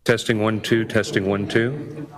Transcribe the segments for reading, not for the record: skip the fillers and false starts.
Testing 1 2, testing 1 2.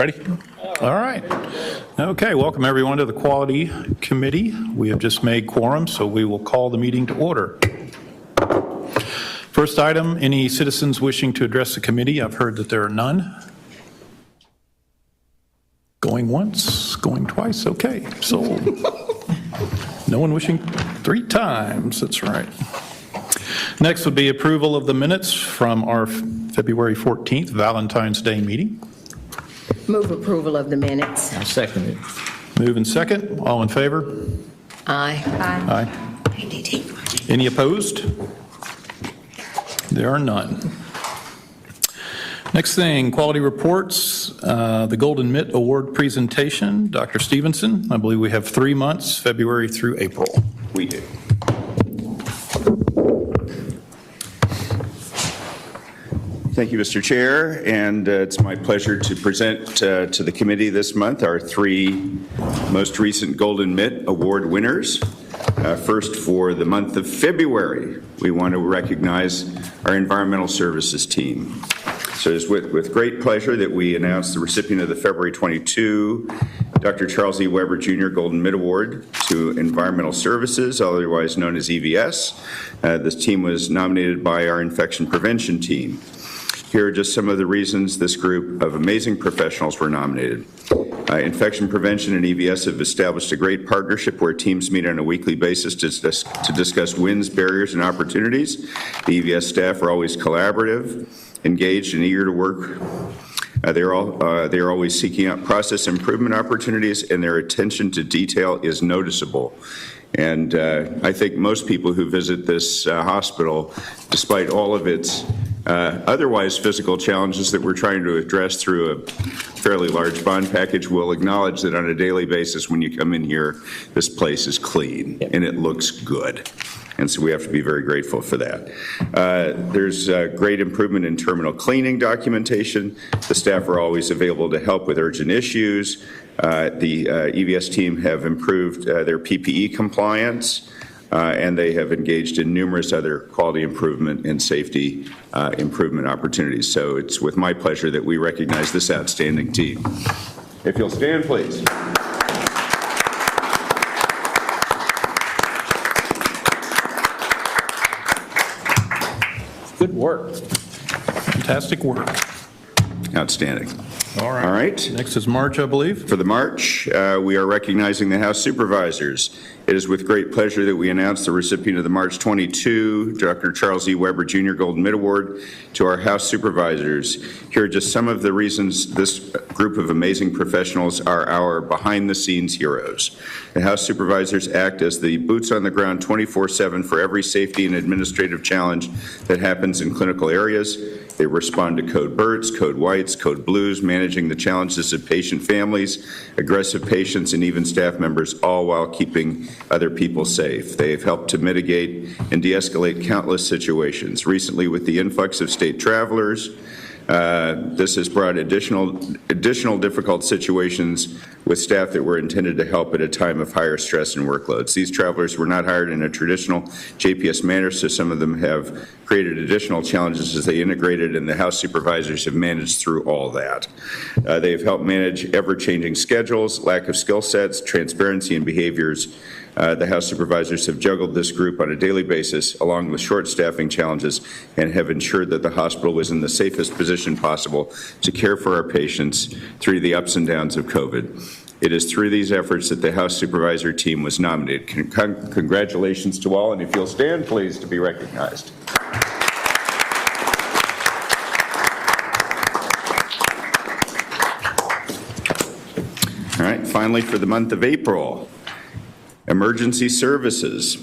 Ready? All right. Okay, welcome everyone to the Quality Committee. We have just made quorum, so we will call the meeting to order. First item, any citizens wishing to address the committee? I've heard that there are none. Going once, going twice, okay, so no one wishing 3 times, that's right. Next would be approval of the minutes from our February 14th Valentine's Day meeting. Move approval of the minutes. I'll second it. Move in second, all in favor? Aye. Aye. Any opposed? There are none. Next thing, quality reports, the Golden Mitt Award presentation. Dr. Stevenson, I believe we have 3 months, February through April. We do. Thank you, Mr. Chair, and it's my pleasure to present to the committee this month our 3 most recent Golden Mitt Award winners. First, for the month of February, we want to recognize our environmental services team. So it is with great pleasure that we announce the recipient of the February 22 Dr. Charles E. Weber Jr. Golden Mitt Award to Environmental Services, otherwise known as EVS. This team was nominated by our infection prevention team. Here are just some of the reasons this group of amazing professionals were nominated. Infection prevention and EVS have established a great partnership where teams meet on a weekly basis to discuss wins, barriers, and opportunities. The EVS staff are always collaborative, engaged, and eager to work. They are always seeking out process improvement opportunities, and their attention to detail is noticeable. And I think most people who visit this hospital, despite all of its otherwise physical challenges that we're trying to address through a fairly large bond package, will acknowledge that on a daily basis when you come in here, this place is clean and it looks good. And so we have to be very grateful for that. There's great improvement in terminal cleaning documentation. The staff are always available to help with urgent issues. The EVS team have improved their PPE compliance, and they have engaged in numerous other quality improvement and safety improvement opportunities. So it's with my pleasure that we recognize this outstanding team. If you'll stand, please. Good work. Fantastic work. Outstanding. All right. All right. Next is March, I believe. For the March, we are recognizing the House Supervisors. It is with great pleasure that we announce the recipient of the March 22 Dr. Charles E. Weber Jr. Golden Mitt Award to our House Supervisors. Here are just some of the reasons this group of amazing professionals are our behind-the-scenes heroes. The House Supervisors act as the boots on the ground 24/7 for every safety and administrative challenge that happens in clinical areas. They respond to code birds, code whites, code blues, managing the challenges of patient families, aggressive patients, and even staff members, all while keeping other people safe. They have helped to mitigate and de-escalate countless situations. Recently, with the influx of state travelers, this has brought additional difficult situations with staff that were intended to help at a time of higher stress and workloads. These travelers were not hired in a traditional JPS manner, so some of them have created additional challenges as they integrated, and the House Supervisors have managed through all that. They have helped manage ever-changing schedules, lack of skill sets, transparency, and behaviors. The House Supervisors have juggled this group on a daily basis along with short staffing challenges and have ensured that the hospital was in the safest position possible to care for our patients through the ups and downs of COVID. It is through these efforts that the House Supervisor team was nominated. Congratulations to all, and if you'll stand, please, to be recognized. All right, finally, for the month of April, Emergency Services.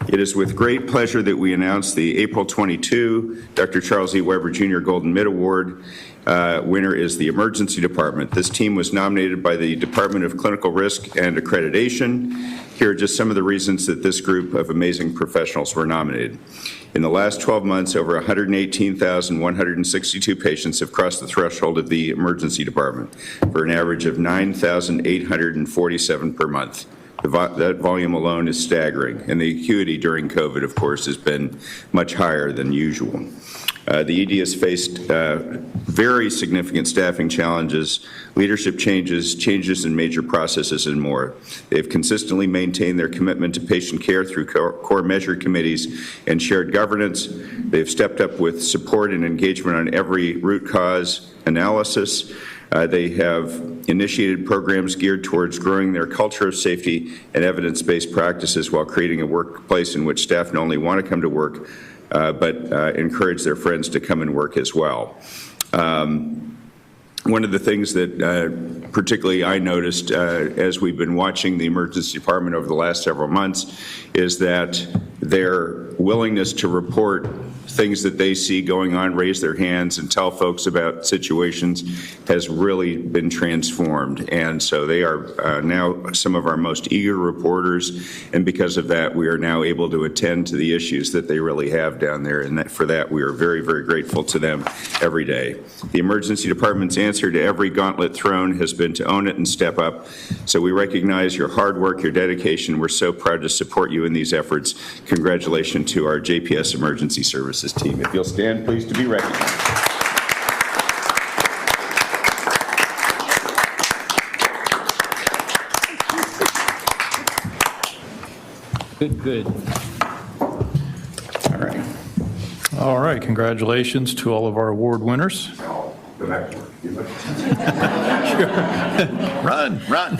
It is with great pleasure that we announce the April 22 Dr. Charles E. Weber Jr. Golden Mitt Award. Winner is the Emergency Department. This team was nominated by the Department of Clinical Risk and Accreditation. Here are just some of the reasons that this group of amazing professionals were nominated. In the last 12 months, over 118,162 patients have crossed the threshold of the Emergency Department for an average of 9,847 per month. That volume alone is staggering, and the acuity during COVID, of course, has been much higher than usual. The ED has faced very significant staffing challenges, leadership changes in major processes, and more. They've consistently maintained their commitment to patient care through core measure committees and shared governance. They've stepped up with support and engagement on every root cause analysis. They have initiated programs geared towards growing their culture of safety and evidence-based practices while creating a workplace in which staff not only want to come to work, but encourage their friends to come and work as well. One of the things that particularly I noticed as we've been watching the emergency department over the last several months is that their willingness to report things that they see going on, raise their hands and tell folks about situations has really been transformed. And so they are now some of our most eager reporters, and because of that we are now able to attend to the issues that they really have down there, and for that we are very, very grateful to them every day. The emergency department's answer to every gauntlet thrown has been to own it and step up. So we recognize your hard work, your dedication. We're so proud to support you in these efforts. Congratulations to our JPS Emergency Services team. If you'll stand, please, to be recognized. Good. All right. All right, congratulations to all of our award winners. Go back to work. Run.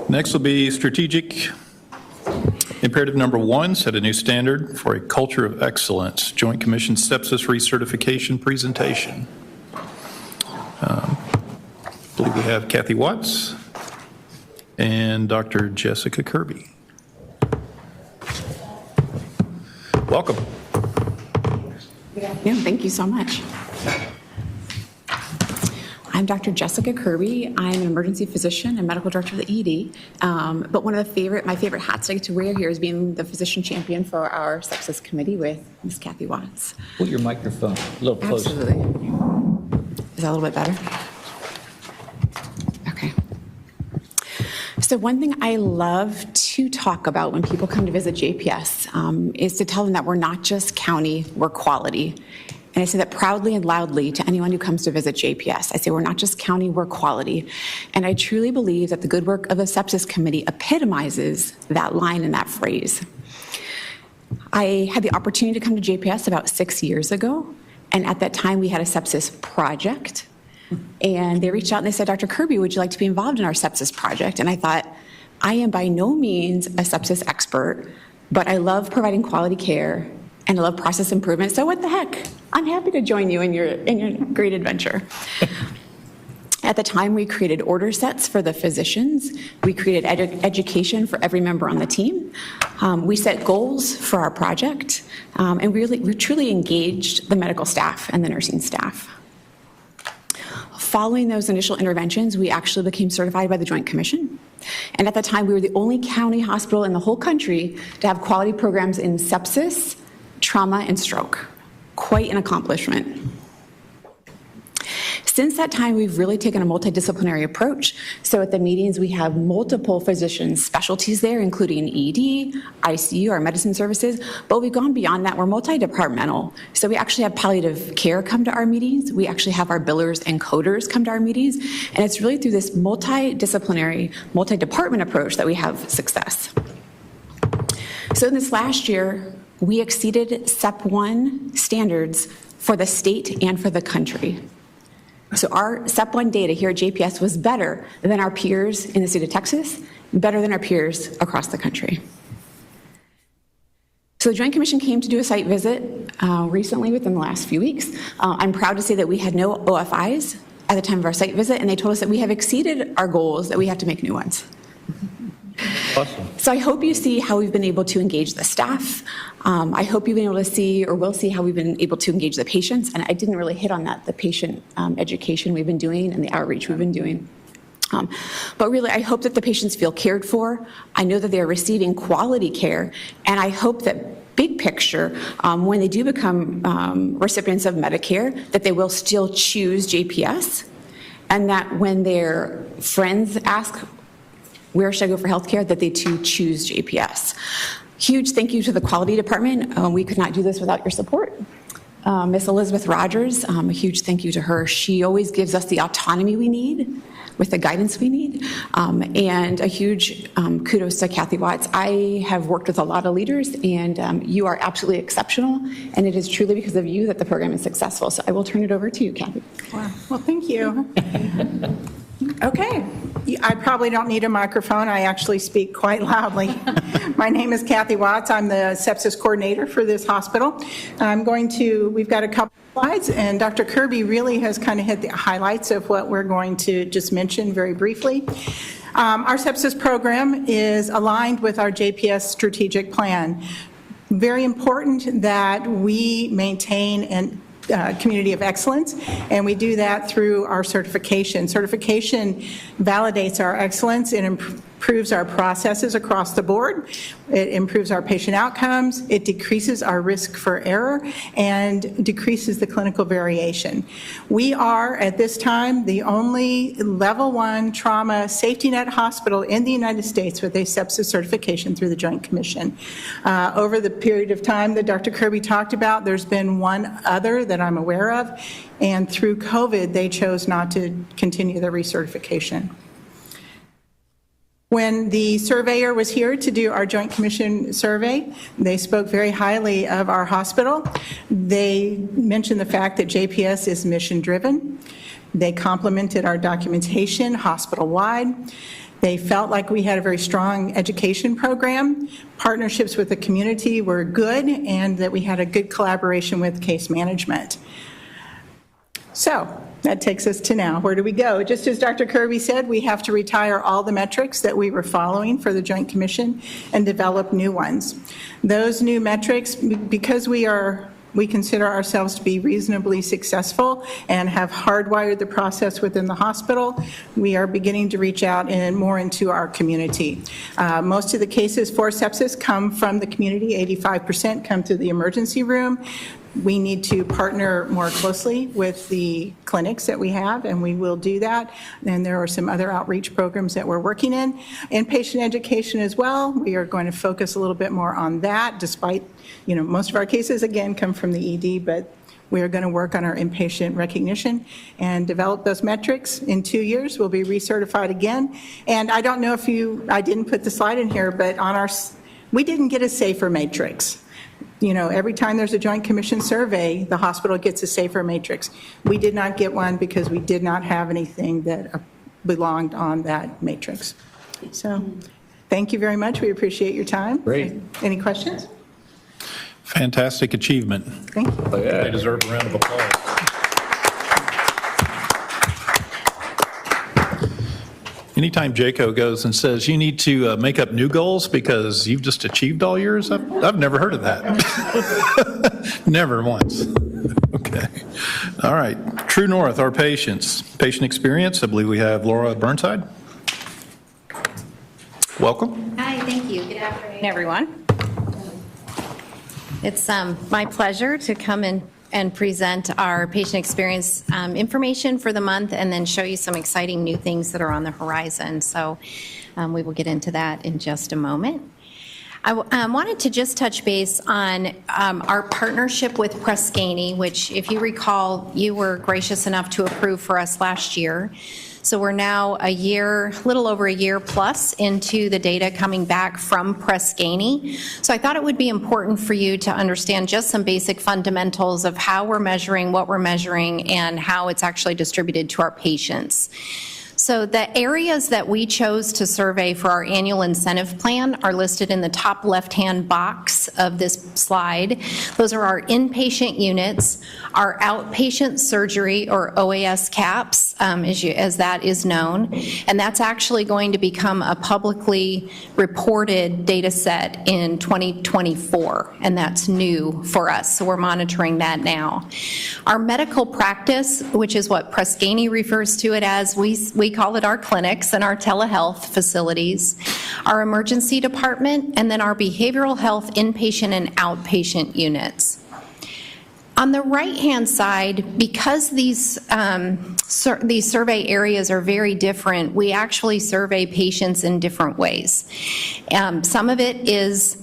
Next will be strategic imperative number 1, set a new standard for a culture of excellence, Joint Commission sepsis recertification presentation. I believe we have Kathy Watts and Dr. Jessica Kirby. Welcome. Good afternoon. Thank you so much. I'm Dr. Jessica Kirby. I'm an emergency physician and medical director of the ED. But one of my favorite hats I get to wear here is being the physician champion for our sepsis committee with Ms. Kathy Watts. Put your microphone a little closer. Absolutely. Is that a little bit better? Okay. So one thing I love to talk about when people come to visit JPS is to tell them that we're not just county, we're quality. And I say that proudly and loudly to anyone who comes to visit JPS. I say we're not just county, we're quality. And I truly believe that the good work of the sepsis committee epitomizes that line and that phrase. I had the opportunity to come to JPS about 6 years ago. And at that time we had a sepsis project. And they reached out and they said, Dr. Kirby, would you like to be involved in our sepsis project? And I thought, I am by no means a sepsis expert, but I love providing quality care and I love process improvement. So what the heck? I'm happy to join you in your great adventure. At the time, we created order sets for the physicians. We created education for every member on the team. We set goals for our project, and we truly engaged the medical staff and the nursing staff. Following those initial interventions, we actually became certified by the Joint Commission. And at the time, we were the only county hospital in the whole country to have quality programs in sepsis, trauma, and stroke. Quite an accomplishment. Since that time, we've really taken a multidisciplinary approach. So at the meetings, we have multiple physician specialties there, including ED, ICU, our medicine services, but we've gone beyond that. We're multi-departmental. So we actually have palliative care come to our meetings. We actually have our billers and coders come to our meetings. And it's really through this multidisciplinary, multi-department approach that we have success. So in this last year, we exceeded SEP 1 standards for the state and for the country. So our SEP 1 data here at JPS was better than our peers in the state of Texas, better than our peers across the country. So the Joint Commission came to do a site visit recently within the last few weeks. I'm proud to say that we had no OFIs at the time of our site visit, and they told us that we have exceeded our goals, that we have to make new ones. Awesome. So I hope you see how we've been able to engage the staff. I hope you've been able to see, or will see, how we've been able to engage the patients. And I didn't really hit on that, the patient education we've been doing and the outreach we've been doing. But really, I hope that the patients feel cared for. I know that they're receiving quality care. And I hope that big picture, when they do become recipients of Medicare, that they will still choose JPS, and that when their friends ask, where should I go for healthcare, that they too choose JPS. Huge thank you to the quality department. We could not do this without your support. Miss Elizabeth Rogers, a huge thank you to her. She always gives us the autonomy we need with the guidance we need. And a huge kudos to Kathy Watts. I have worked with a lot of leaders, and you are absolutely exceptional, and it is truly because of you that the program is successful. So I will turn it over to you, Kathy. Wow. Well, thank you. Okay. I probably don't need a microphone. I actually speak quite loudly. My name is Kathy Watts. I'm the sepsis coordinator for this hospital. We've got a couple slides, and Dr. Kirby really has kind of hit the highlights of what we're going to just mention very briefly. Our sepsis program is aligned with our JPS strategic plan. Very important that we maintain an community of excellence, and we do that through our certification. Certification validates our excellence. It improves our processes across the board. It improves our patient outcomes. It decreases our risk for error and decreases the clinical variation. We are, at this time, the only level 1 trauma safety net hospital in the United States with a sepsis certification through the Joint Commission. Over the period of time that Dr. Kirby talked about, there's been one other that I'm aware of, and through COVID, they chose not to continue their recertification. When the surveyor was here to do our Joint Commission survey, they spoke very highly of our hospital. They mentioned the fact that JPS is mission-driven. They complimented our documentation hospital-wide. They felt like we had a very strong education program. Partnerships with the community were good, and that we had a good collaboration with case management. So that takes us to now. Where do we go? Just as Dr. Kirby said, we have to retire all the metrics that we were following for the Joint Commission and develop new ones. Those new metrics, because we consider ourselves to be reasonably successful and have hardwired the process within the hospital, we are beginning to reach out and more into our community. Most of the cases for sepsis come from the community. 85% come through the emergency room. We need to partner more closely with the clinics that we have, and we will do that. And there are some other outreach programs that we're working in. Inpatient education as well, we are going to focus a little bit more on that, despite, most of our cases, again, come from the ED, but we are going to work on our inpatient recognition and develop those metrics. In 2 years, we'll be recertified again. And I don't know if I didn't put the slide in here, but we didn't get a SAFER matrix. Every time there's a Joint Commission survey, the hospital gets a SAFER matrix. We did not get one because we did not have anything that belonged on that matrix. So thank you very much. We appreciate your time. Great. Any questions? Fantastic achievement. Thank you. Oh, yeah. They deserve a round of applause. Anytime JACO goes and says, you need to make up new goals because you've just achieved all yours, I've never heard of that. Never once. Okay. All right. True North, our patients. Patient experience, I believe we have Laura Burnside. Welcome. Hi, thank you. Good afternoon, everyone. It's my pleasure to come in and present our patient experience information for the month, and then show you some exciting new things that are on the horizon. So we will get into that in just a moment. I wanted to just touch base on our partnership with Press Ganey, which, if you recall, you were gracious enough to approve for us last year. So we're now little over a year plus into the data coming back from Press Ganey. So I thought it would be important for you to understand just some basic fundamentals of how we're measuring, what we're measuring, and how it's actually distributed to our patients. So the areas that we chose to survey for our annual incentive plan are listed in the top left-hand box of this slide. Those are our inpatient units, our outpatient surgery, or OAS caps, as that is known, and that's actually going to become a publicly reported data set in 2024, and that's new for us, so we're monitoring that now. Our medical practice, which is what Press Ganey refers to it as, we call it our clinics and our telehealth facilities, our emergency department, and then our behavioral health inpatient and outpatient units. On the right-hand side, because these survey areas are very different, we actually survey patients in different ways. Some of it is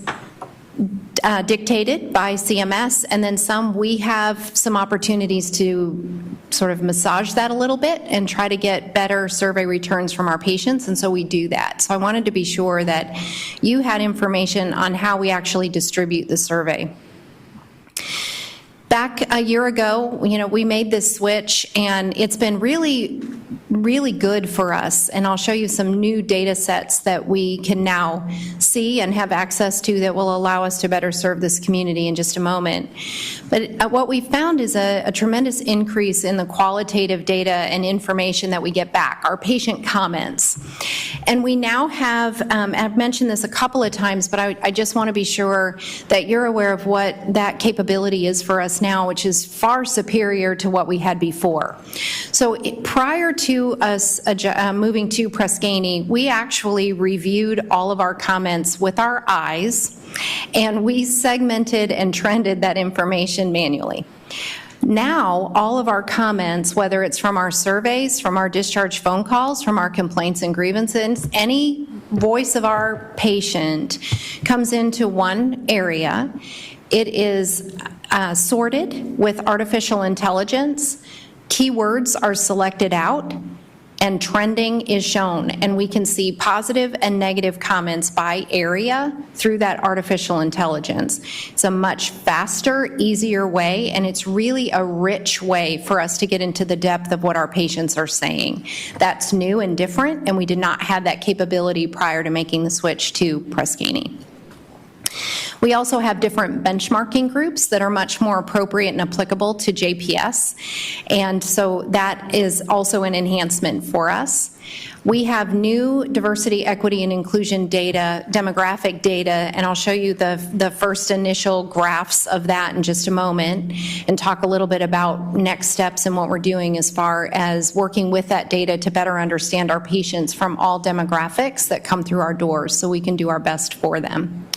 dictated by CMS, and then some we have some opportunities to sort of massage that a little bit and try to get better survey returns from our patients, and so we do that. So I wanted to be sure that you had information on how we actually distribute the survey. Back a year ago, we made this switch, and it's been really, really good for us. And I'll show you some new data sets that we can now see and have access to that will allow us to better serve this community in just a moment. But what we found is a tremendous increase in the qualitative data and information that we get back, our patient comments. And we now have, I've mentioned this a couple of times, but I just want to be sure that you're aware of what that capability is for us now, which is far superior to what we had before. So prior to us moving to Press Ganey, we actually reviewed all of our comments with our eyes, and we segmented and trended that information manually. Now, all of our comments, whether it's from our surveys, from our discharge phone calls, from our complaints and grievances, any voice of our patient comes into one area. It is sorted with artificial intelligence. Keywords are selected out, and trending is shown. And we can see positive and negative comments by area through that artificial intelligence. It's a much faster, easier way, and it's really a rich way for us to get into the depth of what our patients are saying. That's new and different, and we did not have that capability prior to making the switch to Press Ganey. We also have different benchmarking groups that are much more appropriate and applicable to JPS, and so that is also an enhancement for us. We have new diversity, equity, and inclusion data, demographic data, and I'll show you the first initial graphs of that in just a moment and talk a little bit about next steps and what we're doing as far as working with that data to better understand our patients from all demographics that come through our doors so we can do our best for them.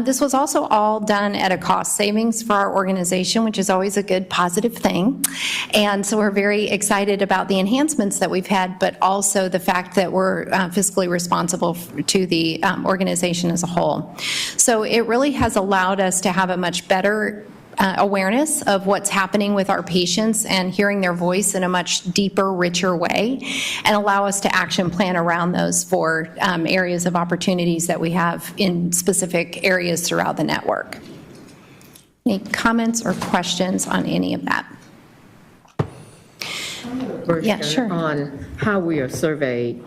This was also all done at a cost savings for our organization, which is always a good positive thing. And so we're very excited about the enhancements that we've had, but also the fact that we're fiscally responsible to the organization as a whole. So it really has allowed us to have a much better awareness of what's happening with our patients and hearing their voice in a much deeper, richer way, and allow us to action plan around those for areas of opportunities that we have in specific areas throughout the network. Any comments or questions on any of that? Yeah, sure. On how we are surveyed,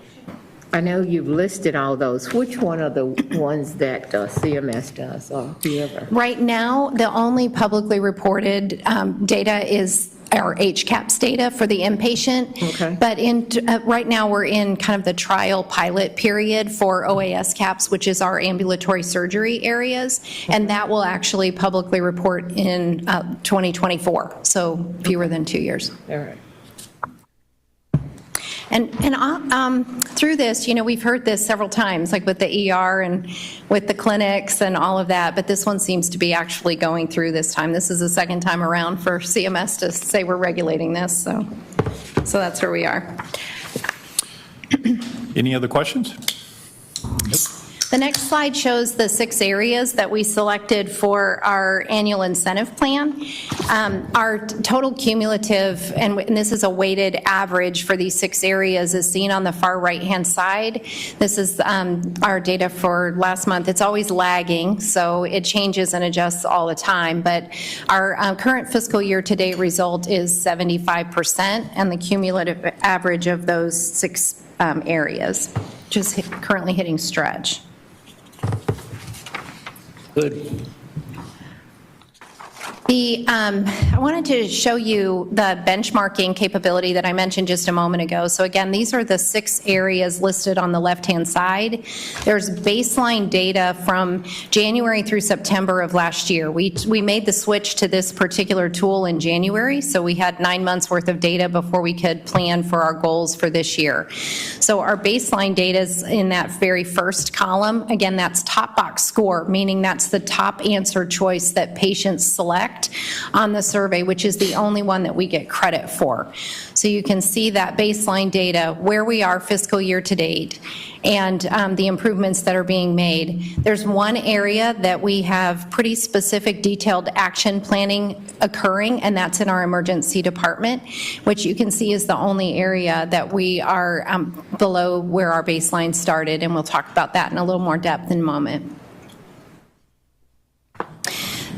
I know you've listed all those. Which one are the ones that CMS does or whoever? Right now, the only publicly reported data is our HCAHPS data for the inpatient. Okay. But right now, we're in kind of the trial pilot period for OAS CAHPS, which is our ambulatory surgery areas, and that will actually publicly report in 2024, so fewer than 2 years. All right. And through this, we've heard this several times, like with the ER and with the clinics and all of that, but this one seems to be actually going through this time. This is the second time around for CMS to say we're regulating this, so that's where we are. Any other questions? The next slide shows the 6 areas that we selected for our annual incentive plan. Our total cumulative, and this is a weighted average for these 6 areas, is seen on the far right-hand side. This is our data for last month. It's always lagging, so it changes and adjusts all the time, but our current fiscal year-to-date result is 75%, and the cumulative average of those 6 areas, just currently hitting stretch. Good. I wanted to show you the benchmarking capability that I mentioned just a moment ago. So again, these are the 6 areas listed on the left-hand side. There's baseline data from January through September of last year. We made the switch to this particular tool in January, so we had 9 months worth of data before we could plan for our goals for this year. So our baseline data is in that very first column. Again, that's top box score, meaning that's the top answer choice that patients select on the survey, which is the only one that we get credit for. So you can see that baseline data, where we are fiscal year to date, and the improvements that are being made. There's one area that we have pretty specific detailed action planning occurring, and that's in our emergency department, which you can see is the only area that we are below where our baseline started, and we'll talk about that in a little more depth in a moment.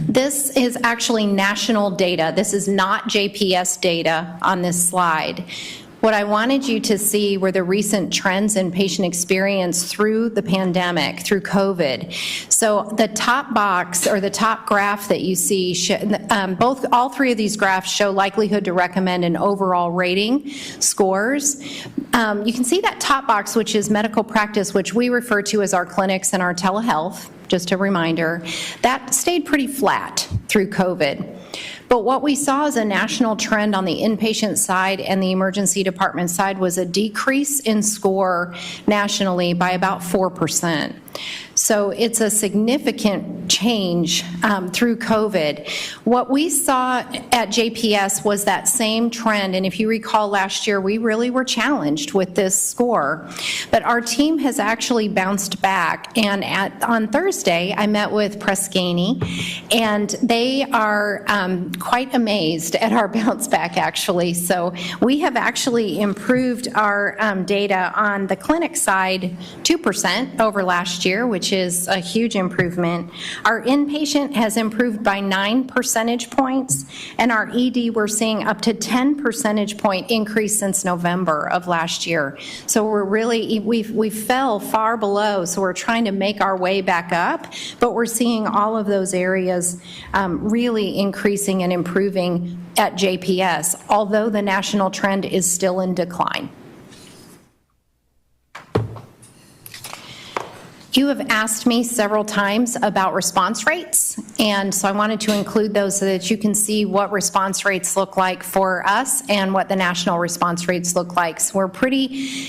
This is actually national data. This is not JPS data on this slide. What I wanted you to see were the recent trends in patient experience through the pandemic, through COVID. So the top box, or the top graph that you see, all 3 of these graphs show likelihood to recommend and overall rating scores. You can see that top box, which is medical practice, which we refer to as our clinics and our telehealth, just a reminder, that stayed pretty flat through COVID. But what we saw as a national trend on the inpatient side and the emergency department side was a decrease in score nationally by about 4%. So it's a significant change through COVID. What we saw at JPS was that same trend, and if you recall last year, we really were challenged with this score. But our team has actually bounced back, and on Thursday, I met with Press Ganey, and they are quite amazed at our bounce back, actually. So we have actually improved our data on the clinic side 2% over last year, which is a huge improvement. Our inpatient has improved by 9 percentage points, and our ED we're seeing up to 10 percentage point increase since November of last year. So we're really, we fell far below, so we're trying to make our way back up, but we're seeing all of those areas really increasing and improving at JPS, although the national trend is still in decline. You have asked me several times about response rates, and so I wanted to include those so that you can see what response rates look like for us and what the national response rates look like. So we're pretty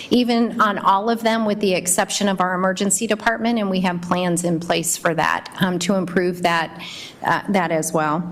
even on all of them with the exception of our emergency department, and we have plans in place for that to improve that as well.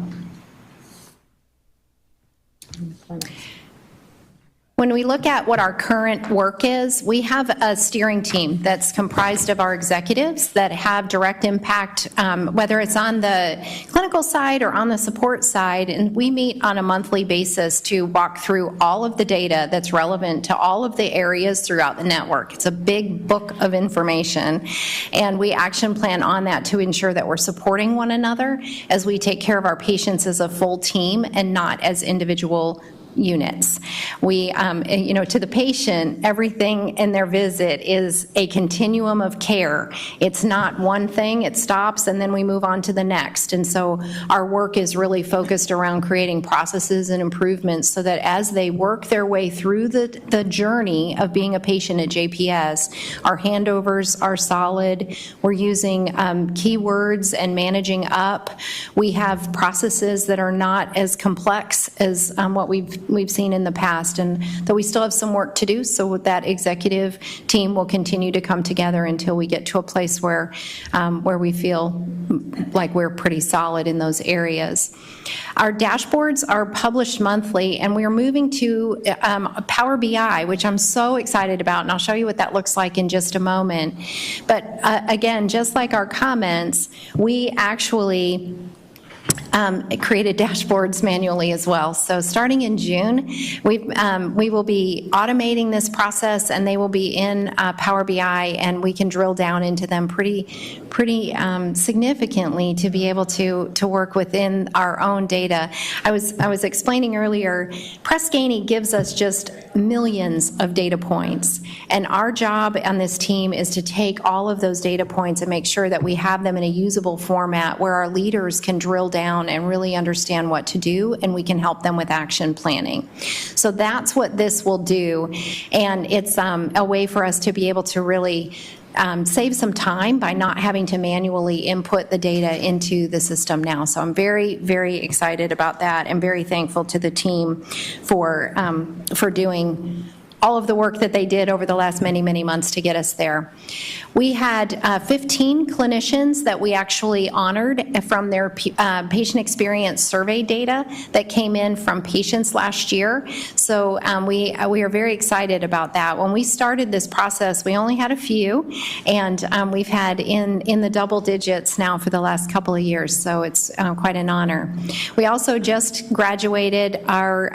When we look at what our current work is, we have a steering team that's comprised of our executives that have direct impact, whether it's on the clinical side or on the support side, and we meet on a monthly basis to walk through all of the data that's relevant to all of the areas throughout the network. It's a big book of information, and we action plan on that to ensure that we're supporting one another as we take care of our patients as a full team and not as individual units. We, to the patient, everything in their visit is a continuum of care. It's not one thing, it stops, and then we move on to the next. And so our work is really focused around creating processes and improvements so that as they work their way through the journey of being a patient at JPS, our handovers are solid. We're using keywords and managing up. We have processes that are not as complex as what we've seen in the past, and though we still have some work to do, so that executive team will continue to come together until we get to a place where we feel like we're pretty solid in those areas. Our dashboards are published monthly, and we are moving to Power BI, which I'm so excited about, and I'll show you what that looks like in just a moment. But again, just like our comments, we actually created dashboards manually as well. So starting in June, we will be automating this process, and they will be in Power BI, and we can drill down into them pretty significantly to be able to work within our own data. I was explaining earlier, Press Ganey gives us just millions of data points, and our job on this team is to take all of those data points and make sure that we have them in a usable format where our leaders can drill down down and really understand what to do, and we can help them with action planning. So that's what this will do, and it's a way for us to be able to really save some time by not having to manually input the data into the system now. So I'm very, very excited about that and very thankful to the team for doing all of the work that they did over the last many, many months to get us there. We had 15 clinicians that we actually honored from their patient experience survey data that came in from patients last year. So we are very excited about that. When we started this process, we only had a few, and we've had in the double digits now for the last couple of years, so it's quite an honor. We also just graduated our,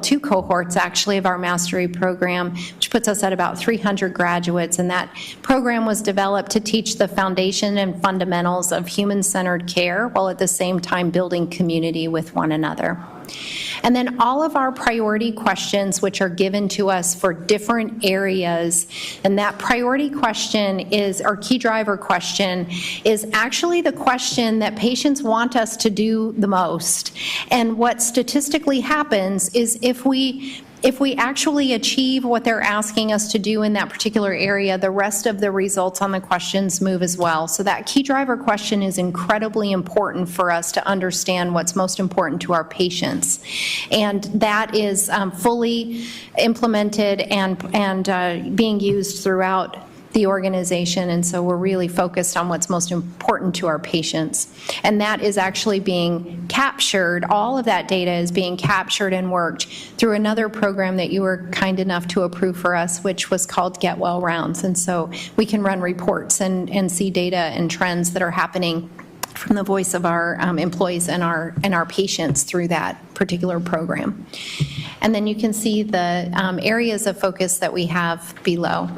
two cohorts actually of our mastery program, which puts us at about 300 graduates, and that program was developed to teach the foundation and fundamentals of human-centered care while at the same time building community with one another. And then all of our priority questions, which are given to us for different areas, and that priority question is, or key driver question, is actually the question that patients want us to do the most. And what statistically happens is if we actually achieve what they're asking us to do in that particular area, the rest of the results on the questions move as well. So that key driver question is incredibly important for us to understand what's most important to our patients. And that is fully implemented and being used throughout the organization, and so we're really focused on what's most important to our patients. And that is actually being captured, all of that data is being captured and worked through another program that you were kind enough to approve for us, which was called Get Well Rounds. And so we can run reports and see data and trends that are happening from the voice of our employees and our patients through that particular program. And then you can see the areas of focus that we have below.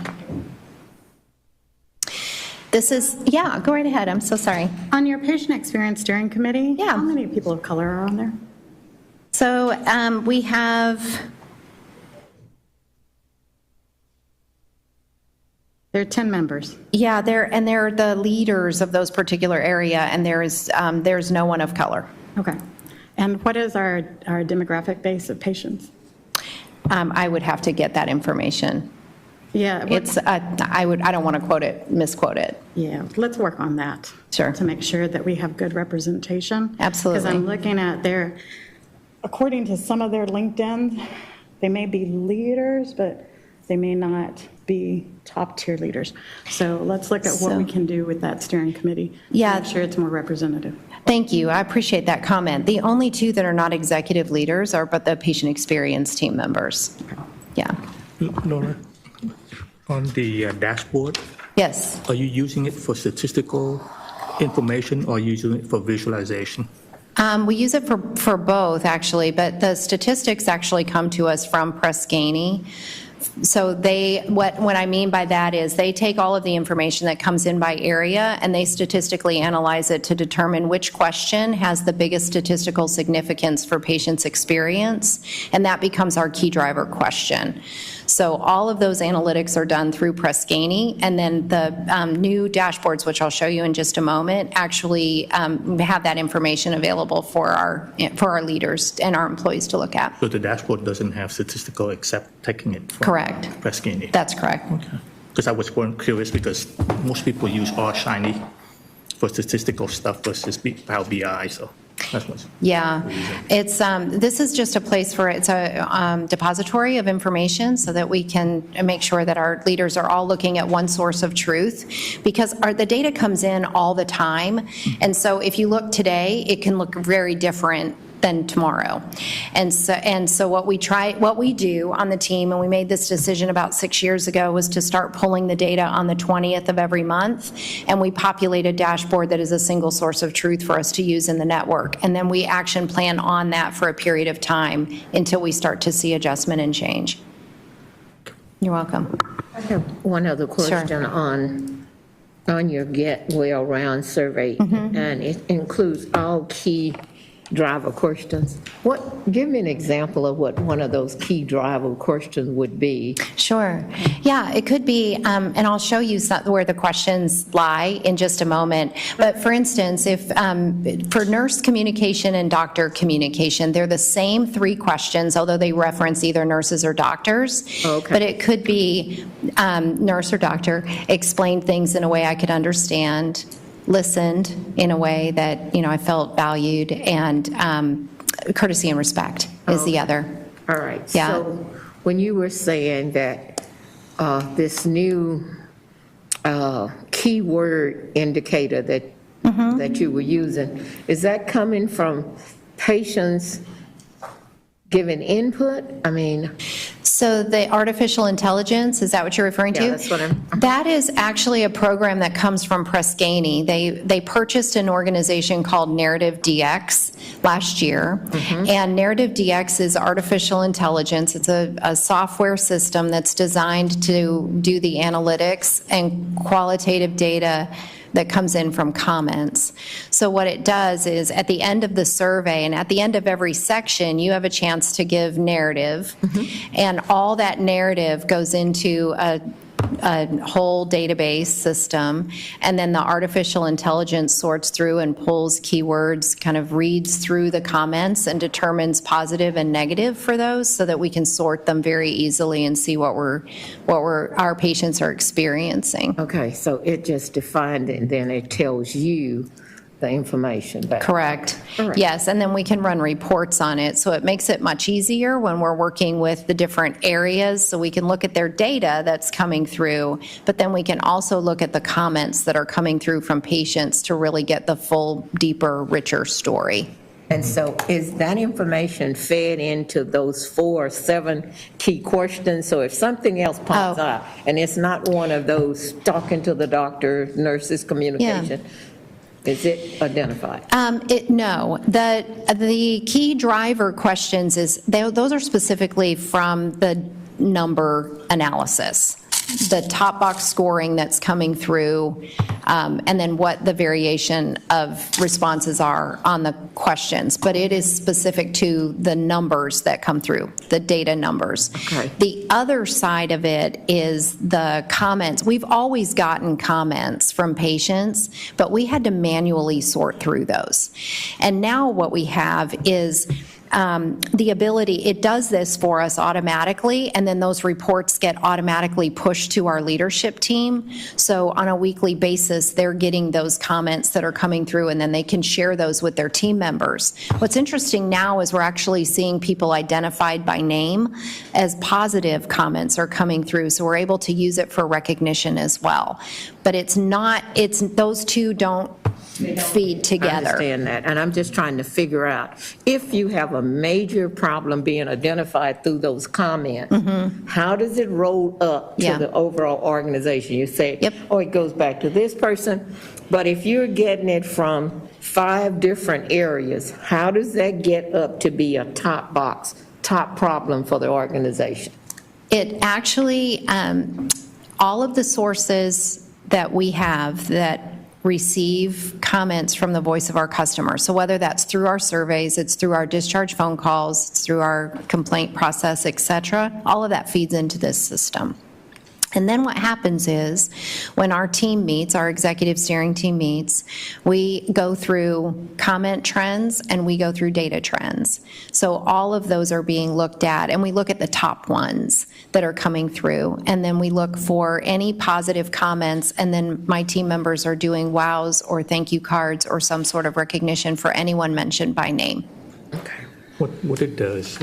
This is, yeah, go right ahead. I'm so sorry. On your patient experience steering committee, Yeah. how many people of color are on there? So we have, There are 10 members. yeah, they're the leaders of those particular area, and there's no one of color. Okay. And what is our demographic base of patients? I would have to get that information. Yeah. It's, I don't want to misquote it. Yeah, let's work on that. Sure. To make sure that we have good representation. Absolutely. Because I'm looking at their, according to some of their LinkedIn, they may be leaders, but they may not be top-tier leaders. So let's look at what we can do with that steering committee. Yeah. To make sure it's more representative. Thank you. I appreciate that comment. The only two that are not executive leaders are but the patient experience team members. Yeah. Laura, on the dashboard, Yes. are you using it for statistical information or are you using it for visualization? We use it for both, actually, but the statistics actually come to us from Press Ganey. So what I mean by that is they take all of the information that comes in by area and they statistically analyze it to determine which question has the biggest statistical significance for patients' experience, and that becomes our key driver question. So all of those analytics are done through Press Ganey, and then the new dashboards, which I'll show you in just a moment, actually have that information available for our leaders and our employees to look at. So the dashboard doesn't have statistical except taking it from Correct. Press Ganey? That's correct. Okay. Because I was curious because most people use R Shiny for statistical stuff versus Power BI, so that's what's. Yeah, it's, this is just a place for, it's a depository of information so that we can make sure that our leaders are all looking at one source of truth, because the data comes in all the time, and so if you look today, it can look very different than tomorrow. And so what we do on the team, and we made this decision about 6 years ago, was to start pulling the data on the 20th of every month, and we populate a dashboard that is a single source of truth for us to use in the network. And then we action plan on that for a period of time until we start to see adjustment and change. You're welcome. I have one other question on your Get Well Round survey, and it includes all key driver questions. Give me an example of what one of those key driver questions would be. Sure. Yeah, it could be, and I'll show you where the questions lie in just a moment. But for instance, if for nurse communication and doctor communication, they're the same 3 questions, although they reference either nurses or doctors. Okay. But it could be nurse or doctor explained things in a way I could understand, listened in a way that, I felt valued, and courtesy and respect is the other. All right. Yeah. So when you were saying that this new keyword indicator that you were using, is that coming from patients giving input? So the artificial intelligence, is that what you're referring to? Yeah, that's what That is actually a program that comes from Prescani. They purchased an organization called Narrative DX last year. And Narrative DX is artificial intelligence. It's a software system that's designed to do the analytics and qualitative data that comes in from comments. So what it does is at the end of the survey and at the end of every section, you have a chance to give narrative, and all that narrative goes into a whole database system, and then the artificial intelligence sorts through and pulls keywords, kind of reads through the comments and determines positive and negative for those, so that we can sort them very easily and see what our patients are experiencing. Okay, so it just defined it, and then it tells you the information back. Correct. All right. Yes, and then we can run reports on it, so it makes it much easier when we're working with the different areas, so we can look at their data that's coming through, but then we can also look at the comments that are coming through from patients to really get the full, deeper, richer story. And so is that information fed into those 4 or 7 key questions? So if something else pops up, and it's not one of those talking to the doctor, nurses communication, is it identified? No. The key driver questions those are specifically from the number analysis, the top box scoring that's coming through, and then what the variation of responses are on the questions. But it is specific to the numbers that come through, the data numbers. Okay. The other side of it is the comments. We've always gotten comments from patients, but we had to manually sort through those. And now what we have is the ability, it does this for us automatically, and then those reports get automatically pushed to our leadership team. So on a weekly basis, they're getting those comments that are coming through, and then they can share those with their team members. What's interesting now is we're actually seeing people identified by name as positive comments are coming through, so we're able to use it for recognition as well. But those two don't feed together. I understand that, and I'm just trying to figure out, if you have a major problem being identified through those comments, how does it roll up to the overall organization? You say, it goes back to this person, but if you're getting it from 5 different areas, how does that get up to be a top problem for the organization? It actually, all of the sources that we have that receive comments from the voice of our customers. So whether that's through our surveys, it's through our discharge phone calls, it's through our complaint process, et cetera, all of that feeds into this system. And then what happens is, when our team meets, our executive steering team meets, we go through comment trends and we go through data trends. So all of those are being looked at, and we look at the top ones that are coming through, and then we look for any positive comments, and then my team members are doing wows or thank you cards or some sort of recognition for anyone mentioned by name. What it does,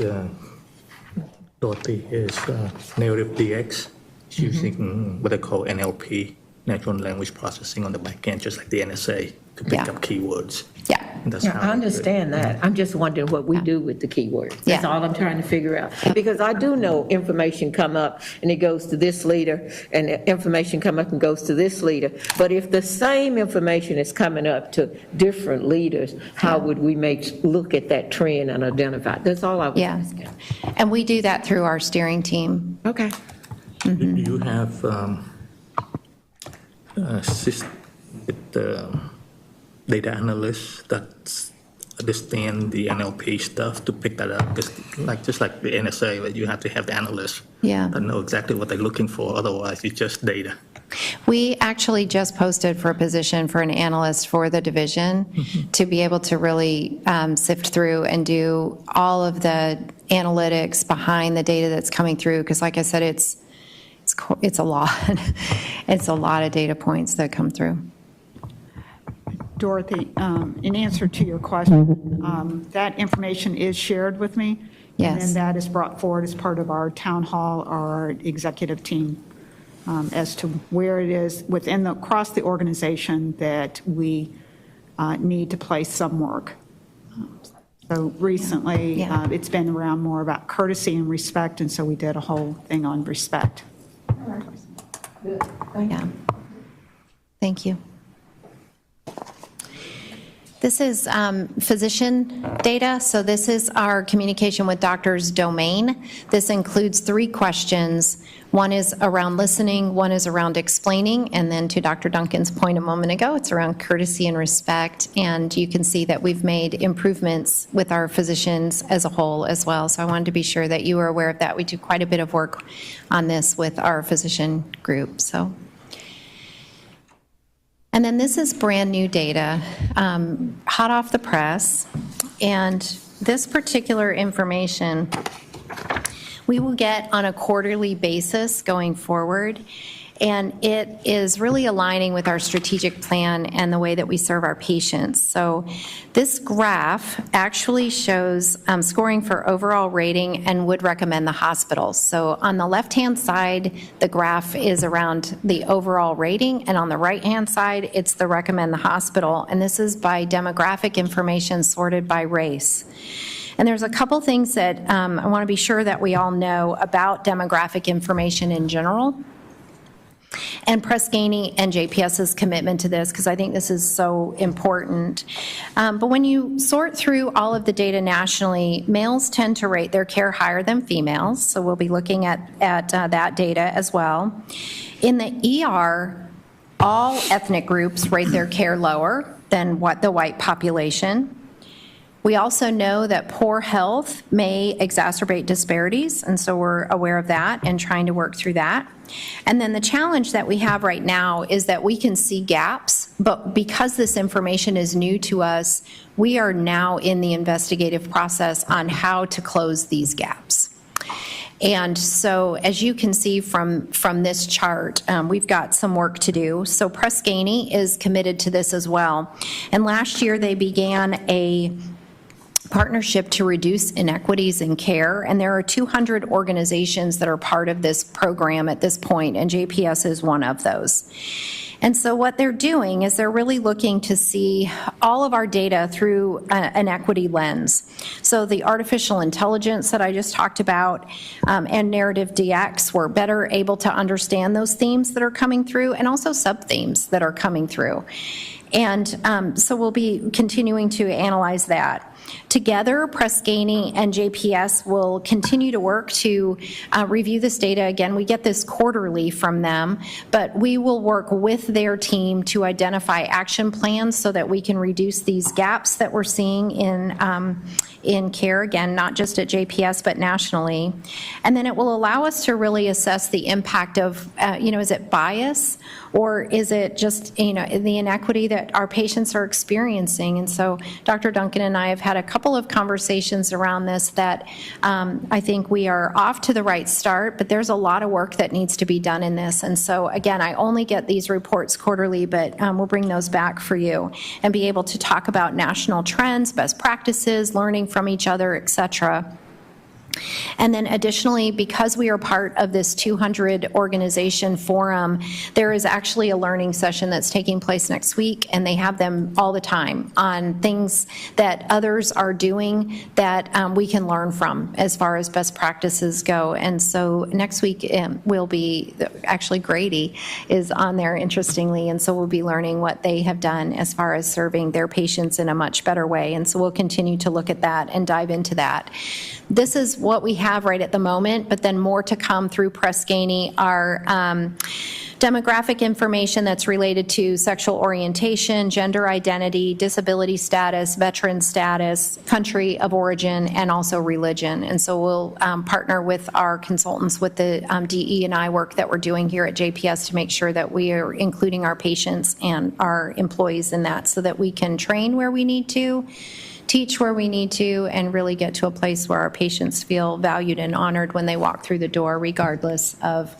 Dorothy, is Narrative DX. Using what they call NLP, natural language processing, on the back end, just like the NSA, to pick up keywords. Yeah. And that's Yeah, how I understand that. I'm just wondering what we do with the keywords. That's Yeah. all I'm trying to figure out. Because I do know information come up and it goes to this leader, and information come up and goes to this leader. But if the same information is coming up to different leaders, how would we look at that trend and identify? That's all I was asking. And we do that through our steering team. Okay. Do you have data analysts that's understand the NLP stuff to pick that up. Because just like the NSA, that you have to have the analysts Yeah. that know exactly what they're looking for. Otherwise, it's just data. We actually just posted for a position for an analyst for the division to be able to really sift through and do all of the analytics behind the data that's coming through. Because like I said, it's a lot. It's a lot of data points that come through. Dorothy, in answer to your question, that information is shared with me. Yes. And then that is brought forward as part of our town hall, our executive team, as to where it is across the organization that we need to place some work. So recently, Yeah. it's been around more about courtesy and respect, and so we did a whole thing on respect. Yeah. Thank you. This is physician data. So this is our communication with doctors domain. This includes 3 questions. One is around listening, one is around explaining, and then to Dr. Duncan's point a moment ago, it's around courtesy and respect. And you can see that we've made improvements with our physicians as a whole as well. So I wanted to be sure that you were aware of that. We do quite a bit of work on this with our physician group. And then this is brand new data, hot off the press. And this particular information we will get on a quarterly basis going forward. And it is really aligning with our strategic plan and the way that we serve our patients. So this graph actually shows scoring for overall rating and would recommend the hospitals. So on the left-hand side, the graph is around the overall rating, and on the right-hand side, it's the recommend the hospital. And this is by demographic information sorted by race. And there's a couple things that I want to be sure that we all know about demographic information in general, and Press Ganey and JPS's commitment to this, because I think this is so important. But when you sort through all of the data nationally, males tend to rate their care higher than females, so we'll be looking at that data as well. In the ER, all ethnic groups rate their care lower than the white population. We also know that poor health may exacerbate disparities, and so we're aware of that and trying to work through that. And then the challenge that we have right now is that we can see gaps, but because this information is new to us, we are now in the investigative process on how to close these gaps. And so as you can see from this chart, we've got some work to do. So Press Ganey is committed to this as well. And last year they began a partnership to reduce inequities in care, and there are 200 organizations that are part of this program at this point, and JPS is one of those. And so what they're doing is they're really looking to see all of our data through an equity lens. So the artificial intelligence that I just talked about and narrative DX, we're better able to understand those themes that are coming through and also sub-themes that are coming through. And so we'll be continuing to analyze that. Together, Press Ganey and JPS will continue to work to review this data. Again, we get this quarterly from them, but we will work with their team to identify action plans so that we can reduce these gaps that we're seeing in care, again, not just at JPS, but nationally. And then it will allow us to really assess the impact of, is it bias or is it just, the inequity that our patients are experiencing? And so Dr. Duncan and I have had a couple of conversations around this that I think we are off to the right start, but there's a lot of work that needs to be done in this. And so again, I only get these reports quarterly, but we'll bring those back for you and be able to talk about national trends, best practices, learning from each other, et cetera. And then additionally, because we are part of this 200 organization forum, there is actually a learning session that's taking place next week, and they have them all the time on things that others are doing that we can learn from as far as best practices go. And so next week will be, actually Grady is on there, interestingly, and so we'll be learning what they have done as far as serving their patients in a much better way. And so we'll continue to look at that and dive into that. This is what we have right at the moment, but then more to come through Press Ganey are demographic information that's related to sexual orientation, gender identity, disability status, veteran status, country of origin, and also religion. And so we'll partner with our consultants with the DE&I work that we're doing here at JPS to make sure that we are including our patients and our employees in that so that we can train where we need to, teach where we need to, and really get to a place where our patients feel valued and honored when they walk through the door, regardless of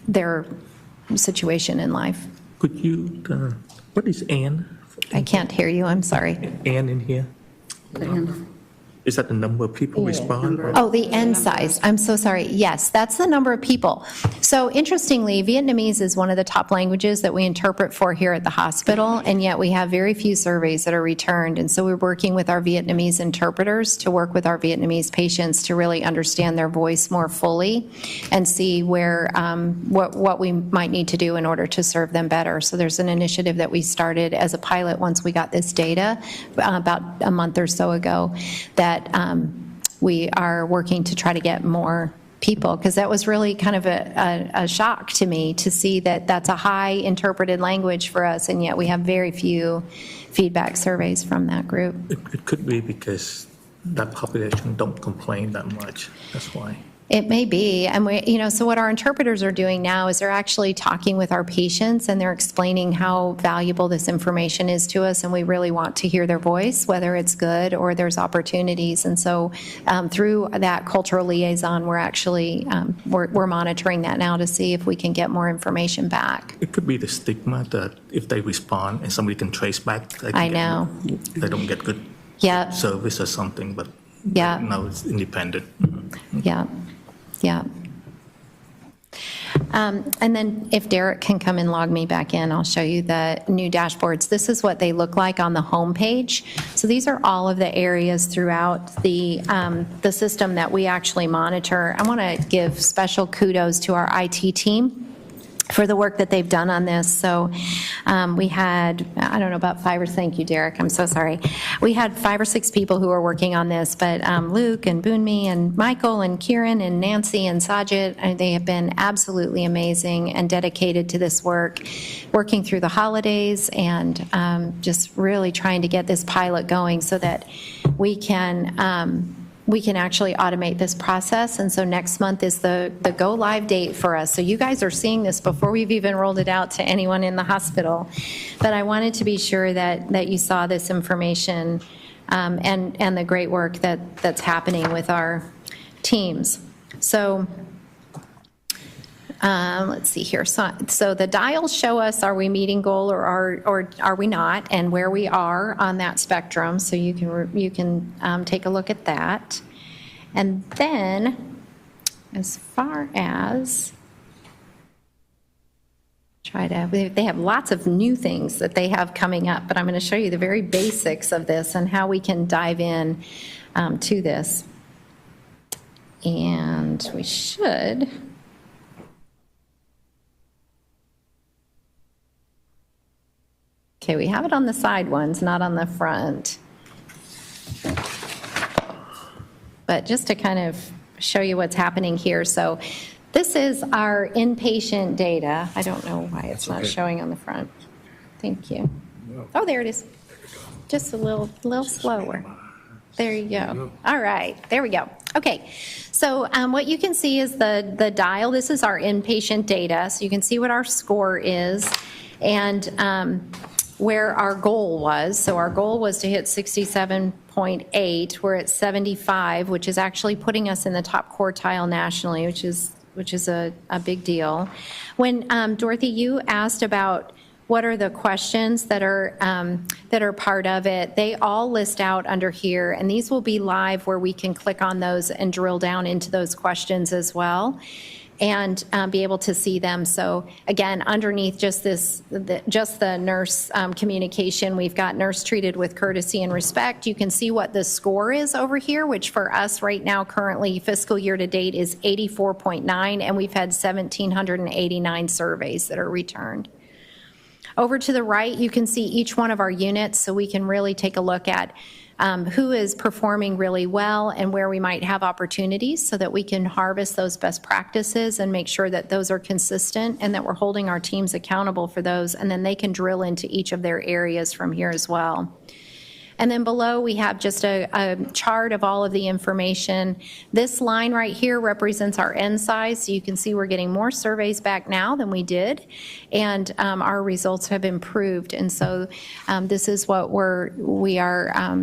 their situation in life. Could you, what is N? I can't hear you, I'm sorry. N in here? Is that the number of people respond? or- Oh, the N size, I'm so sorry. Yes, that's the number of people. So interestingly, Vietnamese is one of the top languages that we interpret for here at the hospital, and yet we have very few surveys that are returned. And so we're working with our Vietnamese interpreters to work with our Vietnamese patients to really understand their voice more fully and see where, what we might need to do in order to serve them better. So there's an initiative that we started as a pilot once we got this data about a month or so ago that we are working to try to get more people, because that was really kind of a shock to me to see that that's a high interpreted language for us, and yet we have very few feedback surveys from that group. It could be because that population don't complain that much. That's why. It may be, and so what our interpreters are doing now is they're actually talking with our patients and they're explaining how valuable this information is to us, and we really want to hear their voice, whether it's good or there's opportunities. And so through that cultural liaison, we're actually, we're monitoring that now to see if we can get more information back. It could be the stigma that if they respond and somebody can trace back, they don't get good Yeah. service or something, but Yeah. now it's independent. Yeah, yeah. And then if Derek can come and log me back in, I'll show you the new dashboards. This is what they look like on the home page. So these are all of the areas throughout the system that we actually monitor. I want to give special kudos to our IT team for the work that they've done on this. So we had, I don't know, about thank you, Derek, I'm so sorry. We had 5 or 6 people who were working on this, but Luke and Boonmi and Michael and Kieran and Nancy and Sajid, they have been absolutely amazing and dedicated to this work, working through the holidays and just really trying to get this pilot going so that we can actually automate this process. And so next month is the go live date for us. So you guys are seeing this before we've even rolled it out to anyone in the hospital. But I wanted to be sure that you saw this information and the great work that's happening with our teams. So let's see here. So the dials show us, are we meeting goal or are we not, and where we are on that spectrum. So you can take a look at that. And then as far as they have lots of new things that they have coming up, but I'm going to show you the very basics of this and how we can dive in to this. And we should. Okay, we have it on the side ones, not on the front. But just to kind of show you what's happening here. So this is our inpatient data. I don't know why it's not showing on the front. Thank you. Oh, there it is. Just a little slower. There you go. All right, there we go. Okay, so what you can see is the dial. This is our inpatient data. So you can see what our score is and where our goal was. So our goal was to hit 67.8. We're at 75, which is actually putting us in the top quartile nationally, which is a big deal. When Dorothy, you asked about what are the questions that are part of it, they all list out under here, and these will be live where we can click on those and drill down into those questions as well and be able to see them. So again, underneath just the nurse communication, we've got nurse treated with courtesy and respect. You can see what the score is over here, which for us right now currently fiscal year to date is 84.9, and we've had 1,789 surveys that are returned. Over to the right, you can see each one of our units, so we can really take a look at who is performing really well and where we might have opportunities so that we can harvest those best practices and make sure that those are consistent and that we're holding our teams accountable for those, and then they can drill into each of their areas from here as well. And then below, we have just a chart of all of the information. This line right here represents our N size, so you can see we're getting more surveys back now than we did, and our results have improved. And so this is what we are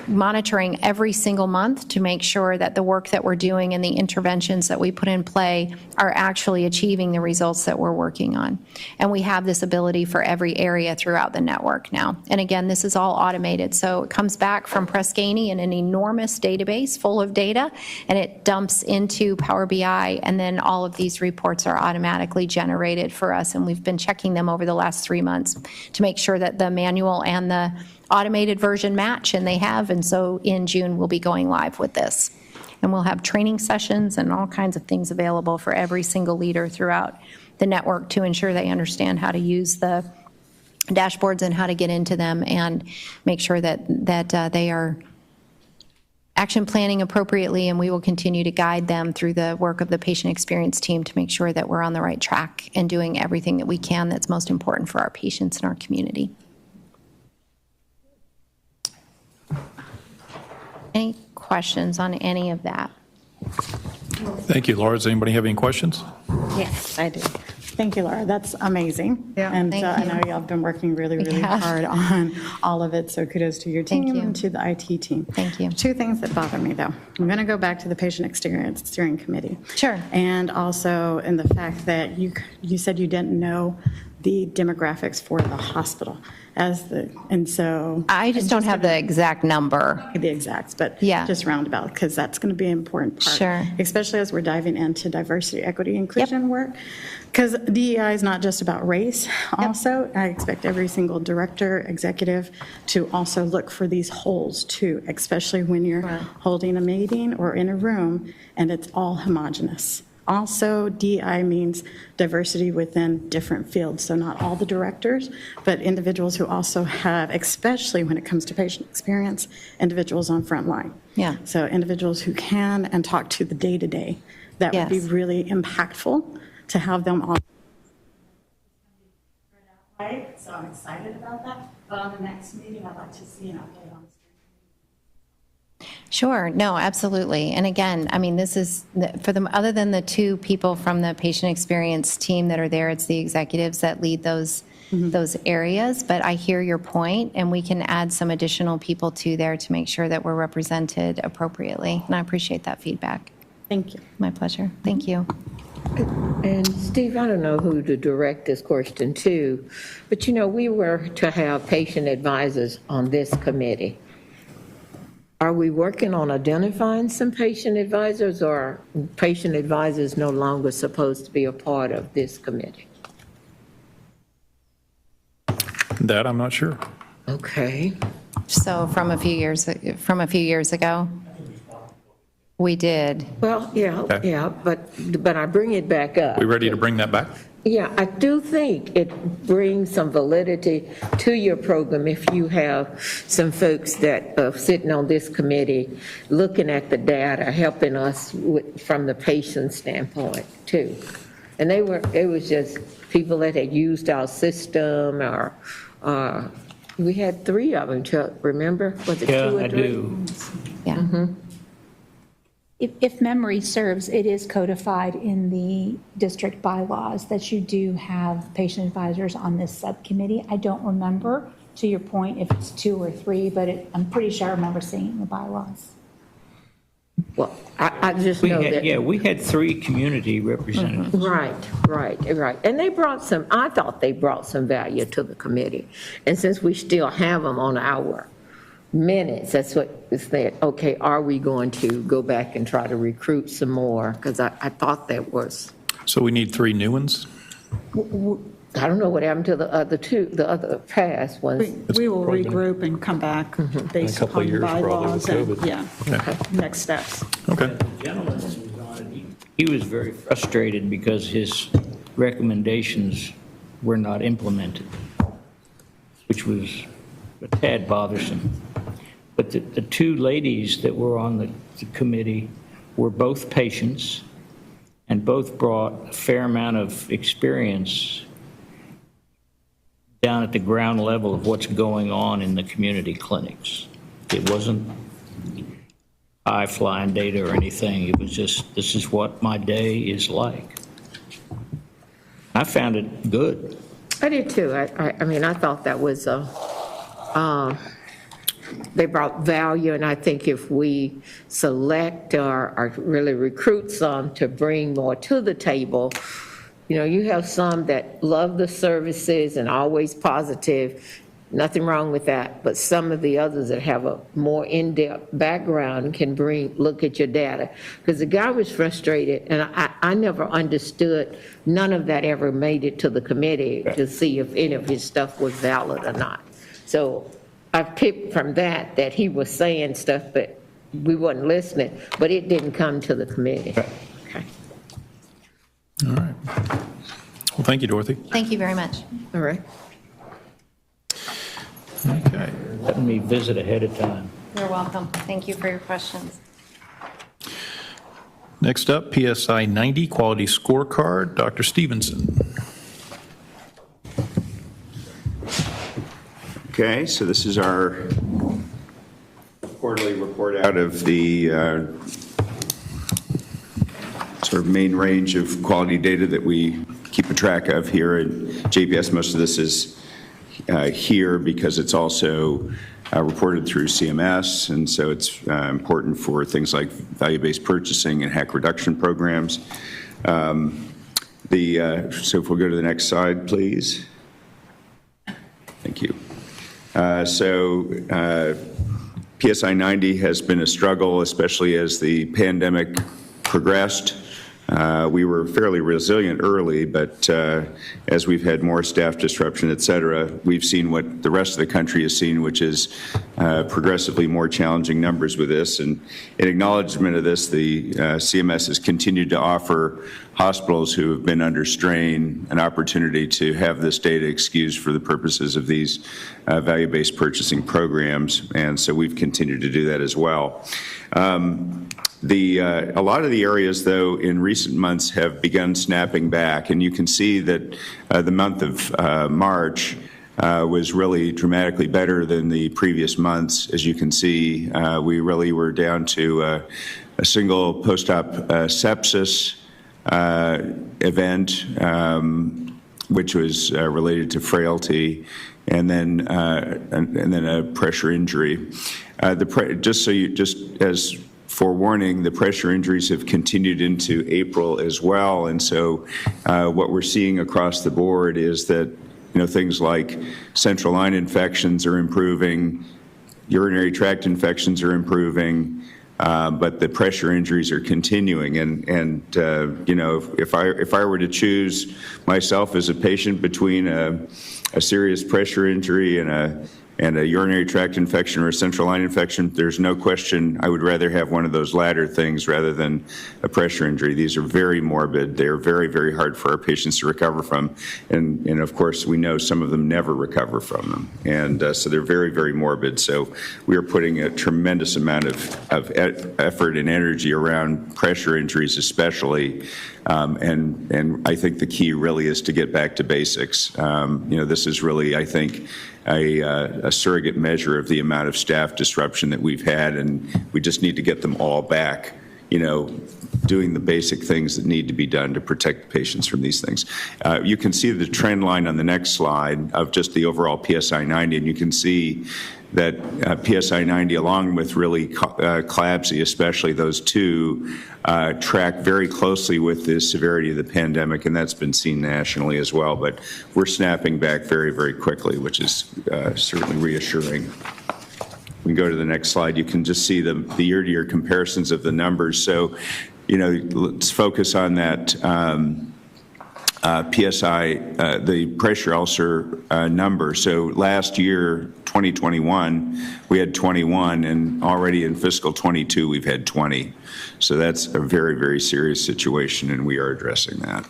monitoring every single month to make sure that the work that we're doing and the interventions that we put in play are actually achieving the results that we're working on. And we have this ability for every area throughout the network now. And again, this is all automated. So it comes back from Press Ganey in an enormous database full of data, and it dumps into Power BI, and then all of these reports are automatically generated for us. And we've been checking them over the last 3 months to make sure that the manual and the automated version match, and they have, and so in June we'll be going live with this. And we'll have training sessions and all kinds of things available for every single leader throughout the network to ensure they understand how to use the dashboards and how to get into them, and make sure that they are action planning appropriately, and we will continue to guide them through the work of the patient experience team to make sure that we're on the right track and doing everything that we can that's most important for our patients and our community. Any questions on any of that? Thank you, Laura. Does anybody have any questions? Yes, I do. Thank you, Laura. That's amazing. Yeah. And Thank I you. know y'all have been working really, really Yeah. hard on all of it, so kudos to your Thank team you. and to the IT team. Thank you. Two things that bother me, though. I'm going to go back to the Patient Experience Steering Committee. Sure. And also in the fact that you said you didn't know the demographics for the hospital and so. I just don't have the exact number. The exacts, but Yeah. just roundabout, because that's going to be an important part. Sure. Especially as we're diving into diversity, equity, inclusion work. Because DEI is not just about race. Also, I expect every single director, executive to also look for these holes too, especially when you're holding a meeting or in a room and it's all homogenous. Also, DEI means diversity within different fields. So not all the directors, but individuals who also have, especially when it comes to patient experience, individuals on front line. Yeah. So individuals who can and talk to the day-to-day. That would be Yes. really impactful to have them all. Right, so I'm excited about that. But on the next meeting, I'd like to see an update on this. Sure, no, absolutely. And again, I mean, this is, for them, other than the two people from the patient experience team that are there, it's the executives that lead those areas. But I hear your point, and we can add some additional people to there to make sure that we're represented appropriately. And I appreciate that feedback. Thank you. My pleasure. Thank you. And Steve, I don't know who to direct this question to, but we were to have patient advisors on this committee. Are we working on identifying some patient advisors, or are patient advisors no longer supposed to be a part of this committee? That I'm not sure. Okay. So from a few years ago, we did. Well, Okay. yeah, but I bring it back up. We ready to bring that back? Yeah, I do think it brings some validity to your program if you have some folks that are sitting on this committee, looking at the data, helping us from the patient standpoint too. And it was just people that had used our system, or we had 3 of them, Chuck, remember? Was it 2 Yeah, or 3? I do. Yeah. If memory serves, it is codified in the district bylaws that you do have patient advisors on this subcommittee. I don't remember, to your point, if it's 2 or 3, but I'm pretty sure I remember seeing it in the bylaws. Well, I just know that. We had 3 community representatives. Right. And I thought they brought some value to the committee. And since we still have them on our minutes, that's what is that, okay, are we going to go back and try to recruit some more? Because I thought that was, So we need 3 new ones? I don't know what happened to the other past ones. We will regroup and come back based couple of upon the years probably bylaws with and, COVID. Okay. next steps. Okay. The gentleman that was on it, he was very frustrated because his recommendations were not implemented, which was a tad bothersome. But the two ladies that were on the committee were both patients and both brought a fair amount of experience down at the ground level of what's going on in the community clinics. It wasn't high-flying data or anything. It was just, this is what my day is like. I found it good. I did too. I mean, I thought that was they brought value, and I think if we select or really recruit some to bring more to the table, you know, you have some that love the services and always positive, nothing wrong with that, but some of the others that have a more in-depth background can look at your data. Because the guy was frustrated, and I never understood, none of that ever made it to the committee to see if any of his stuff was valid or not. So I've picked from that he was saying stuff, but we wasn't listening, but it didn't come to the committee. Okay. All right. Well, thank you, Dorothy. Thank you very much. All right. Okay. Letting me visit ahead of time. You're welcome. Thank you for your questions. Next up, PSI 90 Quality Scorecard, Dr. Stevenson. Okay, so this is our quarterly report out of the sort of main range of quality data that we keep a track of here at JPS. Most of this is here because it's also reported through CMS, and so it's important for things like value-based purchasing and hack reduction programs. So if we'll go to the next slide, please. Thank you. PSI 90 has been a struggle, especially as the pandemic progressed. We were fairly resilient early, but as we've had more staff disruption, et cetera, we've seen what the rest of the country has seen, which is progressively more challenging numbers with this. And in acknowledgement of this, the CMS has continued to offer hospitals who have been under strain an opportunity to have this data excused for the purposes of these value-based purchasing programs. And so we've continued to do that as well. A lot of the areas, though, in recent months have begun snapping back, and you can see that the month of March was really dramatically better than the previous months. As you can see, we really were down to a single post-op sepsis event, which was related to frailty, and then a pressure injury. Just as forewarning, the pressure injuries have continued into April as well, and so what we're seeing across the board is that things like central line infections are improving, urinary tract infections are improving, but the pressure injuries are continuing. And if I were to choose myself as a patient between a serious pressure injury and a urinary tract infection or a central line infection, there's no question I would rather have one of those latter things rather than a pressure injury. These are very morbid. They're very, very hard for our patients to recover from. And of course, we know some of them never recover from them. And so they're very, very morbid. So we are putting a tremendous amount of effort and energy around pressure injuries especially. And I think the key really is to get back to basics. This is really, I think, a surrogate measure of the amount of staff disruption that we've had, and we just need to get them all back, doing the basic things that need to be done to protect patients from these things. You can see the trend line on the next slide of just the overall PSI 90, and you can see that PSI 90, along with really CLABSI, especially those two, track very closely with the severity of the pandemic, and that's been seen nationally as well. But we're snapping back very, very quickly, which is certainly reassuring. We can go to the next slide. You can just see the year-to-year comparisons of the numbers. So, let's focus on that PSI, the pressure ulcer number. So last year, 2021, we had 21, and already in fiscal 22, we've had 20. So that's a very, very serious situation, and we are addressing that.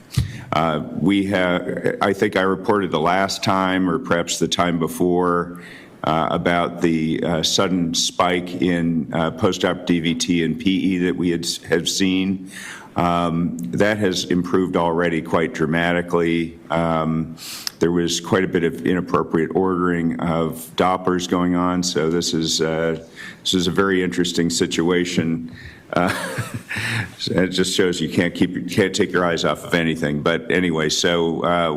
I think I reported the last time, or perhaps the time before, about the sudden spike in post-op DVT and PE that we have seen. That has improved already quite dramatically. There was quite a bit of inappropriate ordering of Dopplers going on, so this is a very interesting situation. It just shows you can't take your eyes off of anything. But anyway, so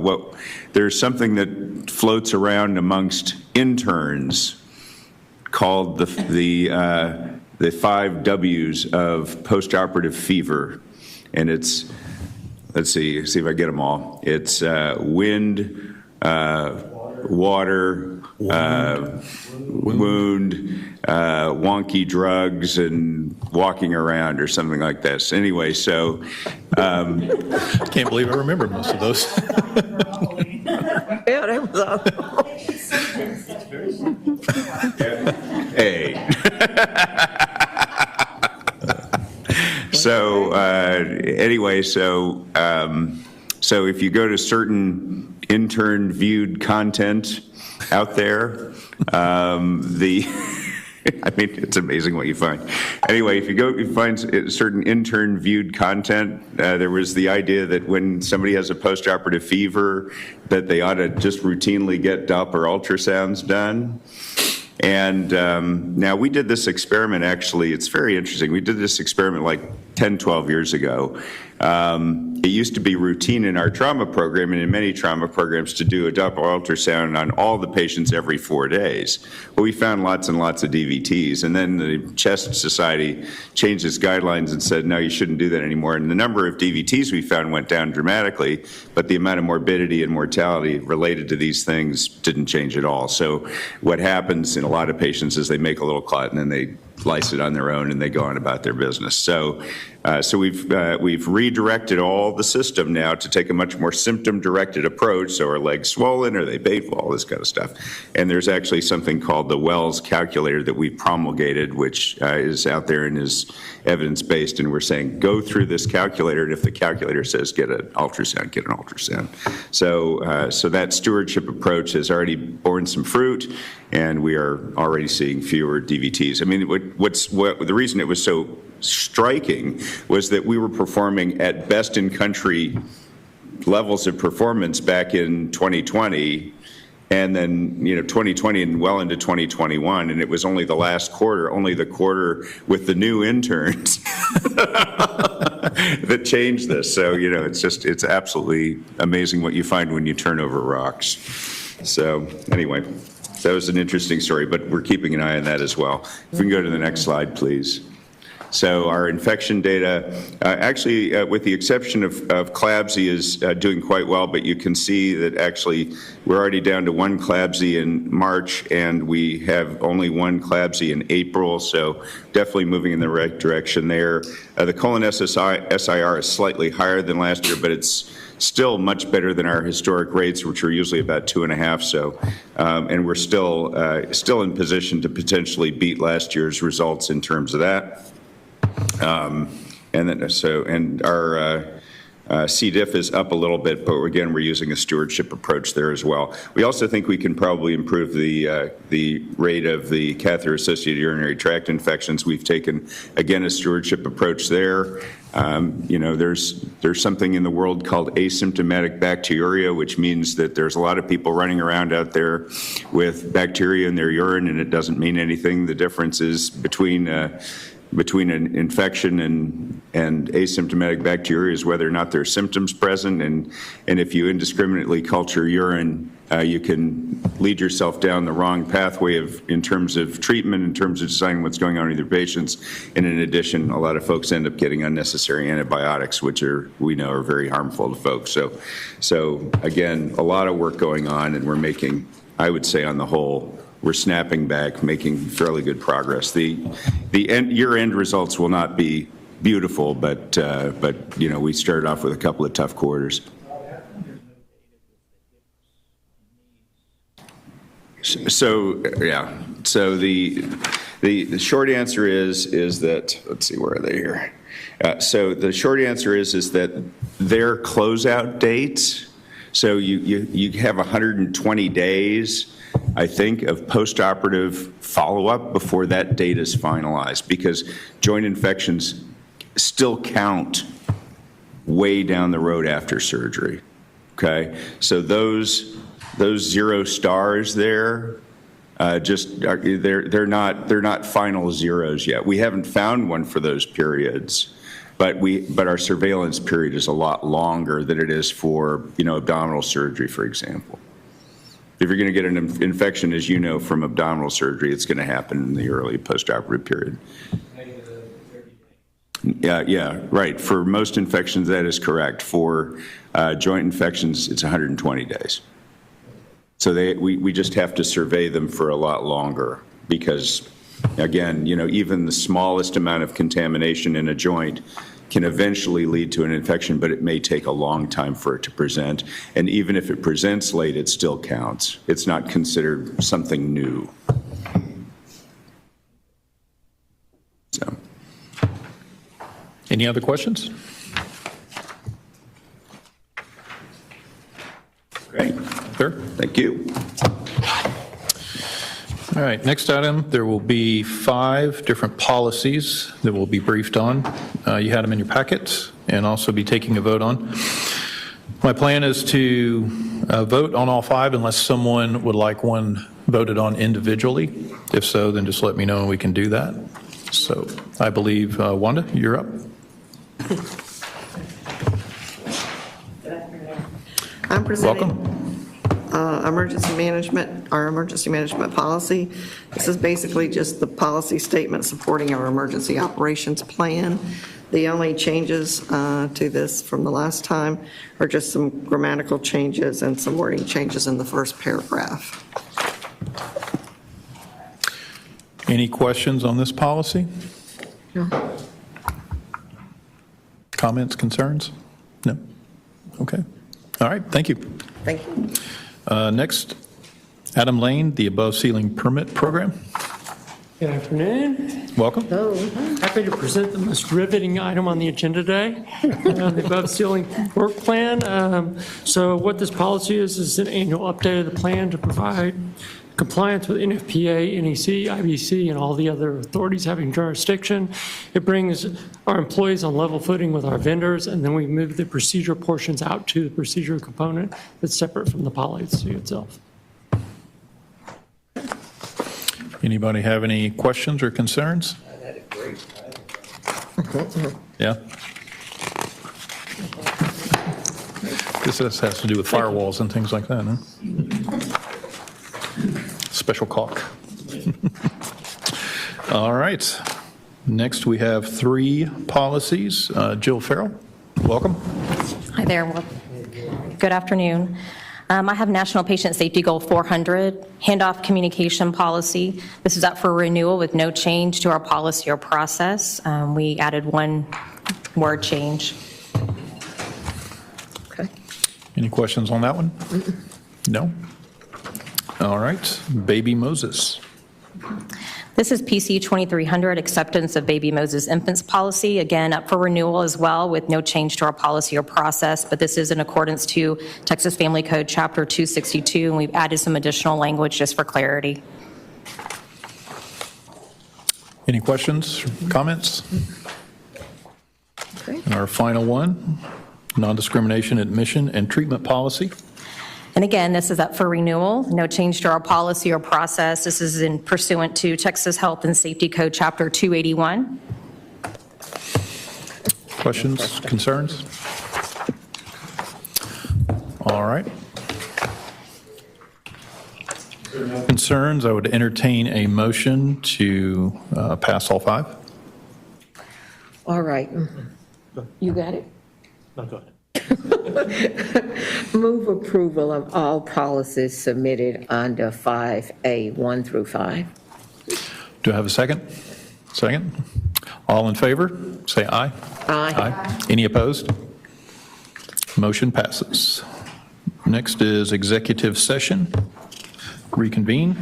there's something that floats around amongst interns called the 5 W's of postoperative fever, and it's, let's see if I get them all. It's wind, water, wound, wonky drugs, and walking around or something like this. Anyway, so. Can't believe I remember most of those. Yeah, that was all. Hey. So anyway, so if you go to certain intern viewed content out there, I mean, it's amazing what you find. Anyway, if you find certain intern viewed content, there was the idea that when somebody has a postoperative fever, that they ought to just routinely get Doppler ultrasounds done. And now we did this experiment, actually, it's very interesting. We did this experiment like 10, 12 years ago. It used to be routine in our trauma program and in many trauma programs to do a Doppler ultrasound on all the patients every 4 days. Well, we found lots and lots of DVTs, and then the Chest Society changed its guidelines and said, no, you shouldn't do that anymore. And the number of DVTs we found went down dramatically, but the amount of morbidity and mortality related to these things didn't change at all. So what happens in a lot of patients is they make a little clot and then they lyse it on their own and they go on about their business. So we've redirected all the system now to take a much more symptom-directed approach. So are legs swollen? Are they painful? All this kind of stuff. And there's actually something called the Wells calculator that we promulgated, which is out there and is evidence-based. And we're saying, go through this calculator, and if the calculator says get an ultrasound, get an ultrasound. So that stewardship approach has already borne some fruit, and we are already seeing fewer DVTs. I mean, the reason it was so striking was that we were performing at best in country levels of performance back in 2020, and then 2020 and well into 2021, and it was only the last quarter, only the quarter with the new interns that changed this. So it's absolutely amazing what you find when you turn over rocks. So anyway, that was an interesting story, but we're keeping an eye on that as well. If we can go to the next slide, please. So our infection data, actually, with the exception of CLABSI, is doing quite well, but you can see that actually we're already down to 1 CLABSI in March, and we have only 1 CLABSI in April, so definitely moving in the right direction there. The colon SIR is slightly higher than last year, but it's still much better than our historic rates, which are usually about 2.5. So, and we're still in position to potentially beat last year's results in terms of that. And our C. diff is up a little bit, but again, we're using a stewardship approach there as well. We also think we can probably improve the rate of the catheter-associated urinary tract infections. We've taken, again, a stewardship approach there. There's something in the world called asymptomatic bacteriuria, which means that there's a lot of people running around out there with bacteria in their urine, and it doesn't mean anything. The difference is between an infection and asymptomatic bacteria is whether or not there's symptoms present, and if you indiscriminately culture urine, you can lead yourself down the wrong pathway in terms of treatment, in terms of deciding what's going on with your patients, and in addition, a lot of folks end up getting unnecessary antibiotics, which we know are very harmful to folks. So again, a lot of work going on, and we're making, I would say on the whole, we're snapping back, making fairly good progress. The year-end results will not be beautiful, but we started off with a couple of tough quarters. So yeah. So the short answer is that, let's see, where are they here? So the short answer is that their closeout dates. So you have 120 days. I think, of postoperative follow-up before that date is finalized, because joint infections still count way down the road after surgery, okay? So those 0 stars there, they're not final zeros yet. We haven't found one for those periods, but our surveillance period is a lot longer than it is for, abdominal surgery, for example. If you're going to get an infection, as you know, from abdominal surgery, it's going to happen in the early postoperative period. Yeah, right. For most infections, that is correct. For joint infections, it's 120 days. So we just have to survey them for a lot longer because, again, even the smallest amount of contamination in a joint can eventually lead to an infection, but it may take a long time for it to present. And even if it presents late, it still counts. It's not considered something new. So. Any other questions? Great. Sure. Thank you. All right, next item, there will be 5 different policies that will be briefed on. You had them in your packets and also be taking a vote on. My plan is to vote on all 5 unless someone would like one voted on individually. If so, then just let me know and we can do that. So I believe, Wanda, you're up. I'm presenting Welcome. our emergency management policy. This is basically just the policy statement supporting our emergency operations plan. The only changes to this from the last time are just some grammatical changes and some wording changes in the first paragraph. Any questions on this policy? No. Comments, concerns? No? Okay. All right, thank you. Thank you. Next, Adam Lane, the Above Ceiling Permit Program. Good afternoon. Welcome. Happy to present the most riveting item on the agenda today, the above ceiling work plan. So what this policy is an annual update of the plan to provide compliance with NFPA, NEC, IBC, and all the other authorities having jurisdiction. It brings our employees on level footing with our vendors, and then we move the procedure portions out to the procedure component that's separate from the policy itself. Anybody have any questions or concerns? Yeah? This has to do with firewalls and things like that, huh? Special caulk. All right. Next, we have 3 policies. Jill Farrell, welcome. Hi there. Well, good afternoon. I have National Patient Safety Goal 400, Handoff Communication Policy. This is up for renewal with no change to our policy or process. We added 1 word change. Okay. Any questions on that one? No? All right. Baby Moses. This is PC 2300, Acceptance of Baby Moses Infants Policy. Again, up for renewal as well with no change to our policy or process, but this is in accordance to Texas Family Code Chapter 262, and we've added some additional language just for clarity. Any questions, comments? Okay. And our final one, Non-Discrimination Admission and Treatment Policy. And again, this is up for renewal, no change to our policy or process. This is in pursuant to Texas Health and Safety Code Chapter 281. Questions, concerns? All right. Concerns, I would entertain a motion to pass all 5. All right. You got it? No, go ahead. Move approval of all policies submitted under 5A, 1 through 5. Do I have a second? Second. All in favor, say aye. Aye. Any opposed? Motion passes. Next is executive session. Reconvene.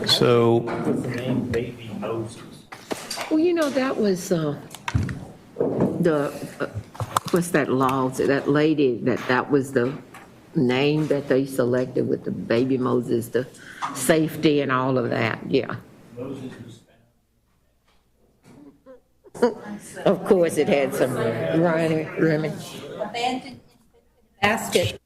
So, With the name Baby Moses. Well, that was what's that law, that lady, that was the name that they selected with the baby Moses, the safety and all of that, yeah. Of course, it had some rhyming. Abandoned basket.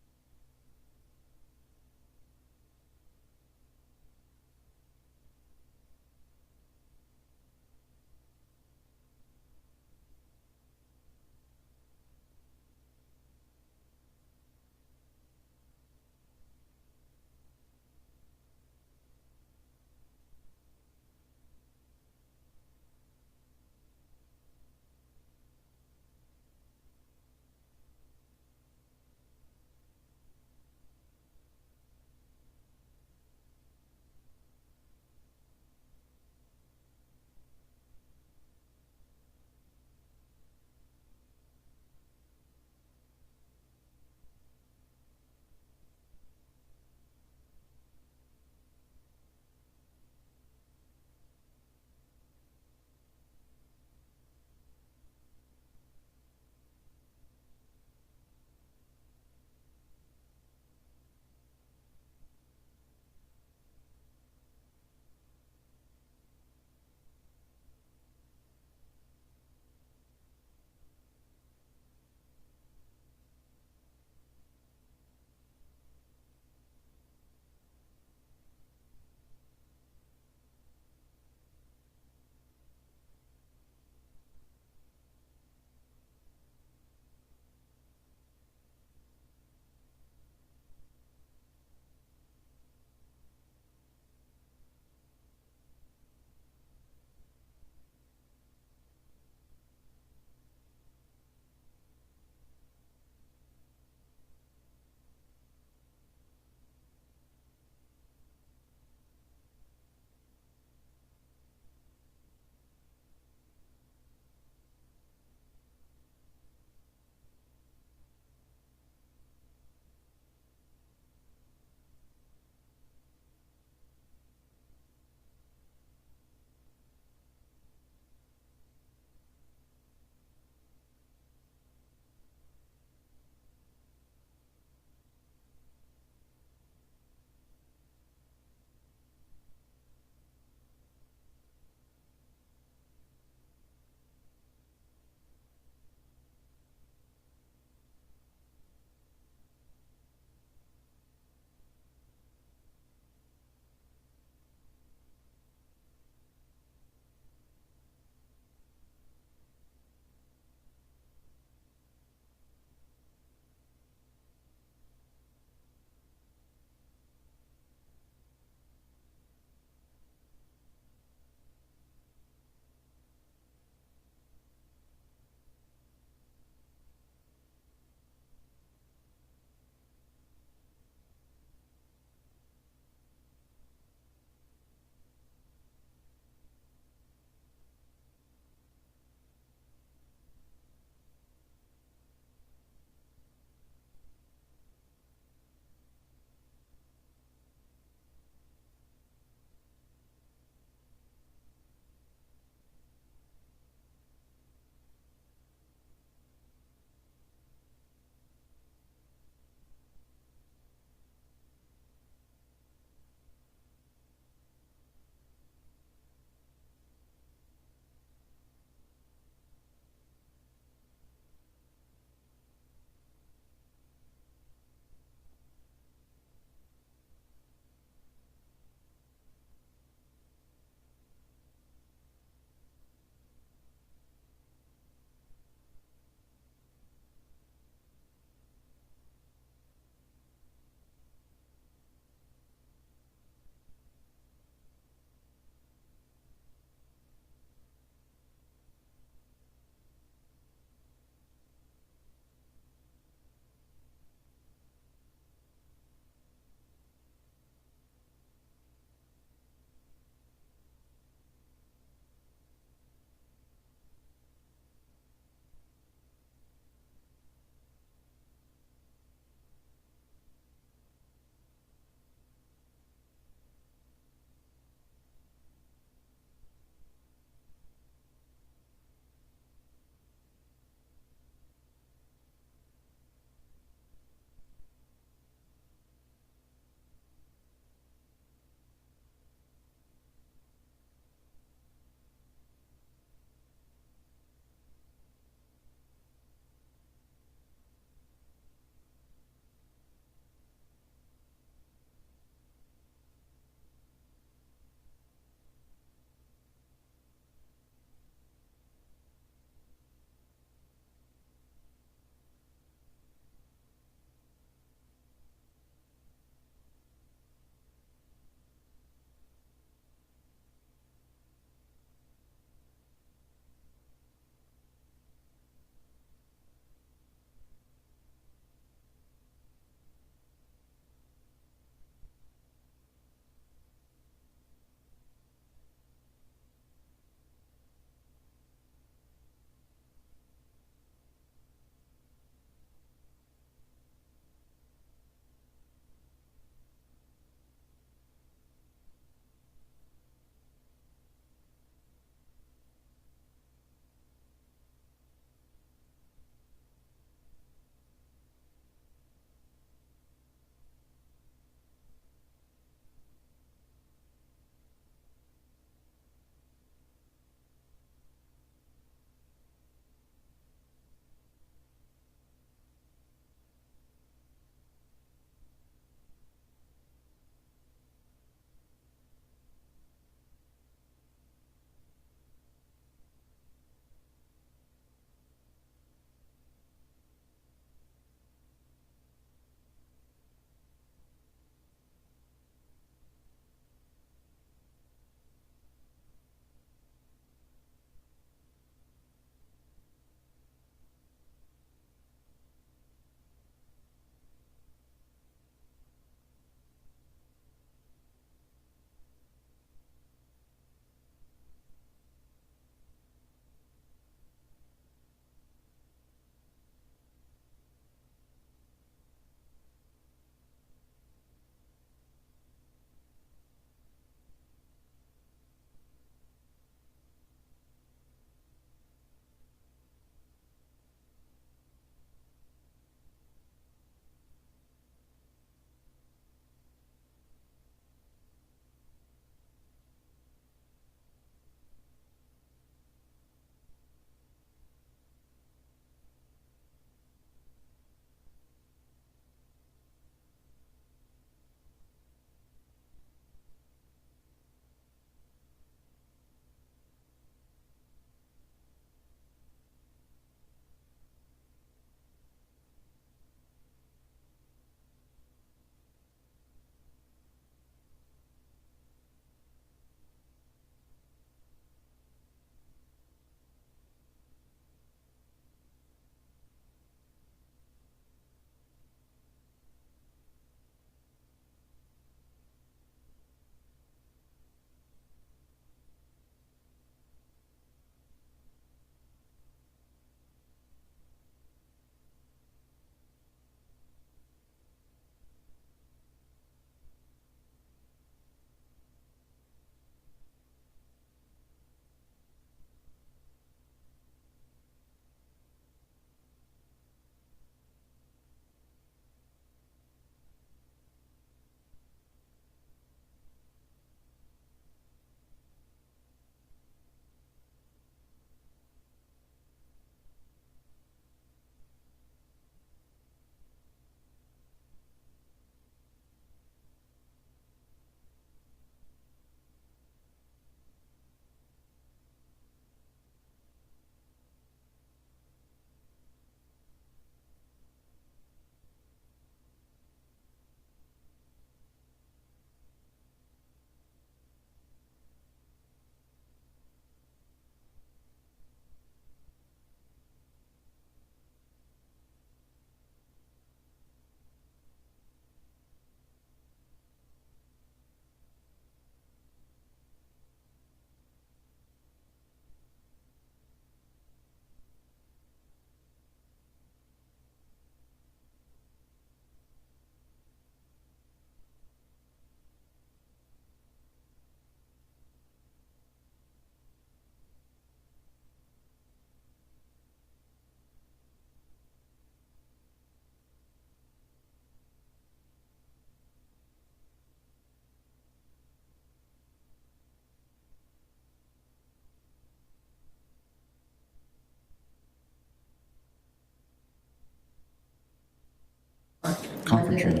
conference room.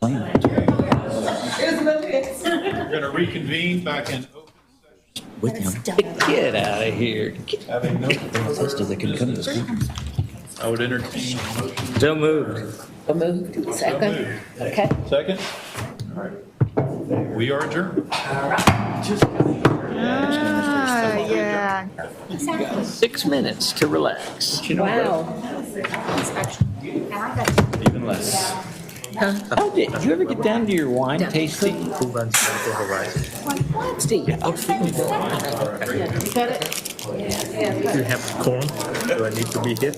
We're going to reconvene back in open With him. Get out of here. having no. So they can come to this conference. I would entertain a motion. So moved. Moved. Second. Okay. Second? All right. We are adjourned. Yeah. 6 minutes to relax. Wow. Even less. Oh, did you ever get down to your wine tasting? Who runs Medical Horizon? Steve. Oh, Steve. Do you have quorum? Do I need to be here?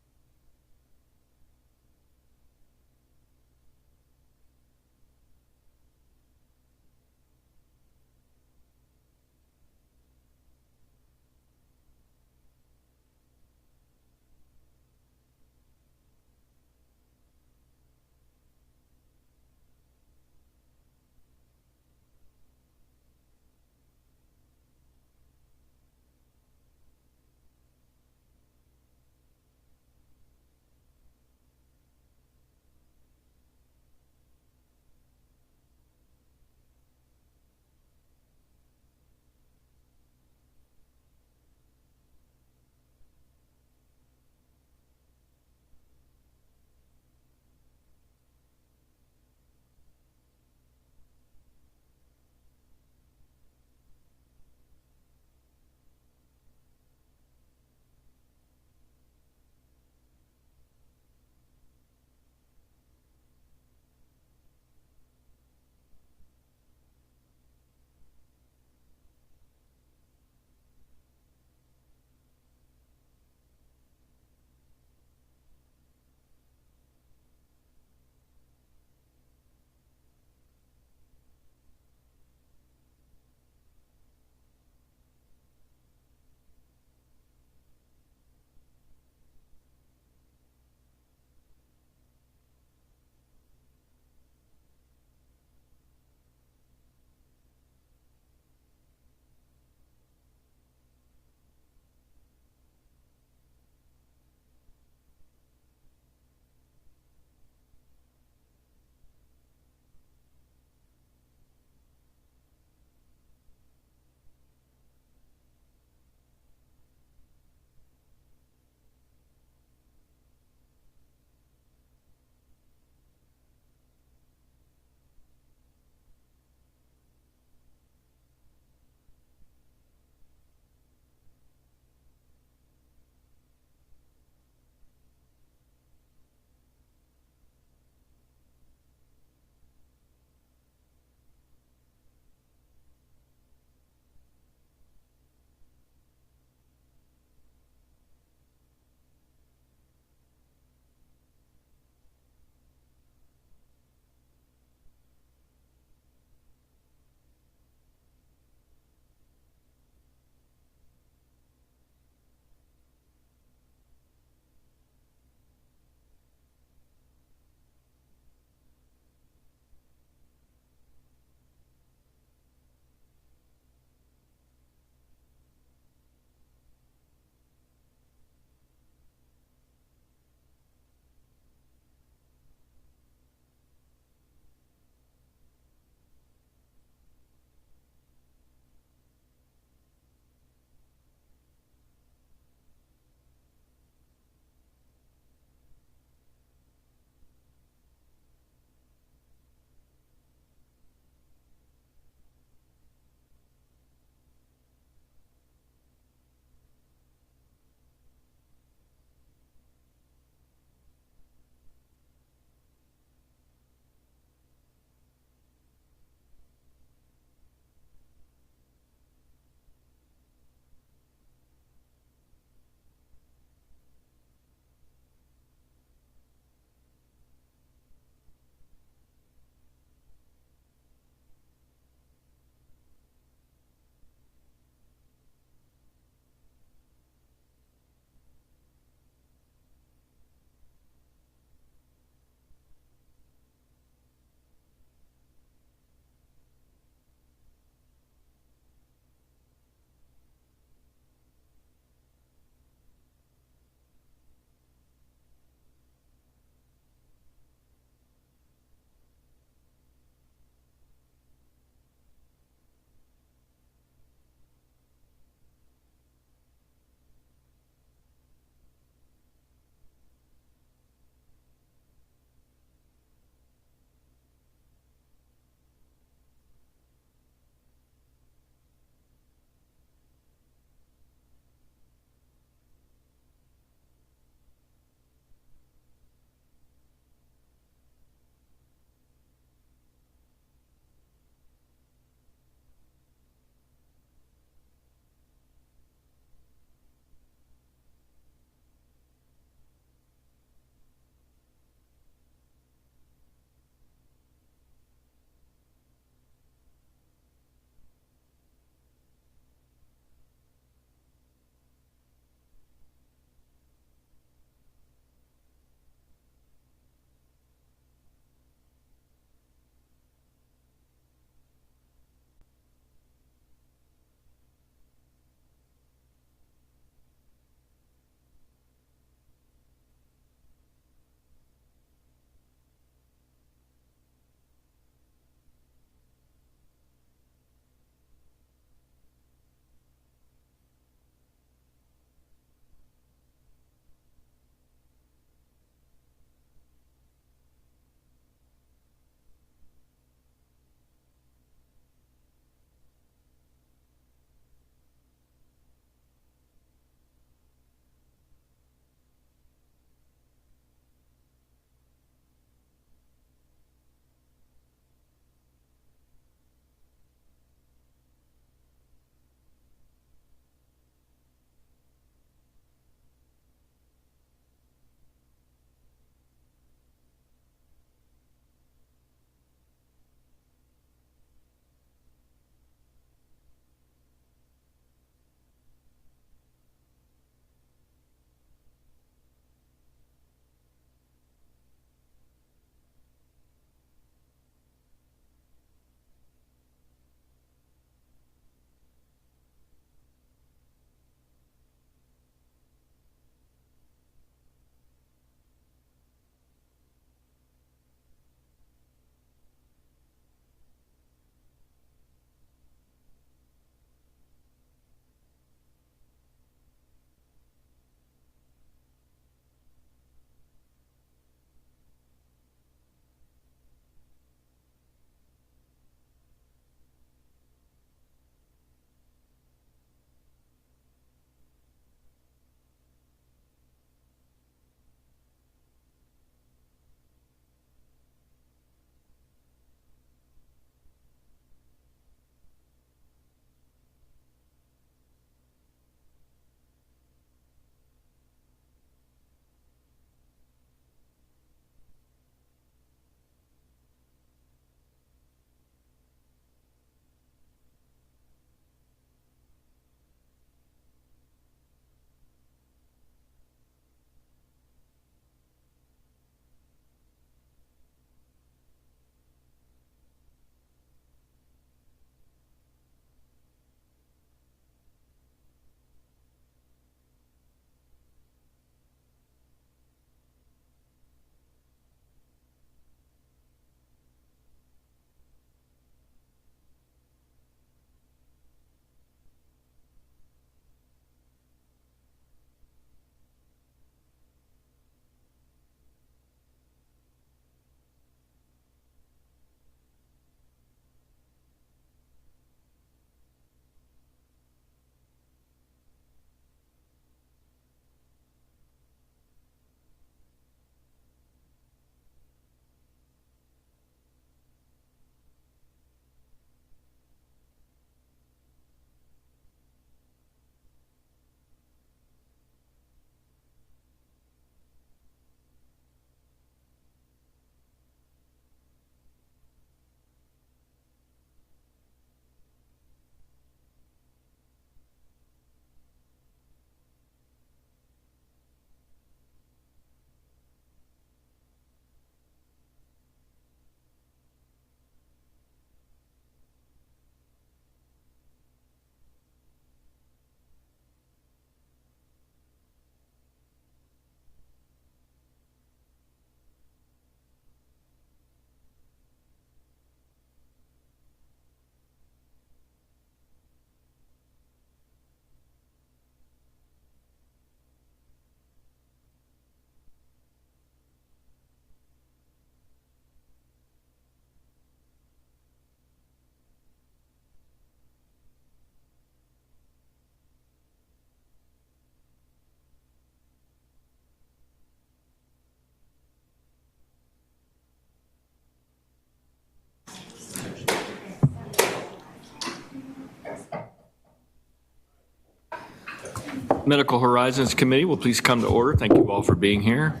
Medical Horizons Committee will please come to order. Thank you all for being here.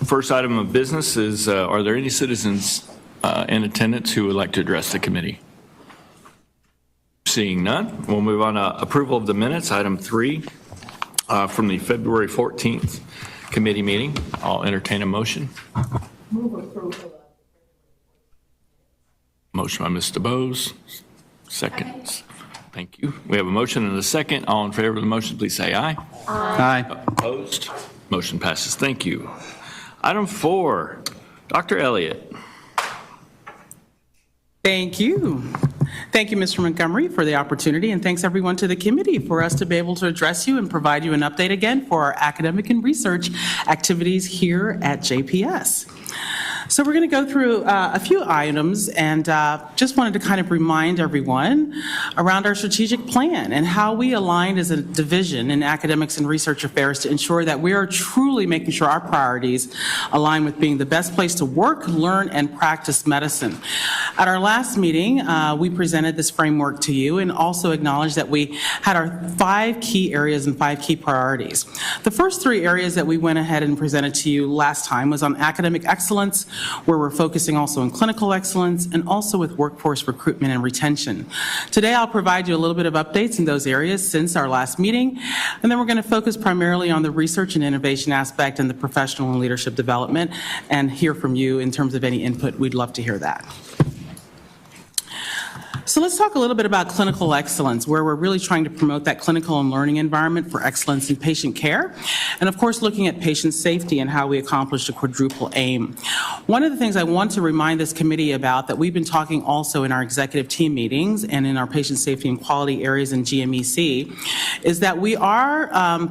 First item of business is, are there any citizens in attendance who would like to address the committee? Seeing none, we'll move on to approval of the minutes, item 3, from the February 14th committee meeting. I'll entertain a motion. Move approval. Motion by Mr. Bose, second. Thank you. We have a motion and a second. All in favor of the motion, please say aye. Aye. Opposed? Motion passes. Thank you. Item 4, Dr. Elliott. Thank you. Thank you, Mr. Montgomery, for the opportunity, and thanks everyone to the committee for us to be able to address you and provide you an update again for our academic and research activities here at JPS. So we're going to go through a few items, and just wanted to kind of remind everyone around our strategic plan and how we aligned as a division in academics and research affairs to ensure that we are truly making sure our priorities align with being the best place to work, learn, and practice medicine. At our last meeting, we presented this framework to you and also acknowledged that we had our 5 key areas and 5 key priorities. The first 3 areas that we went ahead and presented to you last time was on academic excellence, where we're focusing also on clinical excellence and also with workforce recruitment and retention. Today, I'll provide you a little bit of updates in those areas since our last meeting, and then we're going to focus primarily on the research and innovation aspect and the professional and leadership development and hear from you in terms of any input. We'd love to hear that. So let's talk a little bit about clinical excellence, where we're really trying to promote that clinical and learning environment for excellence in patient care, and of course looking at patient safety and how we accomplish a quadruple aim. One of the things I want to remind this committee about that we've been talking also in our executive team meetings and in our patient safety and quality areas in GMEC is that we are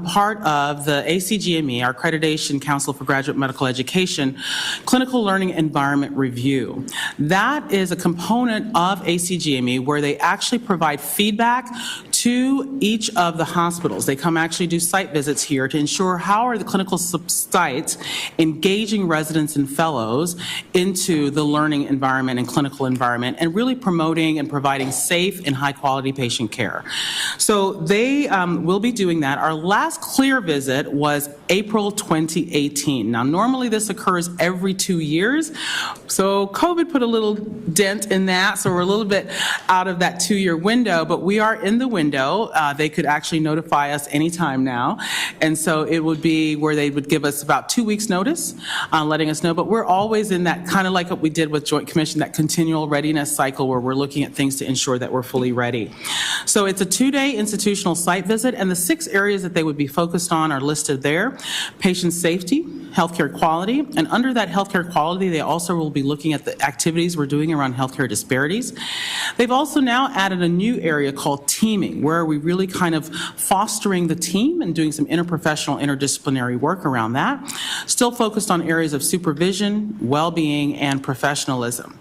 part of the ACGME, our Accreditation Council for Graduate Medical Education, Clinical Learning Environment Review. That is a component of ACGME where they actually provide feedback to each of the hospitals. They come actually do site visits here to ensure how are the clinical sites engaging residents and fellows into the learning environment and clinical environment and really promoting and providing safe and high quality patient care. So they will be doing that. Our last clear visit was April 2018. Now normally this occurs every 2 years. So COVID put a little dent in that. So we're a little bit out of that 2-year window, but we are in the window. They could actually notify us anytime now. And so it would be where they would give us about 2 weeks notice, letting us know. But we're always in that kind of like what we did with Joint Commission, that continual readiness cycle where we're looking at things to ensure that we're fully ready. So it's a 2-day institutional site visit, and the 6 areas that they would be focused on are listed there. Patient safety, healthcare quality, and under that healthcare quality, they also will be looking at the activities we're doing around healthcare disparities. They've also now added a new area called teaming, where we really kind of fostering the team and doing some interprofessional, interdisciplinary work around that. Still focused on areas of supervision, well-being, and professionalism.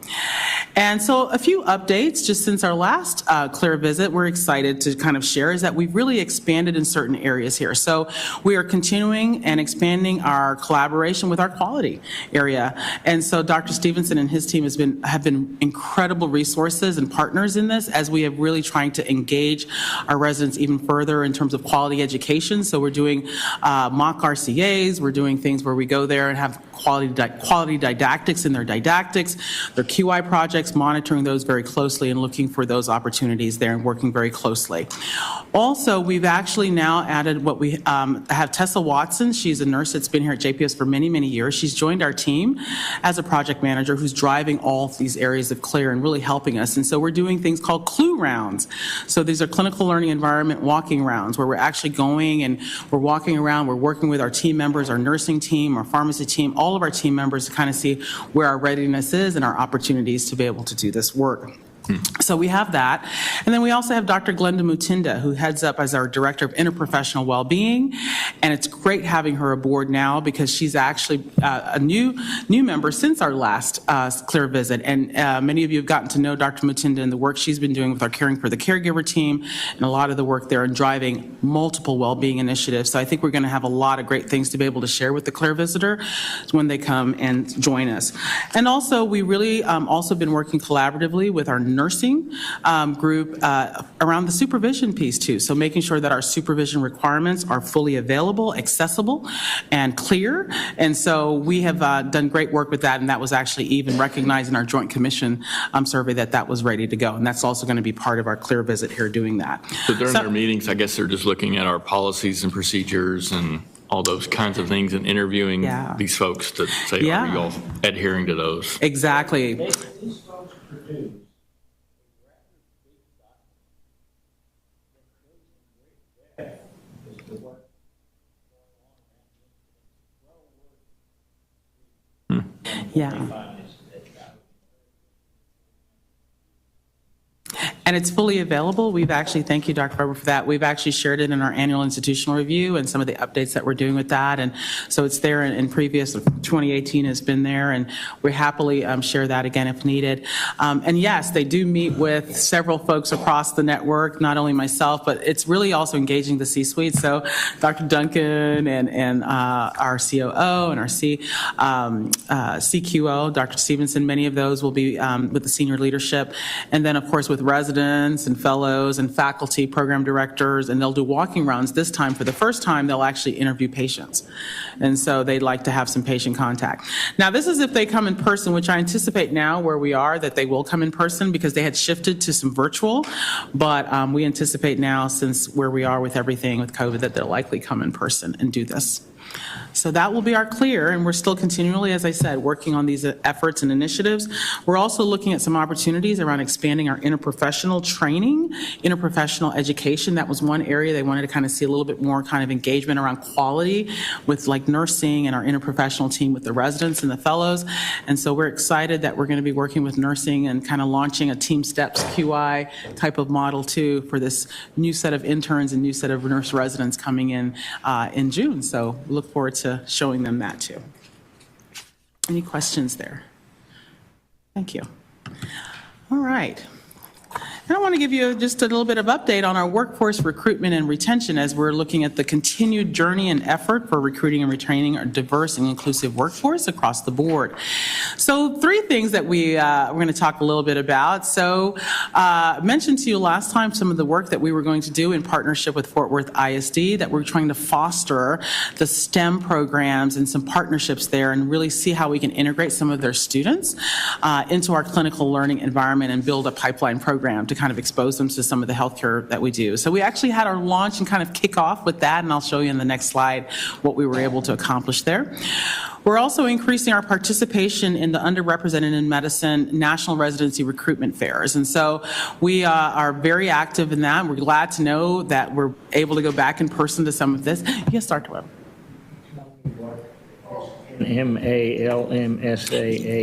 And so a few updates just since our last clear visit we're excited to kind of share is that we've really expanded in certain areas here. So we are continuing and expanding our collaboration with our quality area. And so Dr. Stevenson and his team have been incredible resources and partners in this as we have really trying to engage our residents even further in terms of quality education. So we're doing mock RCAs, we're doing things where we go there and have quality didactics in their didactics, their QI projects, monitoring those very closely and looking for those opportunities there and working very closely. Also, we've actually now added what we have Tessa Watson. She's a nurse that's been here at JPS for many, many years. She's joined our team as a project manager who's driving all of these areas of CLEAR and really helping us. And so we're doing things called clue rounds. So these are clinical learning environment walking rounds where we're actually going and we're walking around, we're working with our team members, our nursing team, our pharmacy team, all of our team members to kind of see where our readiness is and our opportunities to be able to do this work. So we have that. And then we also have Dr. Glenda Mutinda, who heads up as our Director of Interprofessional Wellbeing. And it's great having her aboard now because she's actually a new member since our last clear visit. And many of you have gotten to know Dr. Mutinda and the work she's been doing with our Caring for the Caregiver team and a lot of the work there in driving multiple wellbeing initiatives. So I think we're going to have a lot of great things to be able to share with the clear visitor when they come and join us. And also, we really also been working collaboratively with our nursing group around the supervision piece too. So making sure that our supervision requirements are fully available, accessible, and clear. And so we have done great work with that, and that was actually even recognized in our Joint Commission survey that was ready to go. And that's also going to be part of our Clear visit here doing that. So during their meetings, I guess they're just looking at our policies and procedures and all those kinds of things and interviewing these folks to say, are you all adhering to those? Exactly. Yeah. And it's fully available. We've actually, thank you, Dr. Barber, for that. We've actually shared it in our annual institutional review and some of the updates that we're doing with that. And so it's there in previous, 2018 has been there, and we happily share that again if needed. And yes, they do meet with several folks across the network, not only myself, but it's really also engaging the C-suite. So Dr. Duncan and our COO and our CQO, Dr. Stevenson, many of those will be with the senior leadership. And then, of course, with residents and fellows and faculty, program directors, and they'll do walking rounds. This time, for the first time, they'll actually interview patients. And so they'd like to have some patient contact. Now, this is if they come in person, which I anticipate now where we are that they will come in person because they had shifted to some virtual. But we anticipate now, since where we are with everything with COVID, that they'll likely come in person and do this. So that will be our Clear, and we're still continually, as I said, working on these efforts and initiatives. We're also looking at some opportunities around expanding our interprofessional training, interprofessional education. That was one area they wanted to kind of see a little bit more kind of engagement around quality with like nursing and our interprofessional team with the residents and the fellows. And so we're excited that we're going to be working with nursing and kind of launching a Team Steps QI type of model too for this new set of interns and new set of nurse residents coming in June. So we look forward to showing them that too. Any questions there? Thank you. All right. And I want to give you just a little bit of update on our workforce recruitment and retention as we're looking at the continued journey and effort for recruiting and retaining a diverse and inclusive workforce across the board. So 3 things that we're going to talk a little bit about. So I mentioned to you last time some of the work that we were going to do in partnership with Fort Worth Isd, that we're trying to foster the STEM programs and some partnerships there and really see how we can integrate some of their students into our clinical learning environment and build a pipeline program to kind of expose them to some of the healthcare that we do. So we actually had our launch and kind of kick off with that, and I'll show you in the next slide what we were able to accomplish there. We're also increasing our participation in the Underrepresented in Medicine National Residency Recruitment Fairs. And so we are very active in that. We're glad to know that we're able to go back in person to some of this. Yes, Dr. Webb. MALMSAA.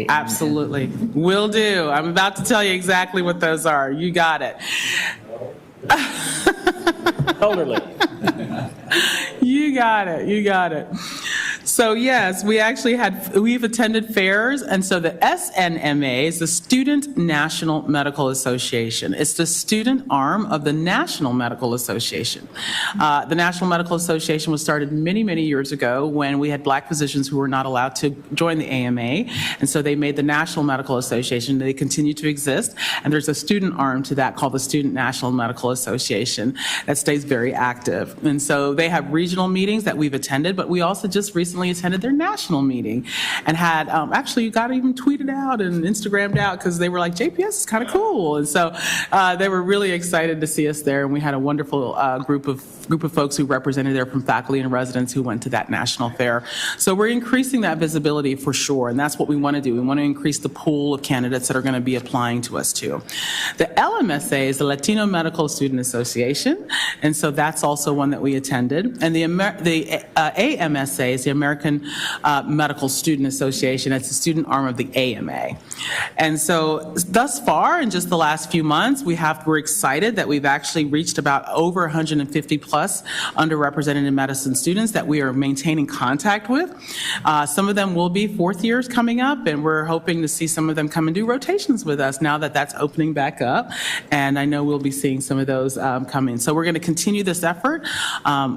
Absolutely. Will do. I'm about to tell you exactly what those are. You got it. Elderly. You got it. You got it. So yes, we've attended fairs, and so the SNMA is the Student National Medical Association. It's the student arm of the National Medical Association. The National Medical Association was started many, many years ago when we had Black physicians who were not allowed to join the AMA, and so they made the National Medical Association. They continue to exist, and there's a student arm to that called the Student National Medical Association that stays very active. And so they have regional meetings that we've attended, but we also just recently attended their national meeting and had, actually you got even tweeted out and Instagrammed out because they were like, JPS is kind of cool. And so they were really excited to see us there, and we had a wonderful group of folks who represented there from faculty and residents who went to that national fair. So we're increasing that visibility for sure, and that's what we want to do. We want to increase the pool of candidates that are going to be applying to us too. The LMSA is the Latino Medical Student Association, and so that's also one that we attended. And the AMSA is the American Medical Student Association. It's the student arm of the AMA. And so thus far, in just the last few months, we're excited that we've actually reached about over 150 plus underrepresented in medicine students that we are maintaining contact with. Some of them will be 4th years coming up, and we're hoping to see some of them come and do rotations with us now that that's opening back up. And I know we'll be seeing some of those coming. So we're going to continue this effort.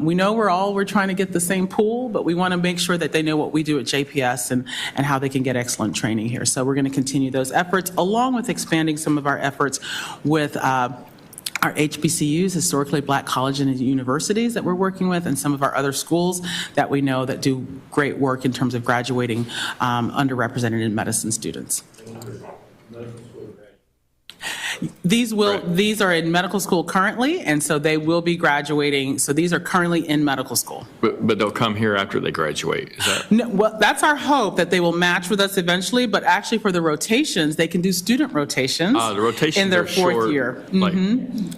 We know we're trying to get the same pool, but we want to make sure sure that they know what we do at JPS and how they can get excellent training here. So we're going to continue those efforts, along with expanding some of our efforts with our HBCUs, historically black colleges and universities that we're working with, and some of our other schools that we know that do great work in terms of graduating underrepresented in medicine students. These are in medical school currently, and so they will be graduating. So these are currently in medical school. But they'll come here after they graduate, is that? No, well, that's our hope, that they will match with us eventually, but actually for the rotations, they can do student rotations. The rotations in their are fourth short, year. like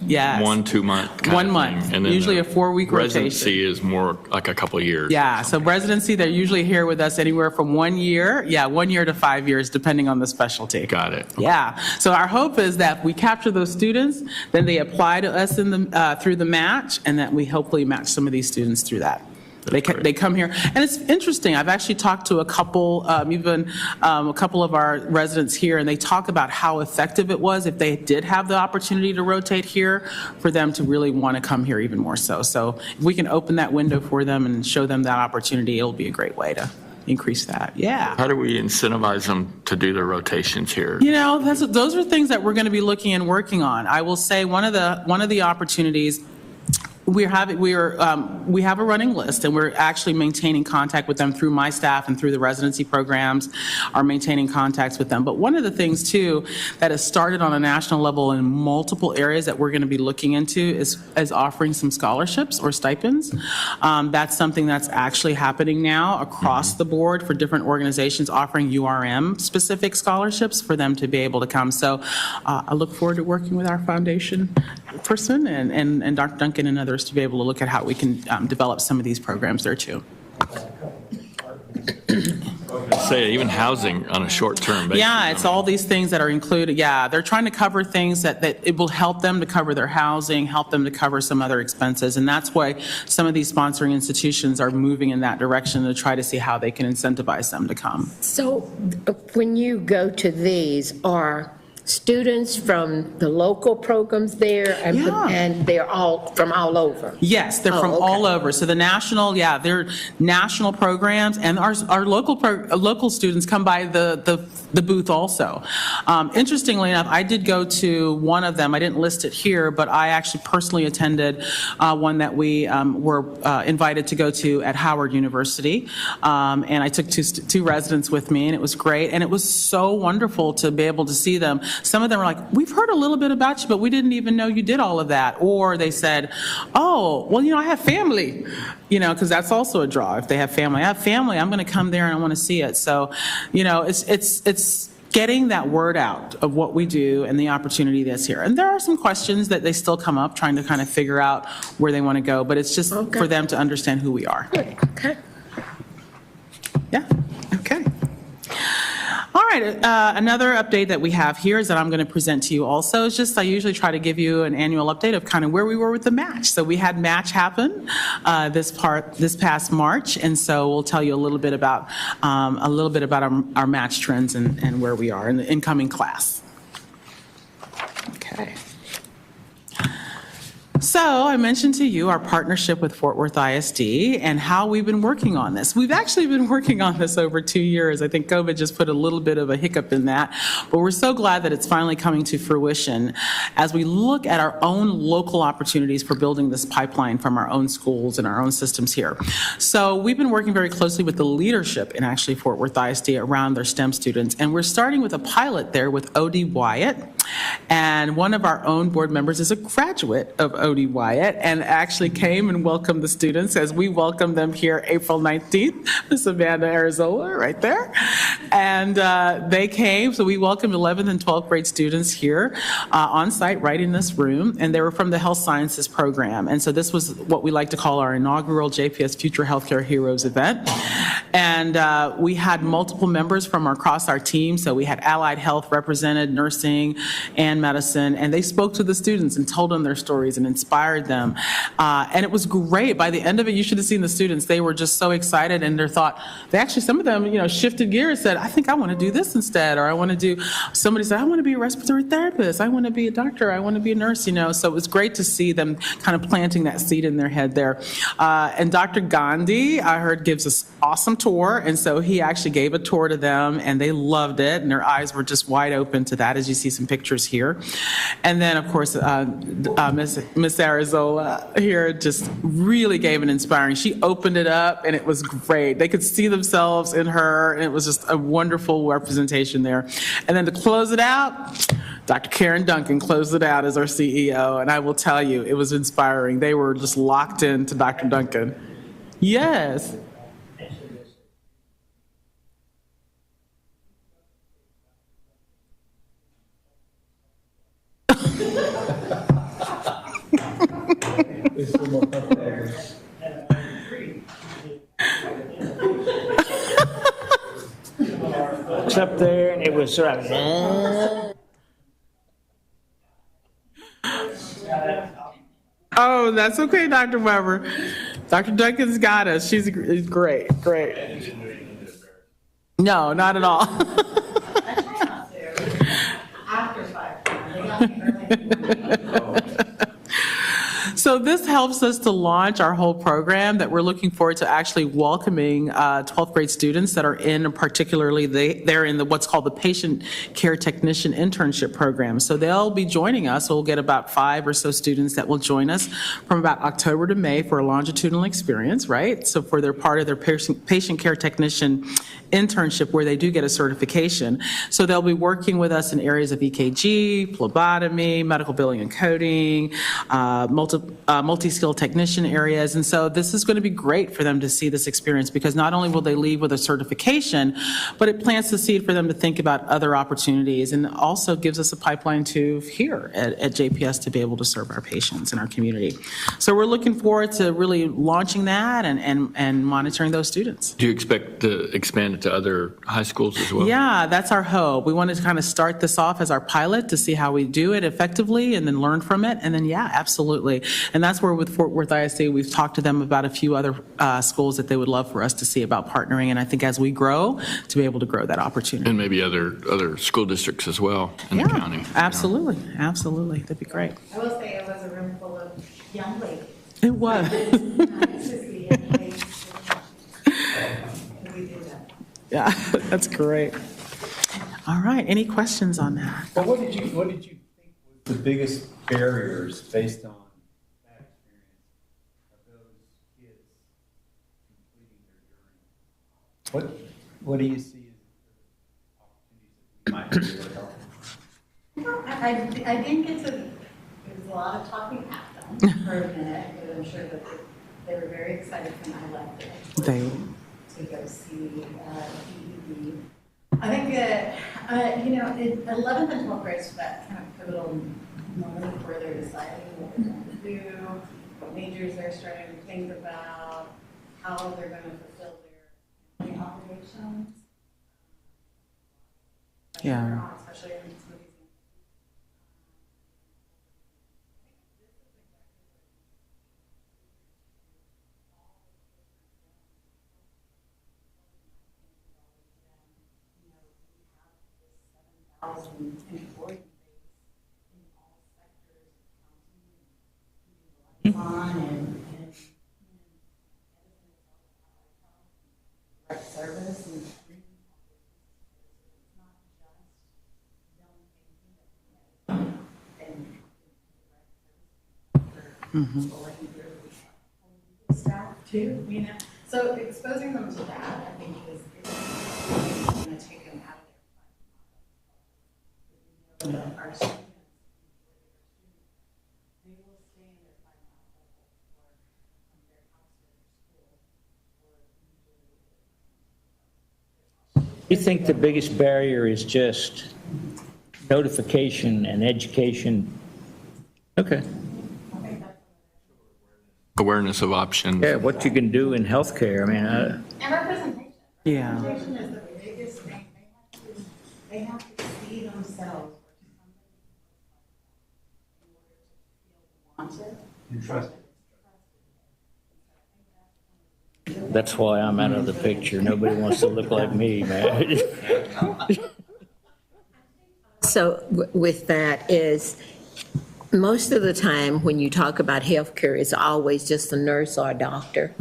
Yes. 1-2 month. 1 month, and then usually the a 4-week rotation. Residency is more like a couple of years. Yeah, so residency, they're usually here with us anywhere from 1 year, 1 year to 5 years, depending on the specialty. Got it. Yeah, so our hope is that we capture those students, then they apply to us in the through the match, and that we hopefully match some of these students through that. They come here, and it's interesting. I've actually talked to a couple, a couple of our residents here, and they talk about how effective it was if they did have the opportunity to rotate here, for them to really want to come here even more so. So if we can open that window for them and show them that opportunity, it'll be a great way to increase that. Yeah. How do we incentivize them to do their rotations here? You know, those are things that we're going to be looking and working on. I will say one of the opportunities. We have a running list, and we're actually maintaining contact with them through my staff and through the residency programs, are maintaining contacts with them. But one of the things, too, that has started on a national level in multiple areas that we're going to be looking into is offering some scholarships or stipends. That's something that's actually happening now across the board for different organizations, offering URM-specific scholarships for them to be able to come. So I look forward to working with our foundation person and Dr. Duncan and others to be able to look at how we can develop some of these programs there too. Say even housing on a short-term basis. Yeah, it's all these things that are included. Yeah, they're trying to cover things that it will help them to cover their housing, help them to cover some other expenses. And that's why some of these sponsoring institutions are moving in that direction to try to see how they can incentivize them to come. So when you go to these, are students from the local programs there, and they're all from all over? Yes, they're from all over. So the national, they're national programs, and our local students come by the booth also. Interestingly enough, I did go to one of them. I didn't list it here, but I actually personally attended one that we were invited to go to at Howard University, and I took two residents with me, and it was great, and it was so wonderful to be able to see them. Some of them were like, we've heard a little bit about you, but we didn't even know you did all of that. Or they said, oh, well, I have family, because that's also a draw. If they have family, I have family, I'm going to come there and I want to see it. So, it's getting that word out of what we do and the opportunity that's here. And there are some questions that they still come up, trying to kind of figure out where they want to go, but it's just for them to understand who we are. Okay. Yeah, okay. All right, another update that we have here is that I'm going to present to you also. It's just I usually try to give you an annual update of kind of where we were with the match. So we had match happen this past March, and so we'll tell you a little bit about our match trends and where we are in the incoming class. Okay. So I mentioned to you our partnership with Fort Worth ISD and how we've been working on this. We've actually been working on this over 2 years. I think COVID just put a little bit of a hiccup in that, but we're so glad that it's finally coming to fruition as we look at our own local opportunities for building this pipeline from our own schools and our own systems here. So we've been working very closely with the leadership in actually Fort Worth ISD around their STEM students, and we're starting with a pilot there with O.D. Wyatt, and one of our own board members is a graduate of O.D. Wyatt and actually came and welcomed the students as we welcomed them here April 19th, Miss Amanda Arizola right there. And they came, so we welcomed 11th and 12th grade students here on site right in this room, and they were from the Health Sciences program. And so this was what we like to call our inaugural JPS Future Healthcare Heroes event. And we had multiple members from across our team, so we had allied health represented, nursing, and medicine, and they spoke to the students and told them their stories and inspired them. And it was great. By the end of it, you should have seen the students. They were just so excited, and some of them, shifted gears, said, I think I want to do this instead, or somebody said, I want to be a respiratory therapist, I want to be a doctor, I want to be a nurse, so it was great to see them kind of planting that seed in their head there. And Dr. Gandhi, I heard, gives us awesome tour, and so he actually gave a tour to them, and they loved it, and their eyes were just wide open to that, as you see some pictures here. And then, of course, Miss Arizola here just really gave an inspiring. She opened it up, and it was great. They could see themselves in her, and it was just a wonderful representation there. And then to close it out, Dr. Karen Duncan closed it out as our CEO, and I will tell you, it was inspiring. They were just locked into Dr. Duncan. Yes. It's up there, and it was sort of. Oh, that's okay, Dr. Weber. Dr. Duncan's got us. She's great. No, not at all. After 5 p.m. They got me early. So this helps us to launch our whole program that we're looking forward to actually welcoming 12th grade students that are in, particularly they're in what's called the Patient Care Technician Internship Program. So they'll be joining us. We'll get about 5 or so students that will join us from about October to May for a longitudinal experience, right? So for their part of their Patient Care Technician internship where they do get a certification. So they'll be working with us in areas of EKG, phlebotomy, medical billing and coding, multi-skilled technician areas. And so this is going to be great for them to see this experience, because not only will they leave with a certification, but it plants the seed for them to think about other opportunities, and also gives us a pipeline to here at JPS to be able to serve our patients in our community. So we're looking forward to really launching that and monitoring those students. Do you expect to expand it to other high schools as well? Yeah, that's our hope. We wanted to kind of start this off as our pilot to see how we do it effectively and then learn from it. And then, yeah, absolutely. And that's where with Fort Worth Isd, we've talked to them about a few other schools that they would love for us to see about partnering. And I think as we grow, to be able to grow that opportunity. And maybe other school districts as well in the county. Absolutely. Absolutely. That'd be great. I will say it was a room full of young ladies. It was. Nice to see young ladies. We did that. Yeah, that's great. All right. Any questions on that? Well, what did you think was the biggest barriers based on that experience of those kids completing their journey? What do you see as opportunities that we might be able to help? I didn't get to, there was a lot of talking at them for a minute, but I'm sure that they were very excited when I left it. To go see EED. I think that, 11th and 12th grades are that kind of pivotal moment where they're deciding what they're going to do, what majors they're starting to think about, how they're going to fulfill their obligations. Yeah. Especially in some of these. Employee base in all sectors of counseling, and service and it's not just them thinking that staff too, So exposing them to that, I think, is going to take them out of their our students, they will stay in their 5 mile bubble or from their house to their school or You think the biggest barrier is just notification and education? Okay. Awareness of options. Yeah, what you can do in healthcare. I mean, and representation. Yeah. Representation is the biggest thing. They have to see themselves. That's why I'm out of the picture. Nobody wants to look like me, man. So with that is, most of the time when you talk about healthcare, it's always just a nurse or a doctor.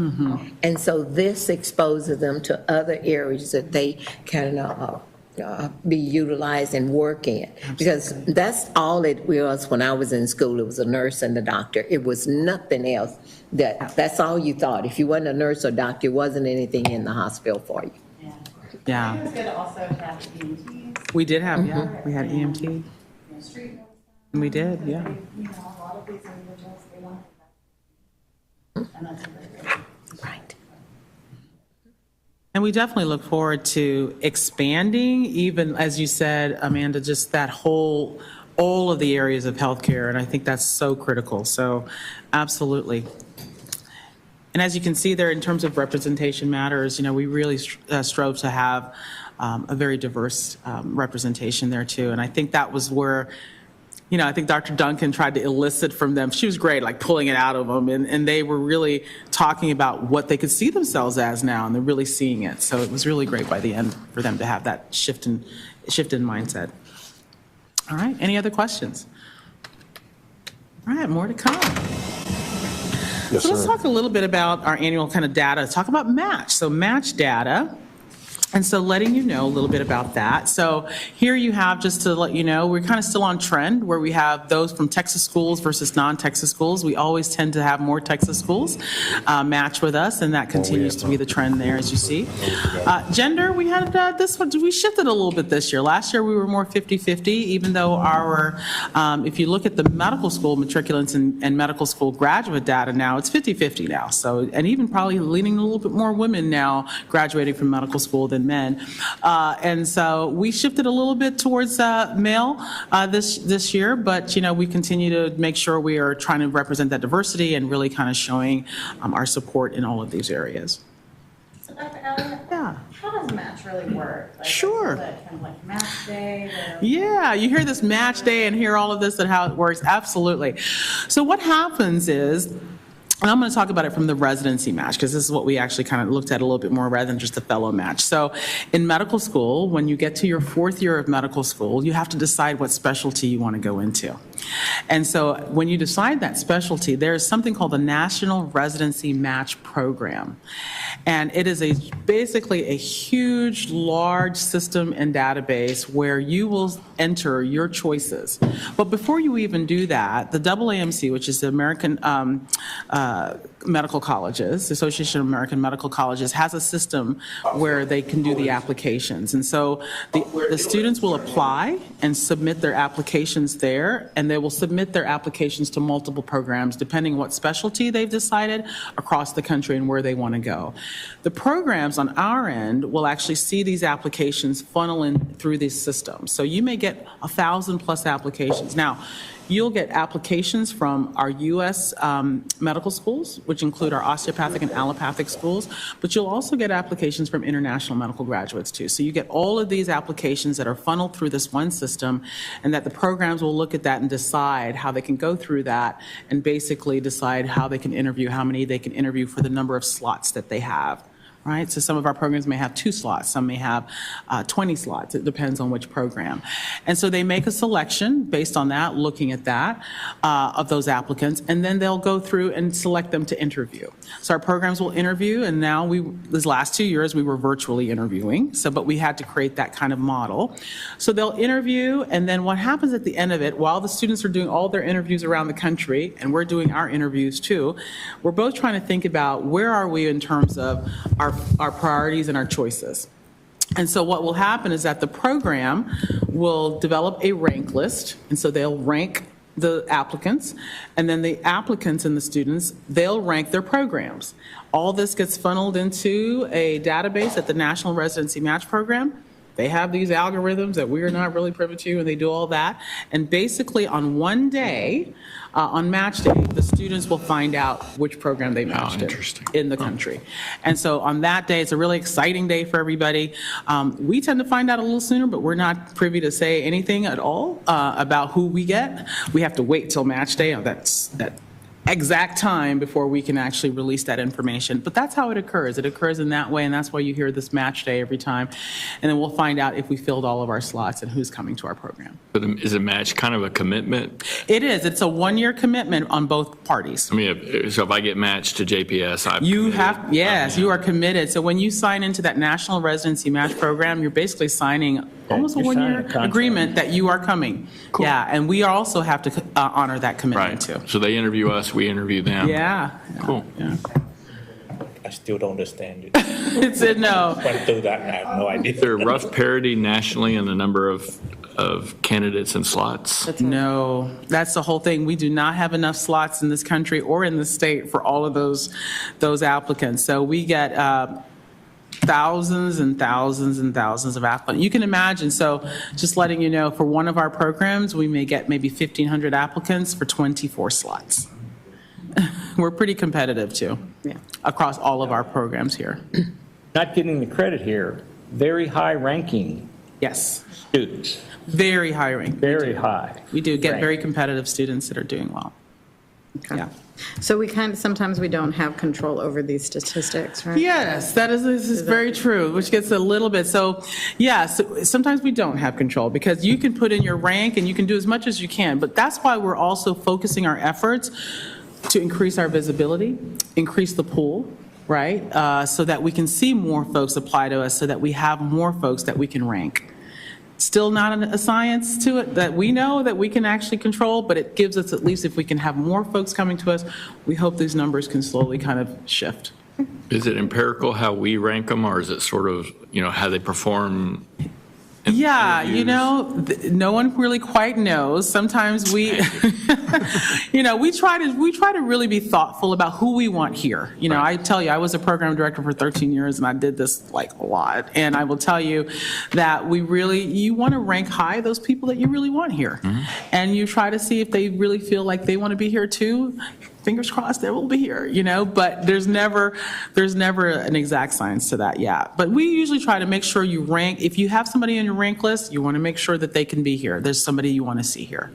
And so this exposes them to other areas that they can be utilized and work in. Because that's all it was when I was in school. It was a nurse and a doctor. It was nothing else. That's all you thought. If you wasn't a nurse or doctor, there wasn't anything in the hospital for you. Yeah. It was good to also have EMTs. We did have, we had EMT. Street nurses. We did, yeah. You know, a lot of these individuals, they want to. And that's great. Right. And we definitely look forward to expanding, even as you said, Amanda, just that all of the areas of healthcare. And I think that's so critical. So absolutely. And as you can see there, in terms of representation matters, you know, we really strove to have a very diverse representation there too. And I think that was where, you know, I think Dr. Duncan tried to elicit from them. She was great, like pulling it out of them. And they were really talking about what they could see themselves as now, and they're really seeing it. So it was really great by the end for them to have that shift in mindset. All right, any other questions? All right, more to come. Yes, So let's sir. talk a little bit about our annual kind of data. Talk about match. So match data. And so letting you know a little bit about that. So here you have, just to let you know, we're kind of still on trend where we have those from Texas schools versus non-Texas schools. We always tend to have more Texas schools match with us, and that continues to be the trend there, as you see. Gender, we had this one, we shifted a little bit this year. Last year we were more 50-50, even though our, if you look at the medical school matriculants and medical school graduate data now, it's 50-50 now. So, and even probably leaning a little bit more women now graduating from medical school than men. And so we shifted a little bit towards male this year, but you know, we continue to make sure we are trying to represent that diversity and really kind of showing our support in all of these areas. So Dr. Elliott, how does match really work? Like, Sure. Is it kind of like match day? Yeah, you hear this match day and hear all of this and how it works. Absolutely. So what happens is, and I'm going to talk about it from the residency match, because this is what we actually kind of looked at a little bit more rather than just a fellow match. So in medical school, when you get to your 4th year of medical school, you have to decide what specialty you want to go into. And so when you decide that specialty, there's something called the National Residency Match Program. And it is basically a huge, large system and database where you will enter your choices. But before you even do that, the AAMC, which is the American Medical Colleges, the Association of American Medical Colleges, has a system where they can do the applications. And so the students will apply and submit their applications there, and they will submit their applications to multiple programs depending what specialty they've decided across the country and where they want to go. The programs on our end will actually see these applications funnel in through these systems. So you may get 1,000+ applications. Now, you'll get applications from our U.S. medical schools, which include our osteopathic and allopathic schools, but you'll also get applications from international medical graduates too. So you get all of these applications that are funneled through this one system, and that the programs will look at that and decide how they can go through that and basically decide how they can interview, how many they can interview for the number of slots that they have. Right? So some of our programs may have 2 slots, some may have 20 slots. It depends on which program. And so they make a selection based on that, looking at that, of those applicants, and then they'll go through and select them to interview. So our programs will interview, and now these last 2 years we were virtually interviewing, but we had to create that kind of model. So they'll interview, and then what happens at the end of it, while the students are doing all their interviews around the country, and we're doing our interviews too, we're both trying to think about where are we in terms of our priorities and our choices. And so what will happen is that the program will develop a rank list, and so they'll rank the applicants, and then the applicants and the students, they'll rank their programs. All this gets funneled into a database at the National Residency Match Program. They have these algorithms that we are not really privy to, and they do all that. And basically on one day, on match day, the students will find out which program they matched in the country. And so on that day, it's a really exciting day for everybody. We tend to find out a little sooner, but we're not privy to say anything at all about who we get. We have to wait till match day. That exact time before we can actually release that information. But that's how it occurs. It occurs in that way, and that's why you hear this match day every time. And then we'll find out if we filled all of our slots and who's coming to our program. But is a match kind of a commitment? It is. It's a one-year commitment on both parties. I mean, so if I get matched to JPS, You are committed. So when you sign into that National Residency Match Program, you're basically signing almost a You're signing a one-year contract. agreement that you are coming. Yeah, and we also have to honor that commitment too. So they interview us, we interview them. Yeah. Cool. Yeah. I still don't understand it. It's a no. Went through that, and I have no idea. Is there a rough parity nationally in the number of candidates and slots? No, that's the whole thing. We do not have enough slots in this country or in the state for all of those applicants. So we get thousands and thousands and thousands of applicants. You can imagine, so just letting you know, for one of our programs, we may get maybe 1,500 applicants for 24 slots. We're pretty competitive too, across all of our programs here. Not getting the credit here, very high ranking. Yes. Students. Very high ranking. Very high. We do get rank. very competitive students that are doing well. Yeah. So we sometimes we don't have control over these statistics, right? Yes, this is very true, which gets a little bit, so sometimes we don't have control because you can put in your rank and you can do as much as you can, but that's why we're also focusing our efforts to increase our visibility, increase the pool, right? So that we can see more folks apply to us, so that we have more folks that we can rank. Still not a science to it that we know that we can actually control, but it gives us, at least if we can have more folks coming to us, we hope these numbers can slowly kind of shift. Is it empirical how we rank them, or is it sort of, how they perform? Yeah, no one really quite knows. Sometimes we, we try to really be thoughtful about who we want here. I tell you, I was a program director for 13 years and I did this like a lot. And I will tell you that you want to rank high those people that you really want here. Mm-hmm. And you try to see if they really feel like they want to be here too. Fingers crossed they will be here, but there's never an exact science to that yet. But we usually try to make sure you rank. If you have somebody on your rank list, you want to make sure that they can be here. There's somebody you want to see here.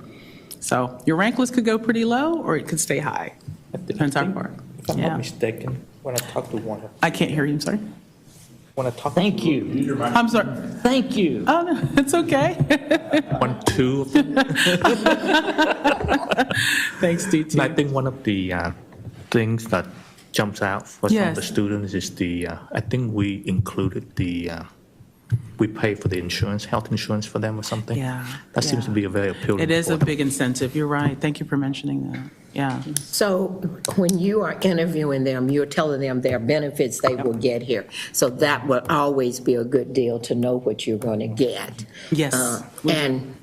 So your rank list could go pretty low or it could stay high. It depends how far. If I'm not mistaken, when I talked to one of I can't hear you, I'm sorry. When I talked Thank you. I'm sorry. Thank you. Oh, no, it's okay. 2 of them. Thanks, DT. And I think one of the things that jumps out for some of the students is I think we included we pay for the insurance, health insurance for them or something. Yeah. That seems to be a very appealing. It is a big incentive. You're right. Thank you for mentioning that. Yeah. So when you are interviewing them, you're telling them their benefits they will get here. So that will always be a good deal to know what you're going to get. Yes. And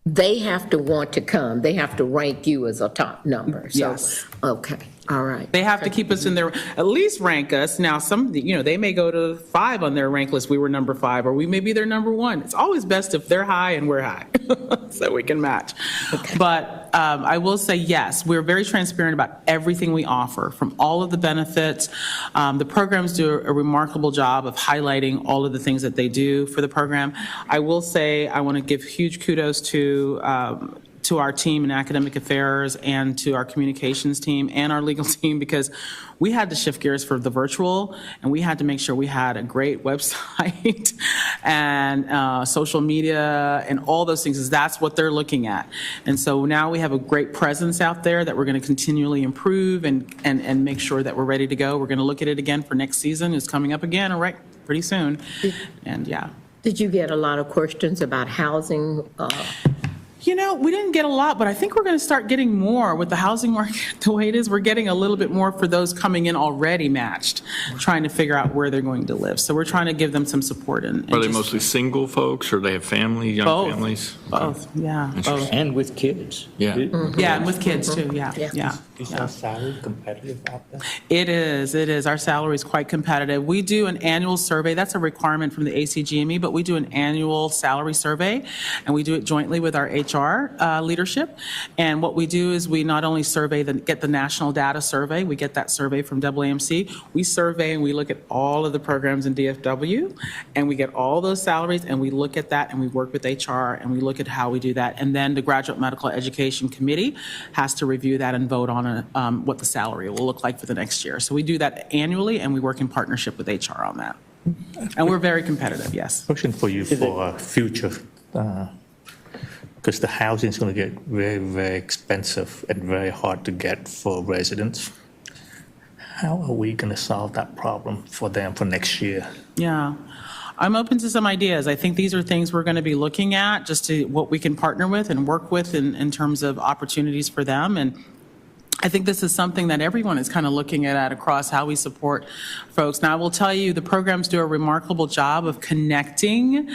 they have to want to come. They have to rank you as a top number. So, Yes. Okay. All right. They have to keep us in their, at least rank us. Now, they may go to 5 on their rank list. We were number 5, or we may be their number 1. It's always best if they're high and we're high, so we can match. Okay. But I will say, yes, we're very transparent about everything we offer, from all of the benefits. The programs do a remarkable job of highlighting all of the things that they do for the program. I will say, I want to give huge kudos to our team in academic affairs and to our communications team and our legal team, because we had to shift gears for the virtual, and we had to make sure we had a great website and social media and all those things, because that's what they're looking at. And so now we have a great presence out there that we're going to continually improve and make sure that we're ready to go. We're going to look at it again for next season. It's coming up again, all right, pretty soon. And yeah. Did you get a lot of questions about housing? We didn't get a lot, but I think we're going to start getting more with the housing market the way it is. We're getting a little bit more for those coming in already matched, trying to figure out where they're going to live. So we're trying to give them some support. Are they mostly single folks, or they have families, young families? Both, yeah. Both. And with kids. Yeah. Mm-hmm. Yeah, and with kids too, yeah. Is our salary competitive out there? It is. Our salary is quite competitive. We do an annual survey. That's a requirement from the ACGME, but we do an annual salary survey, and we do it jointly with our HR HR leadership. And what we do is we not only get the national data survey, we get that survey from AAMC, we survey and we look at all of the programs in DFW, and we get all those salaries, and we look at that, and we work with HR, and we look at how we do that. And then the Graduate Medical Education Committee has to review that and vote on what the salary will look like for the next year. So we do that annually, and we work in partnership with HR on that. And we're very competitive, yes. Question for you for future, because the housing is going to get very, very expensive and very hard to get for residents. How are we going to solve that problem for them for next year? Yeah. I'm open to some ideas. I think these are things we're going to be looking at, just to what we can partner with and work with in terms of opportunities for them. And I think this is something that everyone is kind of looking at across how we support folks. Now, I will tell you, the programs do a remarkable job of connecting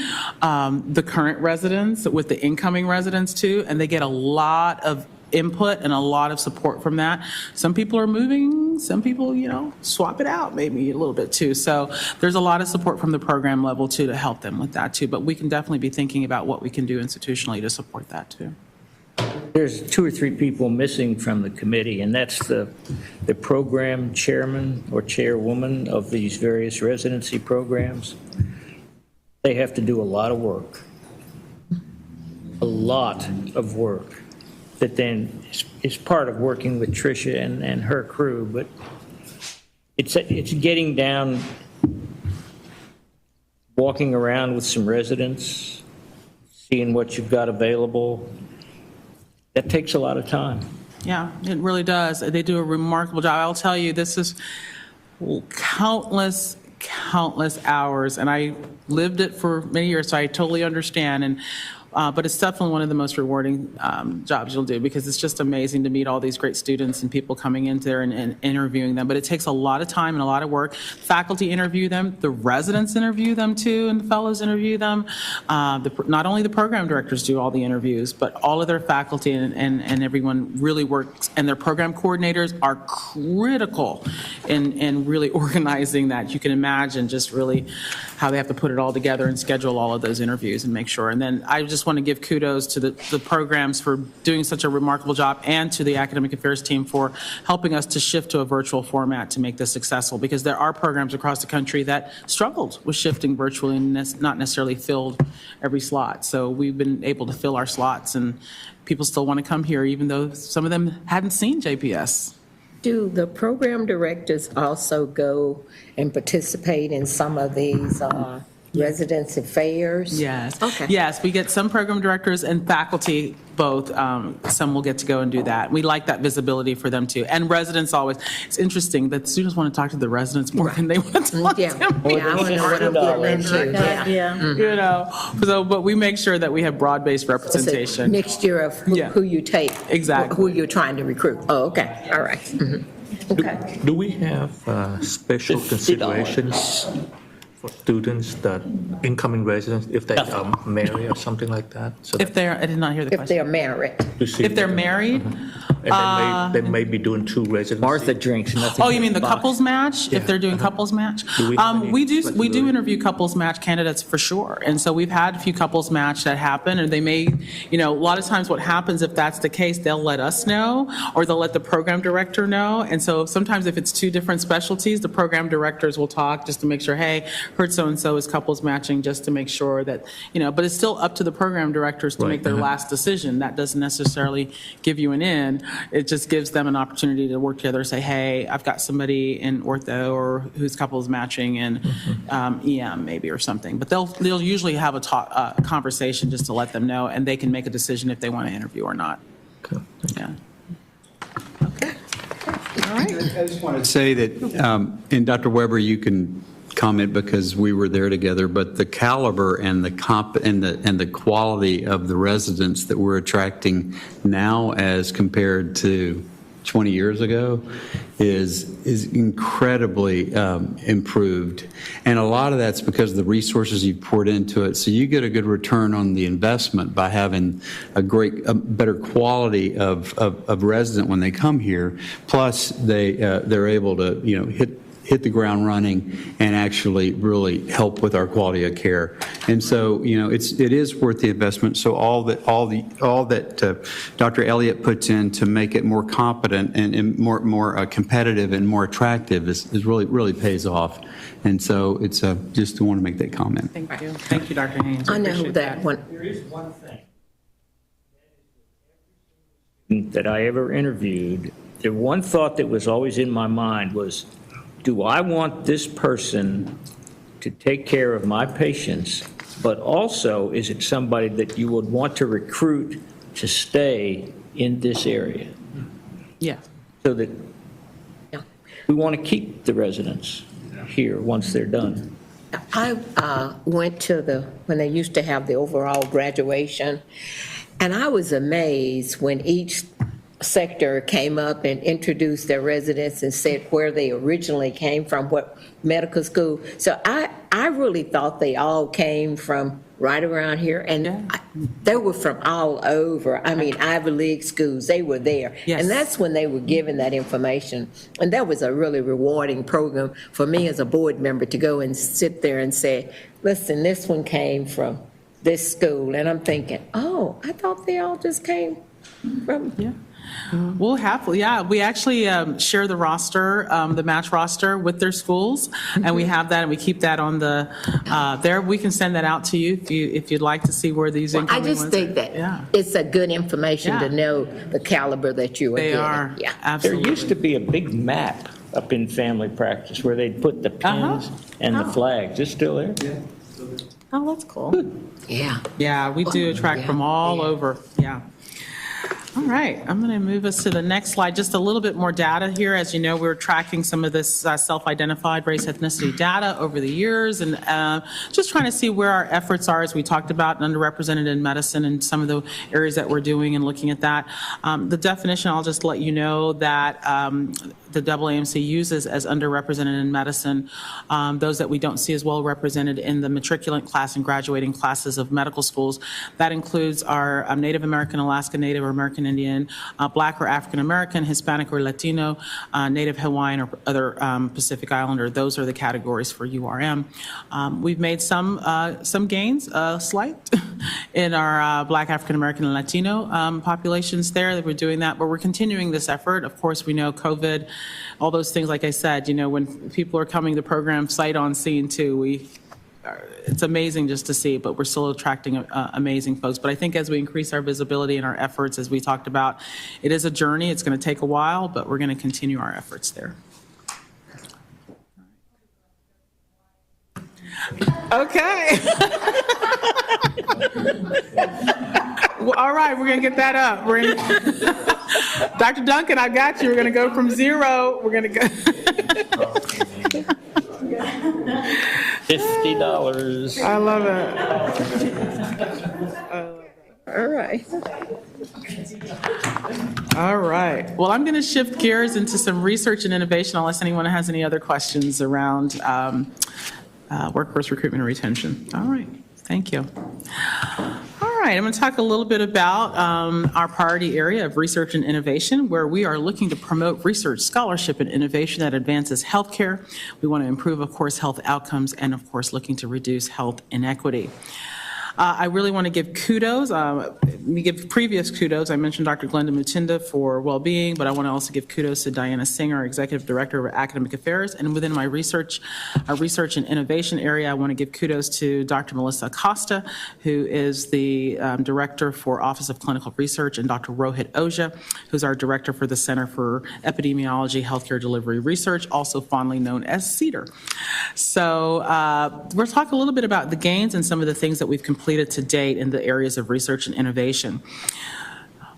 the current residents with the incoming residents too, and they get a lot of input and a lot of support from that. Some people are moving, some people, swap it out maybe a little bit too. So there's a lot of support from the program level too to help them with that too. But we can definitely be thinking about what we can do institutionally to support that too. There's 2 or 3 people missing from the committee, and that's the program chairman or chairwoman of these various residency programs. They have to do a lot of work, that then is part of working with Tricia and her crew. But it's getting down, walking around with some residents, seeing what you've got available. That takes a lot of time. Yeah, it really does. They do a remarkable job. I'll tell you, this is countless hours, and I lived it for many years, so I totally understand. But it's definitely one of the most rewarding jobs you'll do, because it's just amazing to meet all these great students and people coming in there and interviewing them. But it takes a lot of time and a lot of work. Faculty interview them, the residents interview them too, and the fellows interview them. Not only the program directors do all the interviews, but all of their faculty and everyone really works, and their program coordinators are critical in really organizing that. You can imagine just really how they have to put it all together and schedule all of those interviews and make sure. And then I just want to give kudos to the programs for doing such a remarkable job, and to the academic affairs team for helping us to shift to a virtual format to make this successful, because there are programs across the country that struggled with shifting virtually and not necessarily filled every slot. So we've been able to fill our slots, and people still want to come here even though some of them hadn't seen JPS. Do the program directors also go and participate in some of these residency fairs? Yes. Okay. Yes, we get some program directors and faculty both. Some will get to go and do that. We like that visibility for them too. And residents always. It's interesting that students want to talk to the residents more than they want to talk to me. Yeah, I want to know what I'm getting into. Yeah. So, but we make sure that we have broad-based representation. Mixture of who you take. Exactly. Who you're trying to recruit. Oh, okay. All right. Mm-hmm. Okay. Do we have special considerations for students, that incoming residents, if they are married or something like that? So If they're, I did not hear the If question. they're married. If they're married? And they may be doing 2 residencies. Martha drinks nothing. Oh, you mean the but couples match? If they're doing couples match? Do we have any We do flexibility? interview couples match candidates for sure. And so we've had a few couples match that happen, and they may, a lot of times what happens if that's the case, they'll let us know, or they'll let the program director know. And so sometimes if it's 2 different specialties, the program directors will talk just to make sure, hey, heard so-and-so is couples matching, just to make sure that, but it's still up to the program directors to make their last decision. That doesn't necessarily give you an in. It just gives them an opportunity to work together, say, hey, I've got somebody in ortho or who's couples matching in EM maybe or something. But they'll usually have a conversation just to let them know, and they can make a decision if they want to interview or not. Okay. Yeah. I just want to say that, and Dr. Weber, you can comment because we were there together, but the caliber and the quality of the residents that we're attracting now as compared to 20 years ago is incredibly improved. And a lot of that's because of the resources you've poured into it. So you get a good return on the investment by having a better quality of resident when they come here. Plus they're able to, hit the ground running and actually really help with our quality of care. And so, it is worth the investment. So all that Dr. Elliott puts in to make it more competent and more competitive and more attractive is really pays off. And so it's just want to make that comment. Thank you. Thank you, Dr. Haynes. I know that one. There is one thing that I ever interviewed. The one thought that was always in my mind was, do I want this person to take care of my patients, but also is it somebody that you would want to recruit to stay in this area? Yeah. So that we want to keep the residents here once they're done. I went to when they used to have the overall graduation, and I was amazed when each sector came up and introduced their residents and said where they originally came from, what medical school. So I really thought they all came from right around here, and they were from all over. I mean, Ivy League schools, they were there. Yes. And that's when they were given that information. And that was a really rewarding program for me as a board member to go and sit there and say, listen, this one came from this school. And I'm thinking, oh, I thought they all just came from... Yeah. We'll happily, we actually share the roster, the match roster with their schools, and we have that, and we keep that on the, there. We can send that out to you if you'd like to see where these incoming I just ones think that it's a good information to know the caliber that you are getting. They are, absolutely. There used to be a big map up in family practice where they'd put the pins and the flags. It's still there? Yeah. Oh, that's cool. Yeah. Yeah, we do attract from all over, All right, I'm going to move us to the next slide. Just a little bit more data here. As you know, we're tracking some of this self-identified race ethnicity data over the years, and just trying to see where our efforts are, as we talked about, underrepresented in medicine and some of the areas that we're doing and looking at that. The definition, I'll just let you know that the AAMC uses as underrepresented in medicine, those that we don't see as well represented in the matriculant class and graduating classes of medical schools. That includes our Native American, Alaska Native, or American Indian, Black or African American, Hispanic or Latino, Native Hawaiian or other Pacific Islander. Those are the categories for URM. We've made some gains, slight, in our Black, African American, and Latino populations there that we're doing that, but we're continuing this effort. Of course, we know COVID, all those things, like I said, when people are coming to the program sight on scene too, it's amazing just to see, but we're still attracting amazing folks. But I think as we increase our visibility and our efforts, as we talked about, it is a journey. It's going to take a while, but we're going to continue our efforts there. Okay. Well, all right, we're going to get that up. Dr. Duncan, I got you. We're going to go from 0. We're going to go. $50. I love it. All right. All right. Well, I'm going to shift gears into some research and innovation, unless anyone has any other questions around workforce recruitment and retention. All right. Thank you. All right, I'm going to talk a little bit about our priority area of research and innovation, where we are looking to promote research, scholarship, and innovation that advances healthcare. We want to improve, of course, health outcomes, and, of course, looking to reduce health inequity. I really want to give kudos. Let me give previous kudos. I mentioned Dr. Glenda Mutinda for well-being, but I want to also give kudos to Diana Singer, Executive Director of Academic Affairs. And within my research and innovation area, I want to give kudos to Dr. Melissa Acosta, who is the Director for Office of Clinical Research, and Dr. Rohit Ojha, who's our Director for the Center for Epidemiology, Healthcare Delivery Research, also fondly known as CEDAR. So we'll talk a little bit about the gains and some of the things that we've completed to date in the areas of research and innovation.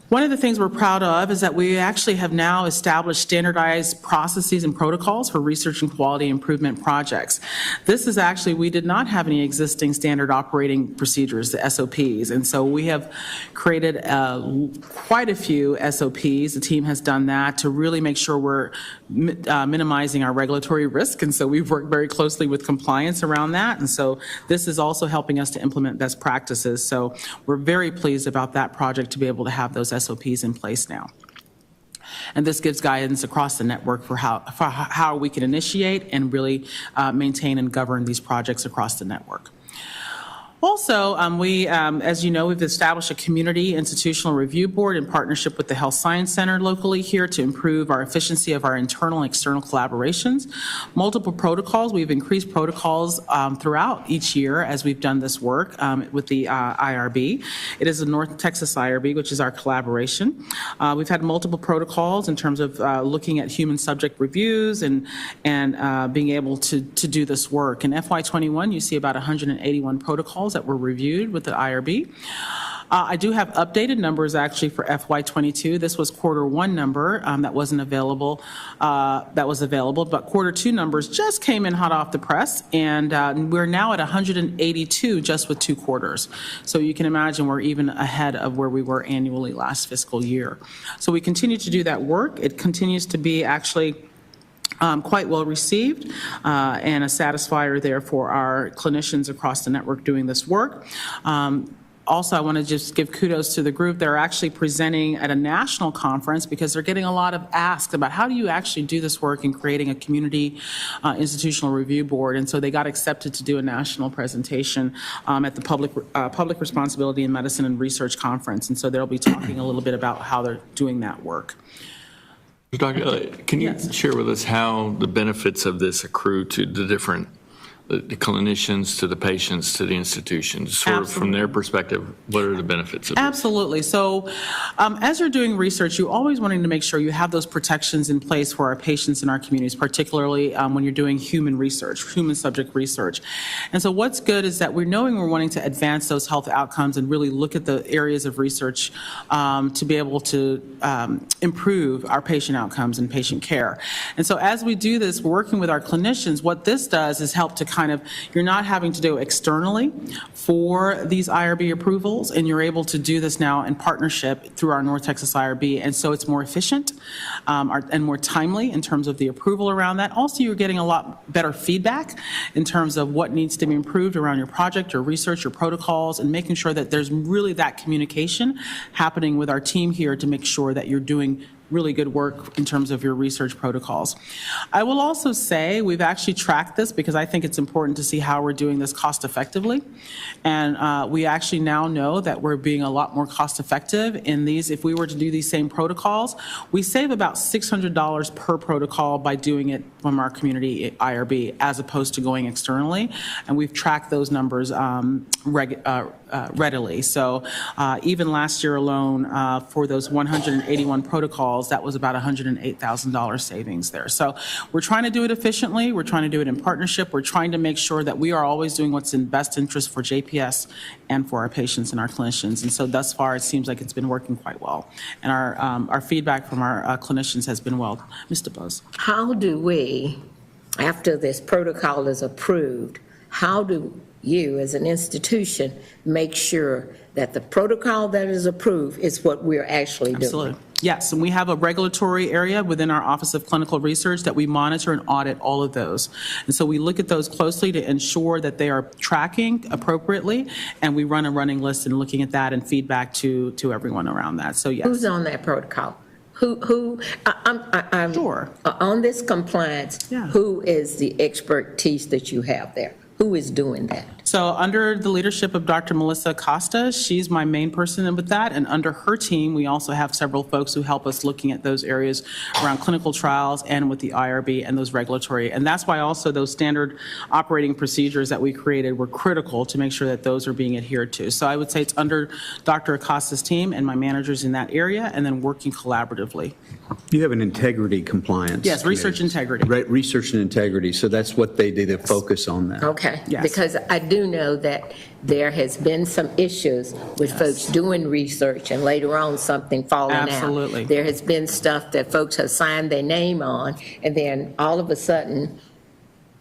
One of the things we're proud of is that we actually have now established standardized processes and protocols for research and quality improvement projects. This is actually, we did not have any existing standard operating procedures, the SOPs, and so we have created quite a few SOPs. The team has done that to really make sure we're minimizing our regulatory risk, and so we've worked very closely with compliance around that, and so this is also helping us to implement best practices. So we're very pleased about that project to be able to have those SOPs in place now. And this gives guidance across the network for how we can initiate and really maintain and govern these projects across the network. Also, as you know, we've established a community institutional review board in partnership with the Health Science Center locally here to improve our efficiency of our internal and external collaborations. Multiple protocols, we've increased protocols throughout each year as we've done this work with the IRB. It is the North Texas IRB, which is our collaboration. We've had multiple protocols in terms of looking at human subject reviews and being able to do this work. In FY21, you see about 181 protocols that were reviewed with the IRB. I do have updated numbers actually for FY22. This was Q1 number that wasn't available, but Q2 numbers just came in hot off the press, and we're now at 182 just with 2 quarters. So you can imagine we're even ahead of where we were annually last fiscal year. So we continue to do that work. It continues to be actually quite well received and a satisfier there for our clinicians across the network doing this work. Also, I want to just give kudos to the group. They're actually presenting at a national conference because they're getting a lot of asks about how do you actually do this work in creating a community institutional review board. And so they got accepted to do a national presentation at the Public Responsibility in Medicine and Research Conference. And so they'll be talking a little bit about how they're doing that work. Dr. Can you share with us how the benefits of this accrue to the different the clinicians, to the patients, to the institutions, sort of from their perspective, what are the benefits of this? Absolutely. So as you're doing research, you're always wanting to make sure you have those protections in place for our patients in our communities, particularly when you're doing human research, human subject research. And so what's good is that we're wanting to advance those health outcomes and really look at the areas of research to be able to improve our patient outcomes and patient care. And so as we do this, working with our clinicians, what this does is help to you're not having to do externally for these IRB approvals, and you're able to do this now in partnership through our North Texas IRB, and so it's more efficient and more timely in terms of the approval around that. Also, you're getting a lot better feedback in terms of what needs to be improved around your project, your research, your protocols, and making sure that there's really that communication happening with our team here to make sure that you're doing really good work in terms of your research protocols. I will also say we've actually tracked this because I think it's important to see how we're doing this cost effectively. And we actually now know that we're being a lot more cost effective in these. If we were to do these same protocols, we save about $600 per protocol by doing it from our community IRB as opposed to going externally. And we've tracked those numbers readily. So even last year alone for those 181 protocols, that was about $108,000 savings there. So we're trying to do it efficiently. We're trying to do it in partnership. We're trying to make sure that we are always doing what's in best interest for JPS and for our patients and our clinicians. And so thus far, it seems like it's been working quite well. And our feedback from our clinicians has been well. Mr. Buzz. How do we, after this protocol is approved, how do you as an institution make sure that the protocol that is approved is what we're actually doing? Absolutely. Yes, and we have a regulatory area within our Office of Clinical Research that we monitor and audit all of those. And so we look at those closely to ensure that they are tracking appropriately, and we run a running list and looking at that and feedback to everyone around that. So yes. Who's on that protocol? I'm sure. On this compliance, who is the expertise that you have there? Who is doing that? So under the leadership of Dr. Melissa Acosta, she's my main person with that. And under her team, we also have several folks who help us looking at those areas around clinical trials and with the IRB and those regulatory. And that's why also those standard operating procedures that we created were critical to make sure that those are being adhered to. So I would say it's under Dr. Acosta's team and my managers in that area, and then working collaboratively. You have an integrity compliance. Yes, research integrity. Right, research and integrity. So that's what they do, they focus on that. Okay, Yes. because I do know that there has been some issues with folks doing research and later on something falling out. Absolutely. There has been stuff that folks have signed their name on, and then all of a sudden,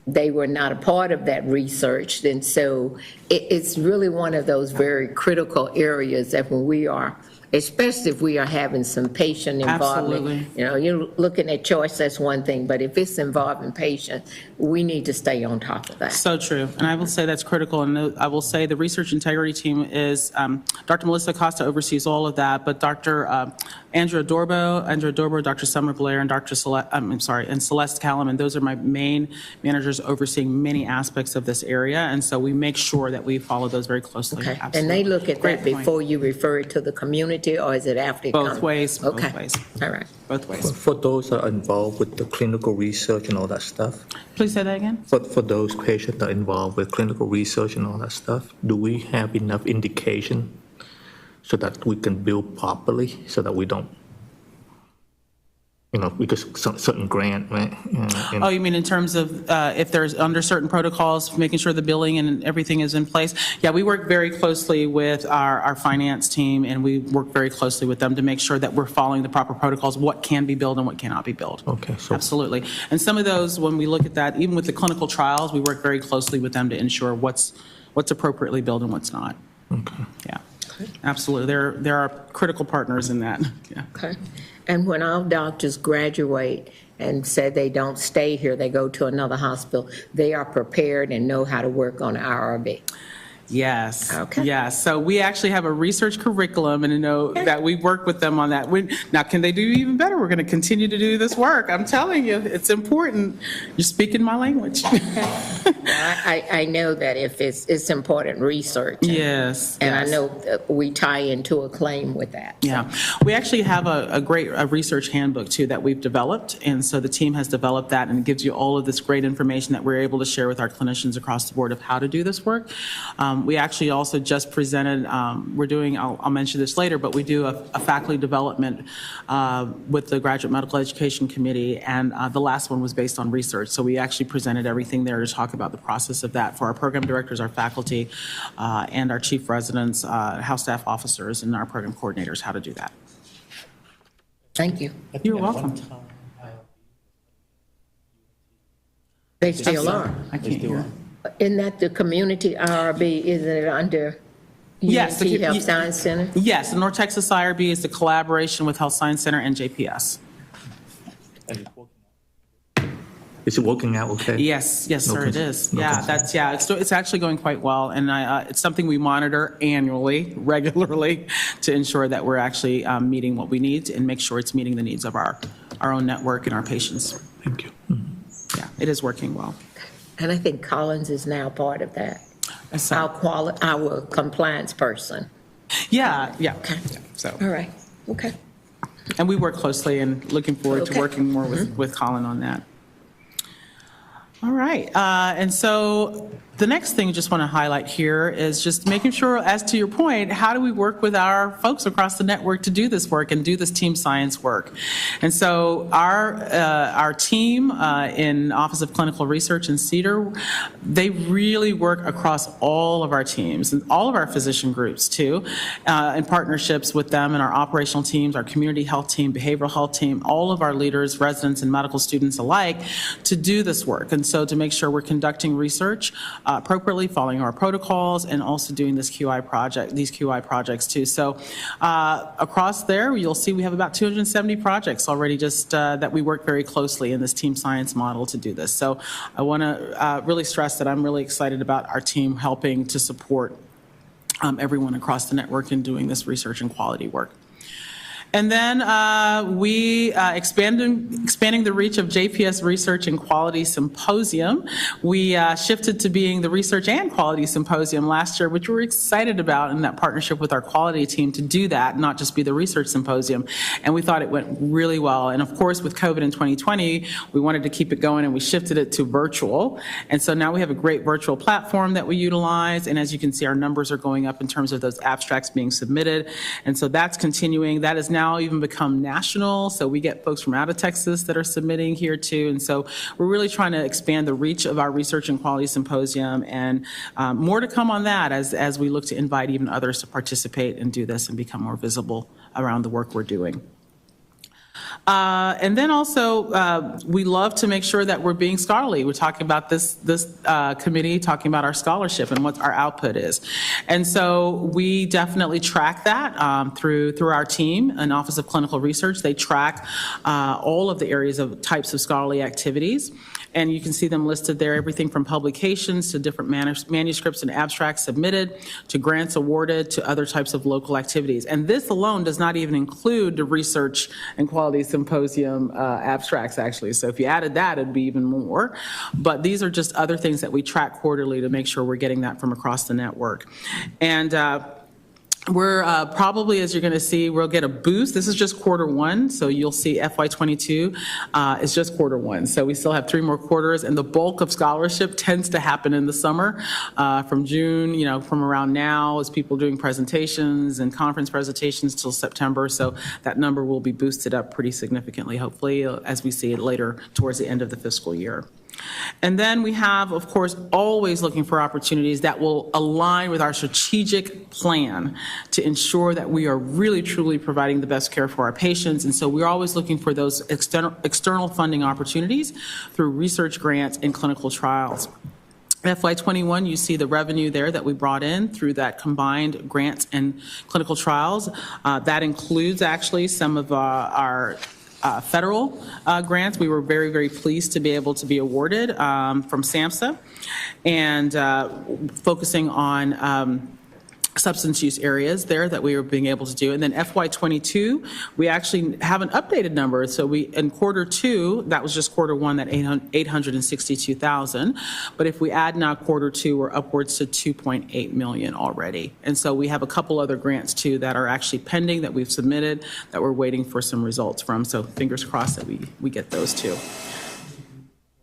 they were not a part of that research. And so it's really one of those very critical areas that when we are, especially if we are having some patient involvement. Absolutely. You know, you're looking at choice, that's one thing, but if it's involving patients, we need to stay on top of that. So true. And I will say that's critical. And I will say the research integrity team is, Dr. Melissa Acosta oversees all of that, but Dr. Andrea Dorbo, Dr. Summer Blair, and and Celeste Callum, and those are my main managers overseeing many aspects of this area, and so we make sure that we follow those very closely. Okay, Absolutely. and they look at Great that point. before you refer it to the community, or is it after it Both comes? ways, both Okay, ways. all right. Both ways. For those that are involved with the clinical research and all that stuff, Please say that again. for those patients that are involved with clinical research and all that stuff, do we have enough indication so that we can bill properly, so that we don't, because certain grant, right? Oh, you mean in terms of if there's under certain protocols, making sure the billing and everything is in place? Yeah, we work very closely with our finance team, and we work very closely with them to make sure that we're following the proper protocols, what can be billed and what cannot be billed. Okay. So Absolutely. And some of those, when we look at that, even with the clinical trials, we work very closely with them to ensure what's appropriately billed and what's not. Okay. Yeah, absolutely. There are critical partners in that. Yeah. Okay. And when our doctors graduate and say they don't stay here, they go to another hospital, they are prepared and know how to work on IRB. Yes. Okay. Yes. So we actually have a research curriculum, and I know that we work with them on that. Now, can they do even better? We're going to continue to do this work. I'm telling you, it's important. You're speaking my language. I know that if it's important research. Yes. And yes. I know that we tie into a claim with that. Yeah. We actually have a great research handbook, too, that we've developed. And so the team has developed that, and it gives you all of this great information that we're able to share with our clinicians across the board of how to do this work. We actually also just presented, we're doing, I'll mention this later, but we do a faculty development with the Graduate Medical Education Committee, and the last one was based on research. So we actually presented everything there to talk about the process of that for our program directors, our faculty, and our chief residents, house staff officers, and our program coordinators, how to do that. Thank you. You're welcome. They still are. I can't hear. Isn't that the community IRB, isn't it under Yes, UNT Health Science Center? Yes, the North Texas IRB is the collaboration with Health Science Center and JPS. is it working out okay? Yes, No sir, it concerns. is. No Yeah, concerns. it's actually going quite well, and it's something we monitor annually, regularly, to ensure that we're actually meeting what we need and make sure it's meeting the needs of our own network and our patients. Thank you. Yeah, it is working well. And I think Collins is now part of that. Yes, Our compliance person. Yeah. Okay. So, All right. Okay. and we work closely, and looking forward to Okay. working more with Colin on that. All right, and so the next thing I just want to highlight here is just making sure, as to your point, how do we work with our folks across the network to do this work and do this team science work? And so our team in Office of Clinical Research in Cedar, they really work across all of our teams and all of our physician groups too, in partnerships with them and our operational teams, our community health team, behavioral health team, all of our leaders, residents, and medical students alike to do this work. And so to make sure we're conducting research appropriately, following our protocols, and also doing these QI projects too. So across there, you'll see we have about 270 projects already just that we work very closely in this team science model to do this. So I want to really stress that I'm really excited about our team helping to support everyone across the network in doing this research and quality work. And then we expanding the reach of JPS Research and Quality Symposium. We shifted to being the Research and Quality Symposium last year, which we're excited about in that partnership with our quality team to do that, not just be the Research Symposium. And we thought it went really well. And of course, with COVID in 2020, we wanted to keep it going, and we shifted it to virtual. And so now we have a great virtual platform that we utilize. And as you can see, our numbers are going up in terms of those abstracts being submitted. And so that's continuing. That is now even become national, so we get folks from out of Texas that are submitting here too, and so we're really trying to expand the reach of our Research and Quality Symposium, and more to come on that as we look to invite even others to participate and do this and become more visible around the work we're doing. And then also, we love to make sure that we're being scholarly. We're talking about this committee, talking about our scholarship and what our output is. And so we definitely track that through our team and Office of Clinical Research. They track all of the areas of types of scholarly activities. and you can see them listed there, everything from publications to different manuscripts and abstracts submitted, to grants awarded, to other types of local activities. And this alone does not even include the research and quality symposium abstracts, actually. So if you added that, it'd be even more. But these are just other things that we track quarterly to make sure we're getting that from across the network. And we're probably, as you're going to see, we'll get a boost. This is just quarter one, so you'll see FY22 is just quarter one. So we still have 3 more quarters, and the bulk of scholarship tends to happen in the summer, from June, from around now, as people doing presentations and conference presentations till September. So that number will be boosted up pretty significantly, hopefully, as we see it later towards the end of the fiscal year. And then we have, of course, always looking for opportunities that will align with our strategic plan to ensure that we are really, truly providing the best care for our patients. And so we're always looking for those external funding opportunities through research grants and clinical trials. FY21, you see the revenue there that we brought in through that combined grants and clinical trials. That includes actually some of our federal grants. We were very, very pleased to be able to be awarded from SAMHSA, and focusing on substance use areas there that we were being able to do. And then FY22, we actually have an updated number. So we, in quarter 2, that was just quarter 1, that 862,000. But if we add now quarter 2, we're upwards to 2.8 million already. And so we have a couple other grants too that are actually pending, that we've submitted, that we're waiting for some results from. So fingers crossed that we get those too.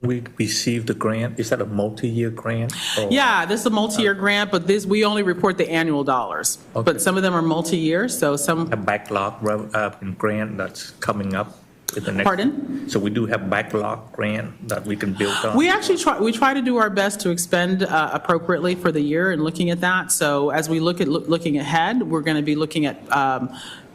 We received the grant. Is that a multi-year grant? Or? Yeah, this is a multi-year grant, but we only report the annual dollars. Okay. But some of them are multi-year, so some... A backlog grant that's coming up in the next... Pardon? So we do have backlog grant that we can build on? We actually try to do our best to expend appropriately for the year and looking at that. So as we looking ahead, we're going to be looking at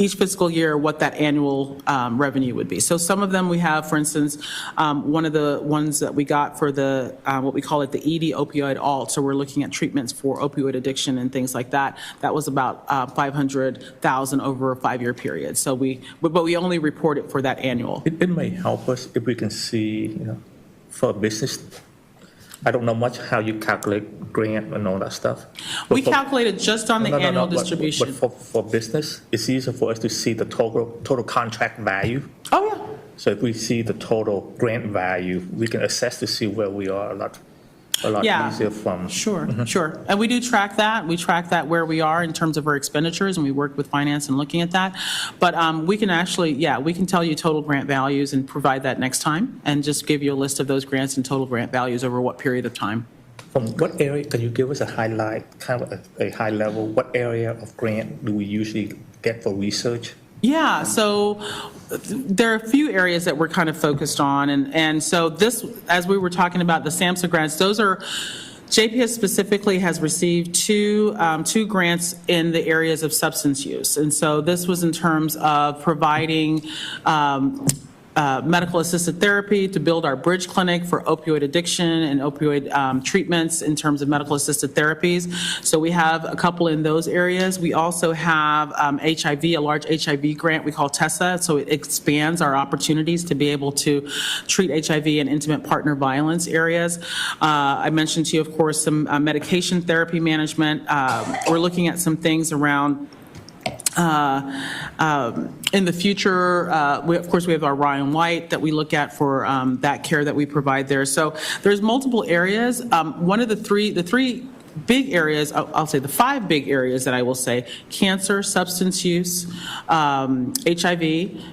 each fiscal year what that annual revenue would be. So some of them we have, for instance, one of the ones that we got for the what we call it the ED opioid alt. So we're looking at treatments for opioid addiction and things like that. That was about 500,000 over a 5-year period. So but we only report it for that annual. It may help us if we can see, for a business. I don't know much how you calculate grant and all that stuff. We calculate it just on the annual distribution. But for business, it's easier for us to see the total contract value. Oh, yeah. So if we see the total grant value, we can assess to see where we are a lot easier from. Sure, sure. And we do track that. We track that where we are in terms of our expenditures, and we work with finance and looking at that. But we can actually, we can tell you total grant values and provide that next time, and just give you a list of those grants and total grant values over what period of time. From what area, can you give us a highlight, kind of a high level, what area of grant do we usually get for research? Yeah, so there are a few areas that we're kind of focused on. And so this, as we were talking about the SAMHSA grants, those are, JPS specifically has received two grants in the areas of substance use. And so this was in terms of providing medical assisted therapy to build our bridge clinic for opioid addiction and opioid treatments in terms of medical assisted therapies. So we have a couple in those areas. We also have HIV, a large HIV grant we call TESSA. So it expands our opportunities to be able to treat HIV and intimate partner violence areas. I mentioned to you, of course, some medication therapy management. We're looking at some things around in the future. Of course, we have our Ryan White that we look at for that care that we provide there. So there's multiple areas. One of the three big areas, I'll say the 5 big areas that I will say: cancer, substance use, HIV,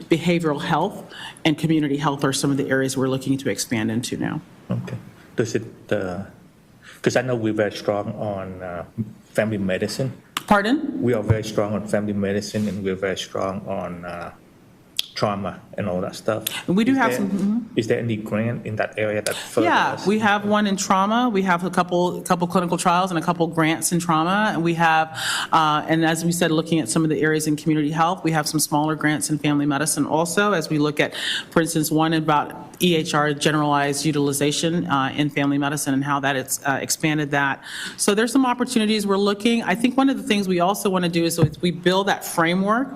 behavioral health, and community health are some of the areas we're looking to expand into now. Okay. Does it, because I know we're very strong on family medicine. Pardon? We are very strong on family medicine, and we're very strong on trauma and all that stuff. And we do have some. Is there any grant in that area that further? Yeah, we have one in trauma. We have a couple clinical trials and a couple grants in trauma. And we have, and as we said, looking at some of the areas in community health, we have some smaller grants in family medicine also, as we look at, for instance, one about EHR, generalized utilization in family medicine, and how that it's expanded that. So there's some opportunities we're looking. I think one of the things we also want to do is we build that framework.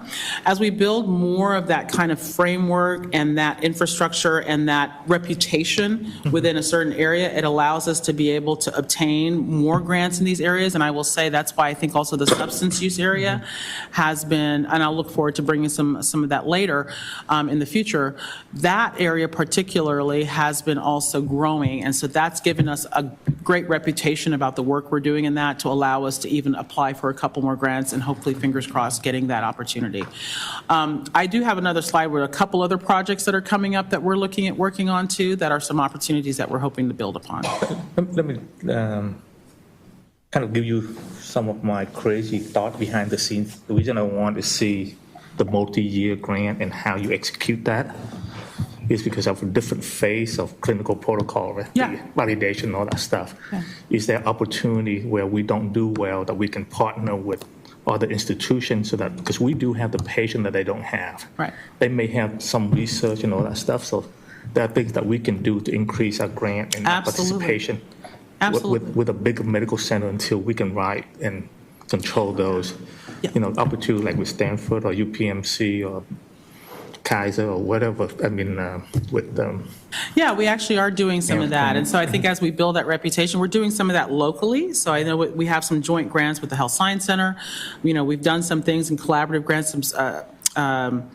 As we build more of that kind of framework and that infrastructure and that reputation within a certain area, it allows us to be able to obtain more grants in these areas. And I will say that's why I think also the substance use area has been, and I'll look forward to bringing some of that later in the future. That area particularly has been also growing, and so that's given us a great reputation about the work we're doing in that to allow us to even apply for a couple more grants and hopefully, fingers crossed, getting that opportunity. I do have another slide with a couple other projects that are coming up that we're looking at working on too, that are some opportunities that we're hoping to build upon. Let me kind of give you some of my crazy thought behind the scenes. The reason I want to see the multi-year grant and how you execute that is because of a different phase of clinical protocol, right? The validation, all that stuff. Yeah. Is there opportunity where we don't do well that we can partner with other institutions so that, because we do have the patient that they don't have. Right. They may have some research and all that stuff, so there are things that we can do to increase our grant and our participation. Absolutely. With a bigger medical center until we can write and control those. You know, opportunity like with Stanford or UPMC or Kaiser or whatever, I mean, with them. Yeah, we actually are doing some of that. And so I think as we build that reputation, we're doing some of that locally. So I know we have some joint grants with the Health Science Center. You know, we've done some things in collaborative grants, some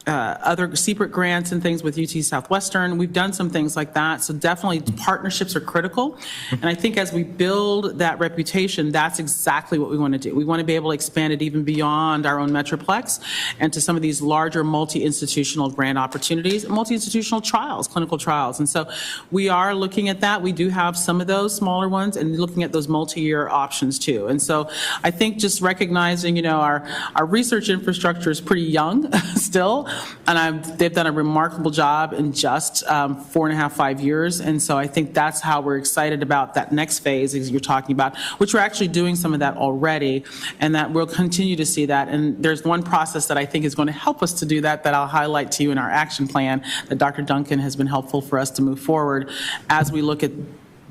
other secret grants and things with UT Southwestern. We've done some things like that. So definitely partnerships are critical. And I think as we build that reputation, that's exactly what we want to do. We want to be able to expand it even beyond our own Metroplex and to some of these larger multi-institutional grant opportunities, multi-institutional trials, clinical trials. And so we are looking at that. We do have some of those smaller ones and looking at those multi-year options too. And so I think just recognizing, you know, our research infrastructure is pretty young still. And they've done a remarkable job in just 4.5, 5 years. And so I think that's how we're excited about that next phase, as you're talking about, which we're actually doing some of that already, and that we'll continue to see that. And there's one process that I think is going to help us to do that, that I'll highlight to you in our action plan, that Dr. Duncan has been helpful for us to move forward. As we look at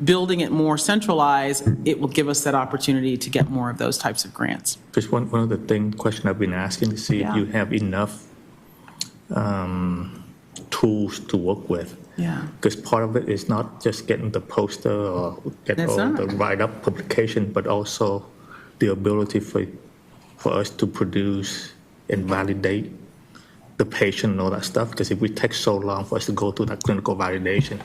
building it more centralized, it will give us that opportunity to get more of those types of grants. Just one of the question I've been asking to see if you have enough tools to work with. Yeah. Because part of it is not just getting the poster or get all the write-up publication, but also the ability for us to produce and validate the patient and all that stuff. Because if we take so long for us to go through that clinical validation,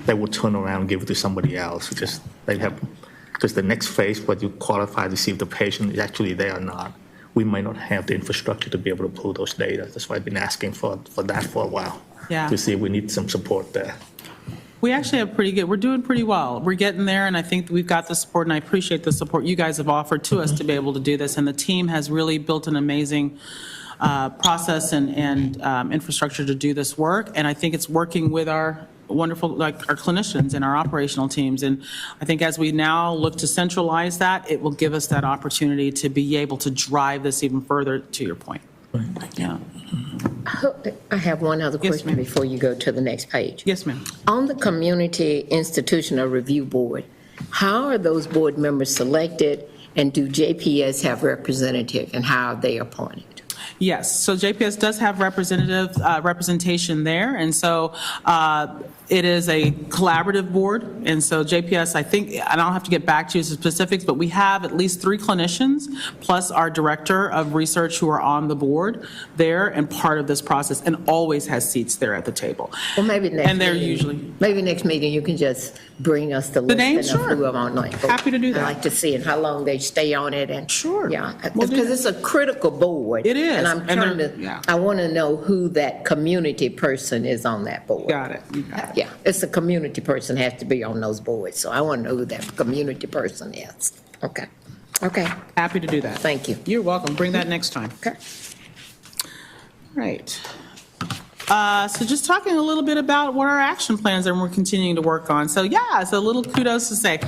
they will turn around and give it to somebody else. Because the next phase, what you qualify to see if the patient is actually there or not, we might not have the infrastructure to be able to pull those data. That's why I've been asking for that for a while. Yeah. To see if we need some support there. We actually have we're doing pretty well. We're getting there, and I think we've got the support, and I appreciate the support you guys have offered to us to be able to do this. And the team has really built an amazing process and infrastructure to do this work. And I think it's working with our wonderful, like our clinicians and our operational teams. And I think as we now look to centralize that, it will give us that opportunity to be able to drive this even further, to your point. Yeah. I have one other question before you go to the next page. Yes, ma'am. On the Community Institutional Review Board, how are those board members selected, and do JPS have representative, and how are they appointed? Yes, so JPS does have representation there, and so it is a collaborative board, and so JPS, I think, I don't have to get back to you specifics, but we have at least 3 clinicians plus our director of research who are on the board there and part of this process, and always has seats there at the table. Well, maybe next and they're meeting, usually maybe next meeting you can just bring us the list names. and Sure. who are on it. Happy to do that. I like to see it, how long they stay on it, and sure, yeah, because it's a critical board. It is, and I'm trying to. I want to know who that community person is on that board. Got it. You got it. Yeah, it's a community person has to be on those boards, so I want to know who that community person is. Okay. Okay. Happy to do that. Thank you. You're welcome. Bring that next time. Okay. Right. So just talking a little bit about what our action plans are and we're continuing to work on. So yeah, so a little kudos to say.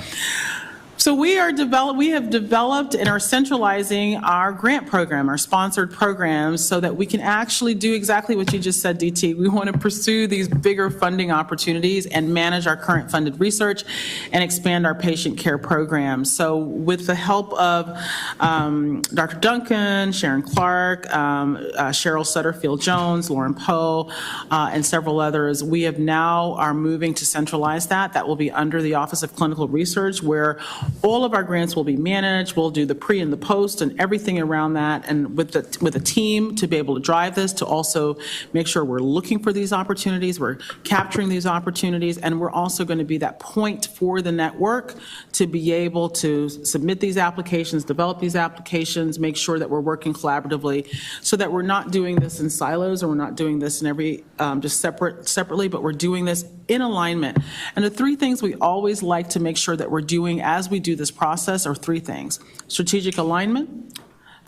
So we have developed and are centralizing our grant program, our sponsored programs, so that we can actually do exactly what you just said, DT. We want to pursue these bigger funding opportunities and manage our current funded research and expand our patient care programs. So with the help of Dr. Duncan, Sharon Clark, Cheryl Sutterfield-Jones, Lauren Poe, and several others, we have now are moving to centralize that. That will be under the Office of Clinical Research, where all of our grants will be managed. We'll do the pre and the post and everything around that, and with a team to be able to drive this, to also make sure we're looking for these opportunities, we're capturing these opportunities, and we're also going to be that point for the network to be able to submit these applications, develop these applications, make sure that we're working collaboratively, so that we're not doing this in silos, or we're not doing this in every just separately, but we're doing this in alignment. And the three things we always like to make sure that we're doing as we do this process are three things: strategic alignment,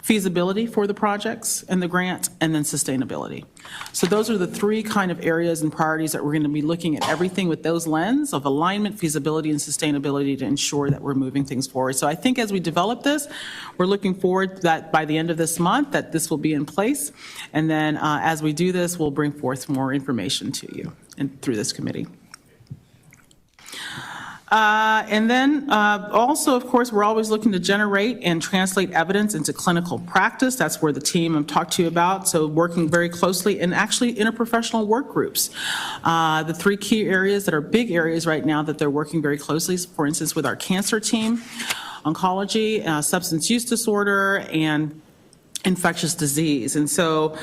feasibility for the projects and the grant, and then sustainability. So those are the three kind of areas and priorities that we're going to be looking at everything with those lens of alignment, feasibility, and sustainability to ensure that we're moving things forward. So I think as we develop this, we're looking forward that by the end of this month that this will be in place. And then as we do this, we'll bring forth more information to you and through this committee. And then also, of course, we're always looking to generate and translate evidence into clinical practice. That's where the team I've talked to you about. So working very closely and actually interprofessional work groups. The three key areas that are big areas right now that they're working very closely, for instance, with our cancer team, oncology, substance use disorder, and infectious disease. And so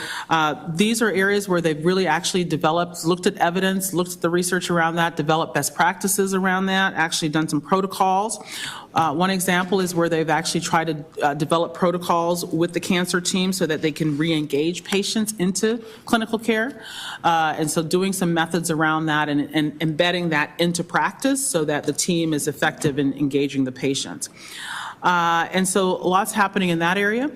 these are areas where they've really actually developed, looked at evidence, looked at the research around that, developed best practices around that, actually done some protocols. One example is where they've actually tried to develop protocols with the cancer team so that they can re-engage patients into clinical care. And so doing some methods around that and embedding that into practice so that the team is effective in engaging the patients. And so lots happening in that area.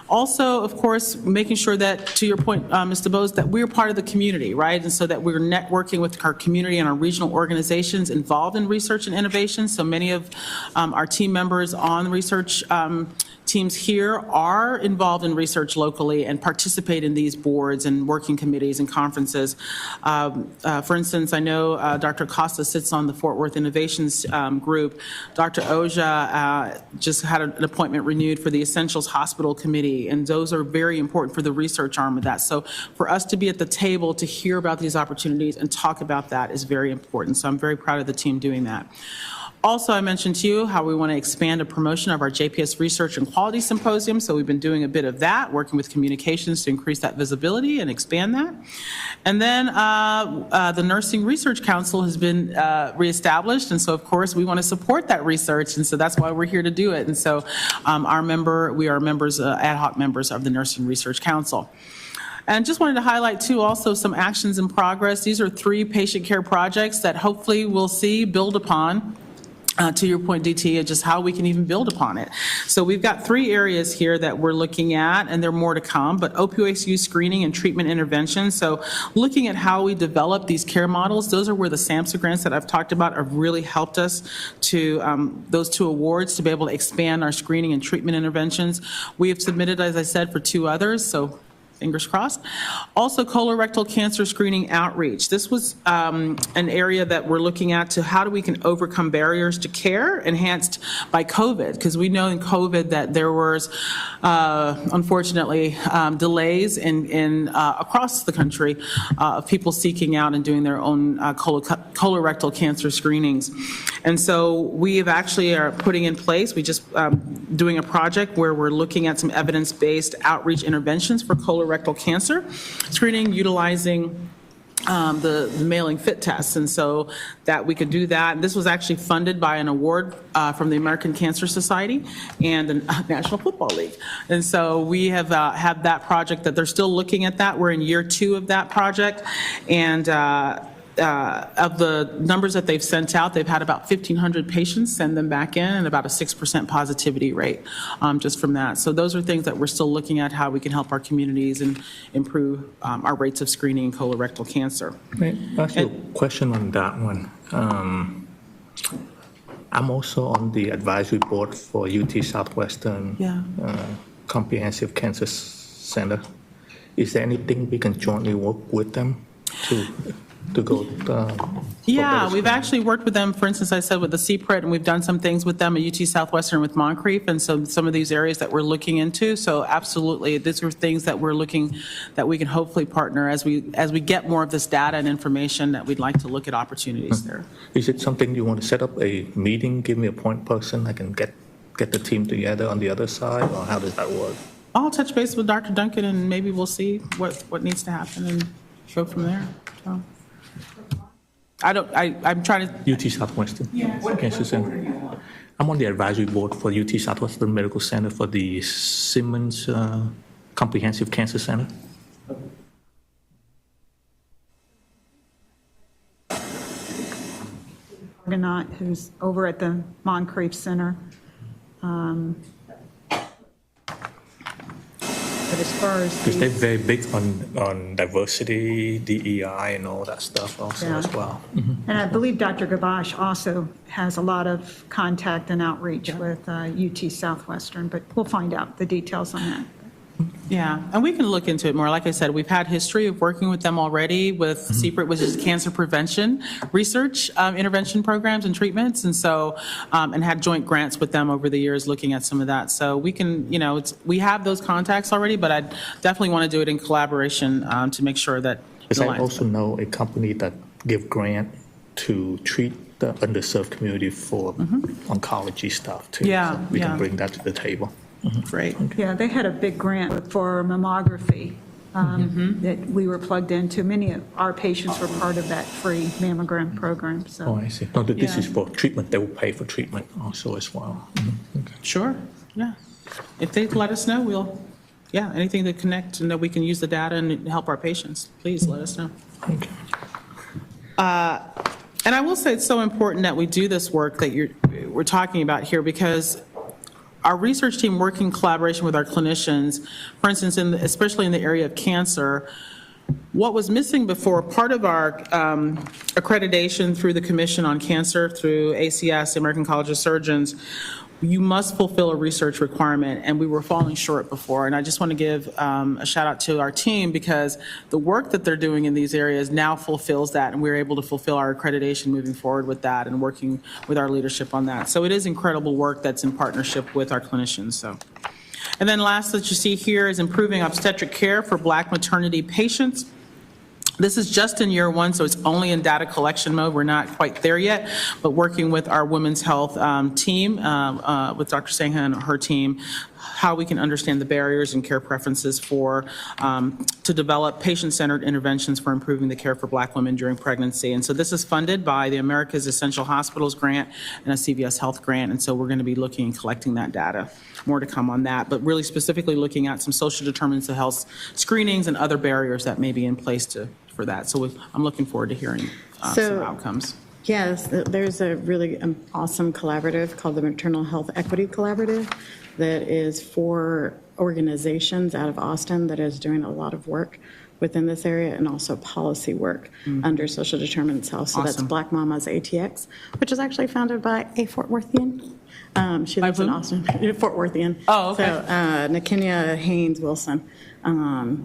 Also, of course, making sure that, to your point, Ms. DeBose, that we're part of the community, right? And so that we're networking with our community and our regional organizations involved in research and innovation. So many of our team members on the research teams here are involved in research locally and participate in these boards and working committees and conferences. For instance, I know Dr. Costa sits on the Fort Worth Innovations group. Dr. Oja just had an appointment renewed for the Essentials Hospital Committee, and those are very important for the research arm of that. So for us to be at the table to hear about these opportunities and talk about that is very important. So I'm very proud of the team doing that. Also, I mentioned to you how we want to expand a promotion of our JPS Research and Quality Symposium. So we've been doing a bit of that, working with communications to increase that visibility and expand that. And then the Nursing Research Council has been reestablished. And so, of course, we want to support that research. And so that's why we're here to do it. And so we are members, ad hoc members of the Nursing Research Council. And just wanted to highlight, too, also some actions in progress. These are 3 patient care projects that hopefully we'll see build upon. To your point, DT, just how we can even build upon it. So we've got 3 areas here that we're looking at, and there are more to come, but opioid use screening and treatment intervention. So looking at how we develop these care models, those are where the SAMHSA grants that I've talked about have really helped us to, those 2 awards, to be able to expand our screening and treatment interventions. We have submitted, as I said, for 2 others, so fingers crossed. Also, colorectal cancer screening outreach. This was an area that we're looking at to how do we can overcome barriers to care enhanced by COVID, because we know in COVID that there was, unfortunately, delays in across the country of people seeking out and doing their own colorectal cancer screenings. And so we have actually are putting in place, we just doing a project where we're looking at some evidence-based outreach interventions for colorectal cancer screening, utilizing the mailing fit tests, and so that we could do that. And this was actually funded by an award from the American Cancer Society and the National Football League. And so we have that project that they're still looking at that. We're in year 2 of that project, and of the numbers that they've sent out, they've had about 1,500 patients send them back in, and about a 6% positivity rate just from that. So those are things that we're still looking at, how we can help our communities and improve our rates of screening colorectal cancer. May I ask you a question on that one? I'm also on the advisory board for UT Southwestern Comprehensive Cancer Center. Is there anything we can jointly work with them to go? Yeah, we've actually worked with them, for instance, I said with the CPRIT, and we've done some things with them at UT Southwestern with Moncrief, and so some of these areas that we're looking into. So absolutely, these are things that we're looking, that we can hopefully partner as we get more of this data and information, that we'd like to look at opportunities there. Is it something you want to set up a meeting, give me a point person, I can get the team together on the other side, or how does that work? I'll touch base with Dr. Duncan, and maybe we'll see what needs to happen and go from there. So. I'm trying to. UT Southwestern Cancer Center. I'm on the advisory board for UT Southwestern Medical Center for the Simmons Comprehensive Cancer Center. Argonaut, who's over at the Moncrief Center. But as far as because they're very big on diversity, DEI, and all that stuff also as well. And I believe Dr. Gabash also has a lot of contact and outreach with UT Southwestern, but we'll find out the details on that. Yeah, and we can look into it more. Like I said, we've had history of working with them already with CPRIT, which is cancer prevention research, intervention programs and treatments, and so, and had joint grants with them over the years looking at some of that. So we can, we have those contacts already, but I definitely want to do it in collaboration to make sure that. Because I also know a company that give grant to treat the underserved community for oncology stuff too. Yeah, so we can bring that to the table. Great. Yeah, they had a big grant for mammography that we were plugged into. Many of our patients were part of that free mammogram program. So. Oh, I see. No, this is for treatment. They will pay for treatment also as well. Okay. Sure, yeah. If they let us know, we'll, anything to connect and that we can use the data and help our patients, please let us know. Okay. And I will say it's so important that we do this work that we're talking about here, because our research team working in collaboration with our clinicians, for instance, especially in the area of cancer, what was missing before, part of our accreditation through the Commission on Cancer, through ACS, the American College of Surgeons, you must fulfill a research requirement, and we were falling short before. And I just want to give a shout out to our team, because the work that they're doing in these areas now fulfills that, and we're able to fulfill our accreditation moving forward with that and working with our leadership on that. So it is incredible work that's in partnership with our clinicians. So. And then last that you see here is improving obstetric care for Black maternity patients. This is just in year one, so it's only in data collection mode. We're not quite there yet, but working with our women's health team, with Dr. Sangha and her team, how we can understand the barriers and care preferences for, to develop patient-centered interventions for improving the care for Black women during pregnancy. And so this is funded by the America's Essential Hospitals Grant and a CVS Health Grant, and so we're going to be looking and collecting that data. More to come on that, but really specifically looking at some social determinants of health screenings and other barriers that may be in place for that. So I'm looking forward to hearing some outcomes. Yes, there's a really awesome collaborative called the Maternal Health Equity Collaborative that is for organizations out of Austin that is doing a lot of work within this area, and also policy work under social determinants of health. So that's Black Mamas ATX, which is actually founded by a Fort Worthian. She lives in Austin, Fort Worthian. Oh, okay. So Nakenya Haynes Wilson,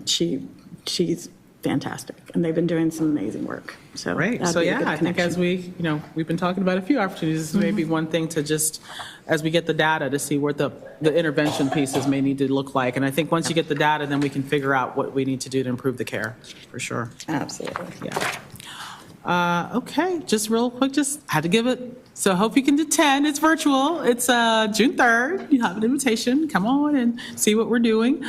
she's fantastic, and they've been doing some amazing work. So Great. So I think as we've been talking about a few opportunities, this may be one thing to just, as we get the data, to see what the intervention pieces may need to look like. And I think once you get the data, then we can figure out what we need to do to improve the care, for sure. Absolutely. Yeah. Okay, just real quick, just had to give it. So I hope you can attend. It's virtual. It's June 3rd. You have an invitation. Come on and see what we're doing.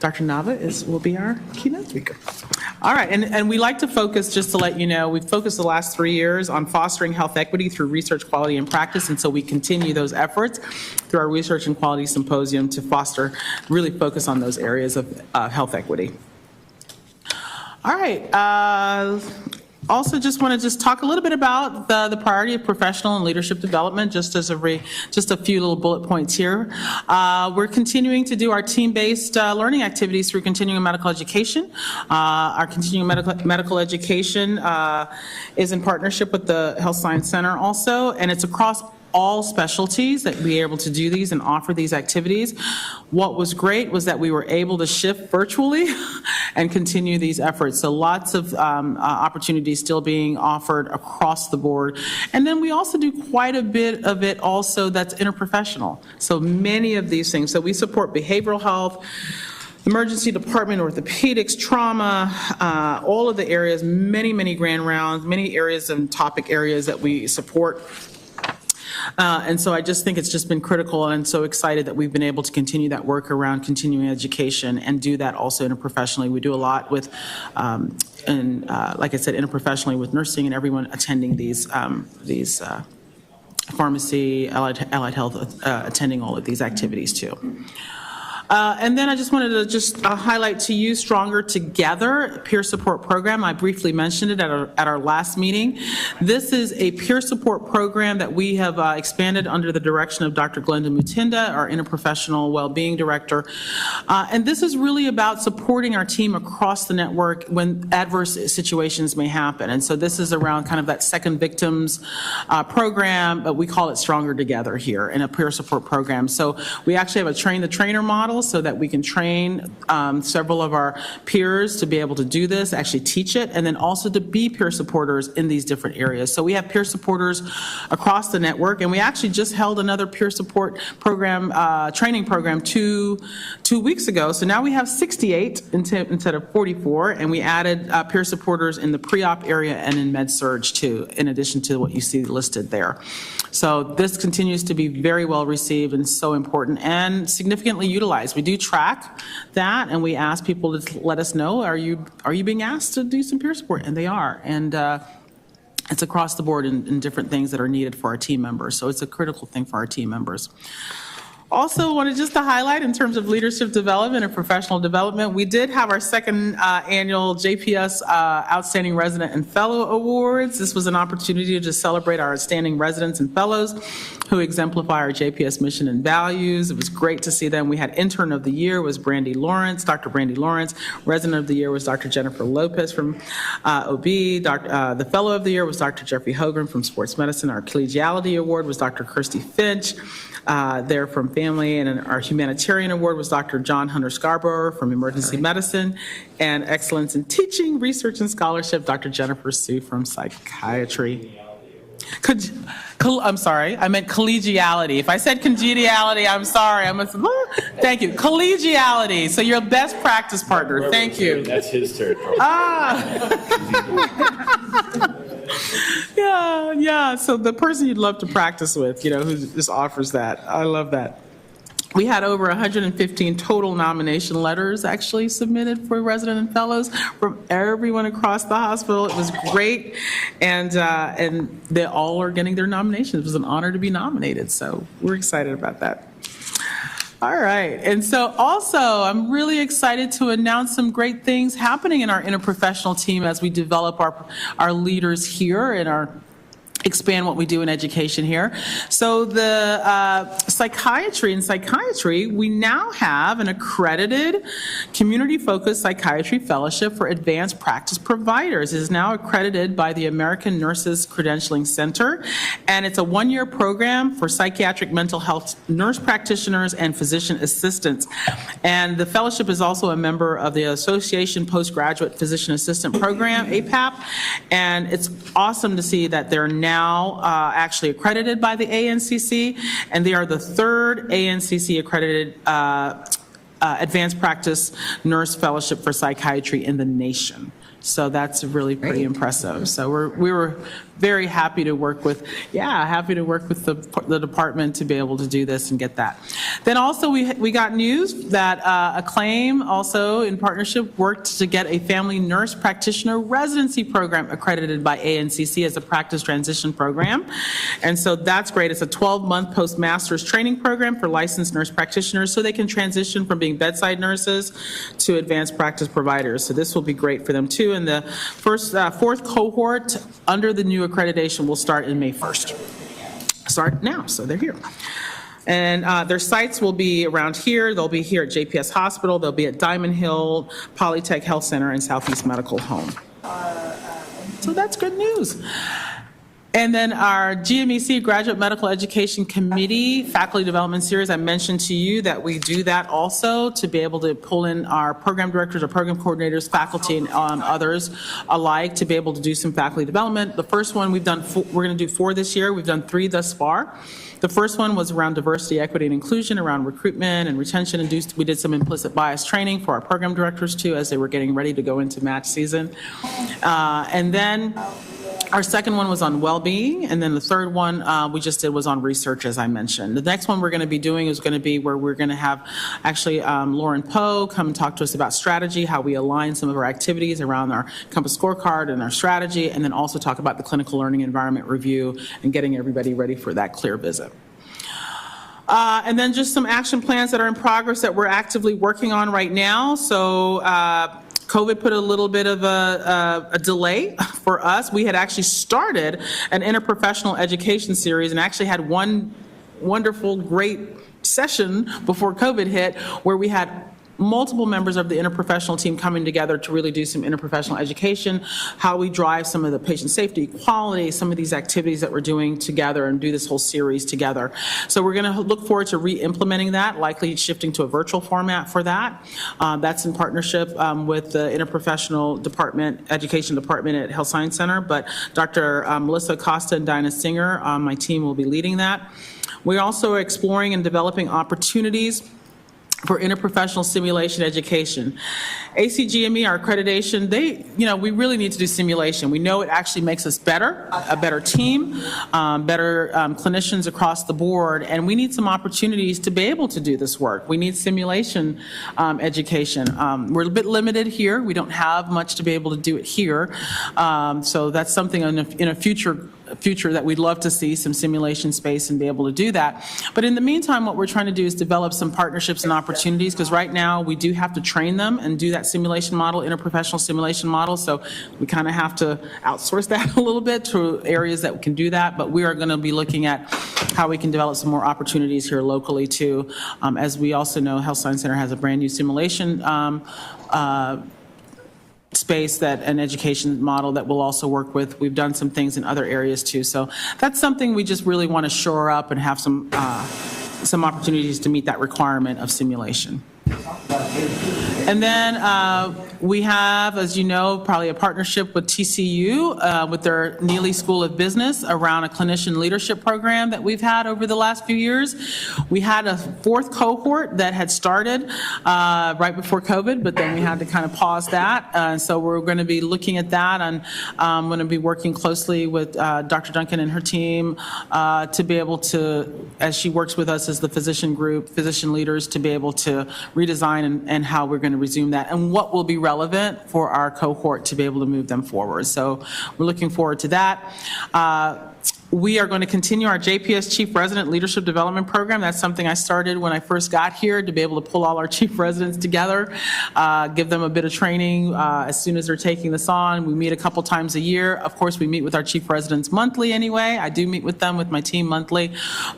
Dr. Nava will be our keynote speaker. All right, and we like to focus, just to let you know, we've focused the last 3 years on fostering health equity through research, quality, and practice, and so we continue those efforts through our Research and Quality Symposium to really focus on those areas of health equity. All right, Also, just want to talk a little bit about the priority of professional and leadership development, just a few little bullet points here. We're continuing to do our team-based learning activities through continuing medical education. Our continuing medical education is in partnership with the Health Science Center also, and it's across all specialties that we are able to do these and offer these activities. What was great was that we were able to shift virtually and continue these efforts. So lots of opportunities still being offered across the board. And then we also do quite a bit of it also that's interprofessional. So many of these things. So we support behavioral health, emergency department, orthopedics, trauma, all of the areas, many grand rounds, many areas and topic areas that we support. And so I just think it's just been critical, and I'm so excited that we've been able to continue that work around continuing education and do that also interprofessionally. We do a lot with, like I said, interprofessionally with nursing and everyone attending these pharmacy, allied health, attending all of these activities too. And then I just wanted to highlight to you Stronger Together peer support program. I briefly mentioned it at our last meeting. This is a peer support program that we have expanded under the direction of Dr. Glenda Mutinda, our interprofessional well-being director. And this is really about supporting our team across the network when adverse situations may happen. And so this is around kind of that second victims program, but we call it Stronger Together here in a peer support program. So we actually have a train the trainer model so that we can train several of our peers to be able to do this, actually teach it, and then also to be peer supporters in these different areas. So we have peer supporters across the network, and we actually just held another peer support program, training program two weeks ago. So now we have 68 instead of 44, and we added peer supporters in the pre-op area and in med-surg too, in addition to what you see listed there. So this continues to be very well received and so important and significantly utilized. We do track that, and we ask people to let us know, are you being asked to do some peer support? And they are. And it's across the board in different things that are needed for our team members. So it's a critical thing for our team members. Also wanted just to highlight in terms of leadership development and professional development, we did have our second annual JPS Outstanding Resident and Fellow Awards. This was an opportunity to celebrate our outstanding residents and fellows who exemplify our JPS mission and values. It was great to see them. We had Intern of the Year was Brandy Lawrence, Dr. Brandy Lawrence. Resident of the Year was Dr. Jennifer Lopez from OB. The Fellow of the Year was Dr. Jeffrey Hogan from Sports Medicine. Our Collegiality Award was Dr. Kirsty Finch. They're from Family, and our Humanitarian Award was Dr. John Hunter Scarborough from Emergency Medicine, and Excellence in Teaching, Research, and Scholarship, Dr. Jennifer Sue from Psychiatry. I'm sorry, I meant collegiality. If I said congeniality, I'm sorry. Thank you. Collegiality. So you're a best practice partner. Thank you. That's his territory. Yeah. So the person you'd love to practice with, who just offers that. I love that. We had over 115 total nomination letters actually submitted for resident and fellows from everyone across the hospital. It was great, and they all are getting their nominations. It was an honor to be nominated, so we're excited about that. All right, and so also I'm really excited to announce some great things happening in our interprofessional team as we develop our leaders here and expand what we do in education here. So the psychiatry, we now have an accredited community-focused psychiatry fellowship for advanced practice providers. It is now accredited by the American Nurses Credentialing Center, and it's a one-year program for psychiatric mental health nurse practitioners and physician assistants. And the fellowship is also a member of the Association Postgraduate Physician Assistant Program, APAP, and it's awesome to see that they're now actually accredited by the ANCC, and they are the third ANCC accredited advanced practice nurse fellowship for psychiatry in the nation. So that's really pretty impressive. So we were very happy to work with, the department to be able to do this and get that. Then also we got news that Acclaim also in partnership worked to get a family nurse practitioner residency program accredited by ANCC as a practice transition program. And so that's great. It's a 12-month post-master's training program for licensed nurse practitioners so they can transition from being bedside nurses to advanced practice providers. So this will be great for them too. and the fourth cohort under the new accreditation will start in May 1st. Start now, so they're here. And their sites will be around here. They'll be here at JPS Hospital. They'll be at Diamond Hill, Polytech Health Center, and Southeast Medical Home. So that's good news. And then our GMEC, Graduate Medical Education Committee, Faculty Development Series, I mentioned to you that we do that also to be able to pull in our program directors, our program coordinators, faculty, and others alike to be able to do some faculty development. The first one we've done, we're going to do 4 this year. We've done 3 thus far. The first one was around diversity, equity, and inclusion, around recruitment and retention. And we did some implicit bias training for our program directors too as they were getting ready to go into match season. And then our second one was on well-being, and then the third one we just did was on research, as I mentioned. The next one we're going to be doing is going to be where we're going to have actually Lauren Poe come and talk to us about strategy, how we align some of our activities around our Compass scorecard and our strategy, and then also talk about the clinical learning environment review and getting everybody ready for that clear visit. And then just some action plans that are in progress that we're actively working on right now. So COVID put a little bit of a delay for us. We had actually started an interprofessional education series and actually had one wonderful, great session before COVID hit where we had multiple members of the interprofessional team coming together to really do some interprofessional education, how we drive some of the patient safety, quality, some of these activities that we're doing together and do this whole series together. So we're going to look forward to re-implementing that, likely shifting to a virtual format for that. That's in partnership with the interprofessional department, education department at Health Science Center, but Dr. Melissa Costa and Dinah Singer, my team will be leading that. We're also exploring and developing opportunities for interprofessional simulation education. ACGME, our accreditation, we really need to do simulation. We know it actually makes us better, a better team, better clinicians across the board, and we need some opportunities to be able to do this work. We need simulation education. We're a bit limited here. We don't have much to be able to do it here. So that's something in a future that we'd love to see, some simulation space and be able to do that. But in the meantime, what we're trying to do is develop some partnerships and opportunities, because right now we do have to train them and do that simulation model, interprofessional simulation model. So we kind of have to outsource that a little bit to areas that can do that. But we are going to be looking at how we can develop some more opportunities here locally too. As we also know, Health Science Center has a brand new simulation space, that an education model that we'll also work with. We've done some things in other areas too. So that's something we just really want to shore up and have some opportunities to meet that requirement of simulation. And then we have, as you know, probably a partnership with TCU with their Neely School of Business around a clinician leadership program that we've had over the last few years. We had a 4th cohort that had started right before COVID, but then we had to kind of pause that. So we're going to be looking at that, and I'm going to be working closely with Dr. Duncan and her team to be able to, as she works with us as the physician group, physician leaders, to be able to redesign and how we're going to resume that and what will be relevant for our cohort to be able to move them forward. So we're looking forward to that. We are going to continue our JPS Chief Resident Leadership Development Program. That's something I started when I first got here, to be able to pull all our chief residents together, give them a bit of training as soon as they're taking this on. We meet a couple times a year. Of course, we meet with our chief residents monthly anyway. I do meet with them, with my team monthly,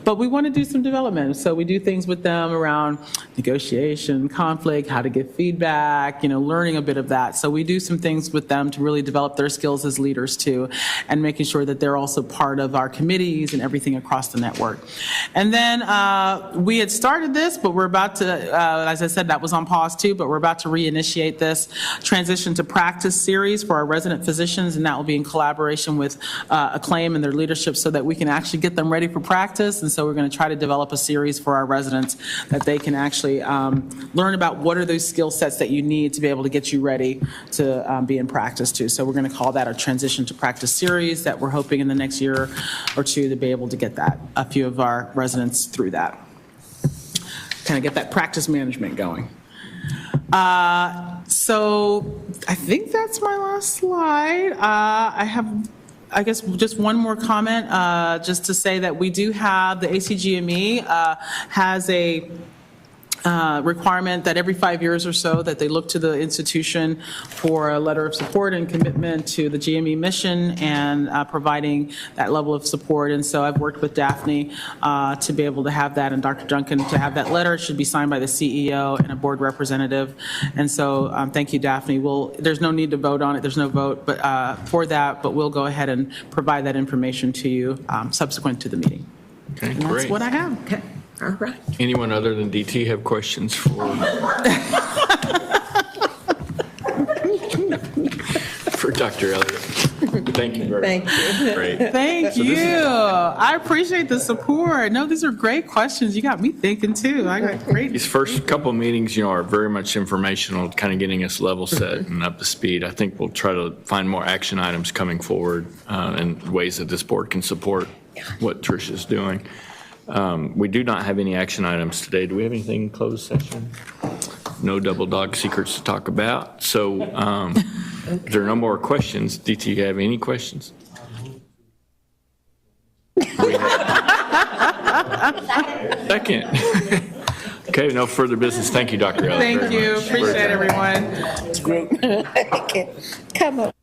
but we want to do some development. So we do things with them around negotiation, conflict, how to give feedback, learning a bit of that. So we do some things with them to really develop their skills as leaders too, and making sure that they're also part of our committees and everything across the network. And then we had started this, but we're about to, as I said, that was on pause too, but we're about to reinitiate this transition to practice series for our resident physicians, and that will be in collaboration with Acclaim and their leadership so that we can actually get them ready for practice. And so we're going to try to develop a series for our residents that they can actually learn about what are those skill sets that you need to be able to get you ready to be in practice too. So we're going to call that our transition to practice series that we're hoping in the next year or two to be able to get that, a few of our residents through that. Kind of get that practice management going. So I think that's my last slide. I have, I guess, just one more comment, just to say that we do have the ACGME has a requirement that every 5 years or so that they look to the institution for a letter of support and commitment to the GME mission and providing that level of support. And so I've worked with Daphne to be able to have that, and Dr. Duncan to have that letter. It should be signed by the CEO and a board representative. And so thank you, Daphne. There's no need to vote on it. There's no vote for that, but we'll go ahead and provide that information to you subsequent to the meeting. Okay, And that's great. what I have. Okay, all right. Anyone other than DT have questions for Dr. Elliott? Thank you very much. Thank you. Great. Thank So this you. is- I appreciate the support. No, these are great questions. You got me thinking too. I got great. These first couple of meetings, are very much informational, kind of getting us level set and up to speed. I think we'll try to find more action items coming forward and ways that this board can support what Tricia's doing. We do not have any action items today. Do we have anything in closed session? No double dog secrets to talk about. So if there are no more questions, DT, you have any questions? Second. Okay, no further business. Thank you, Dr. Elliott. Thank very you. much. Appreciate it, everyone. Come up.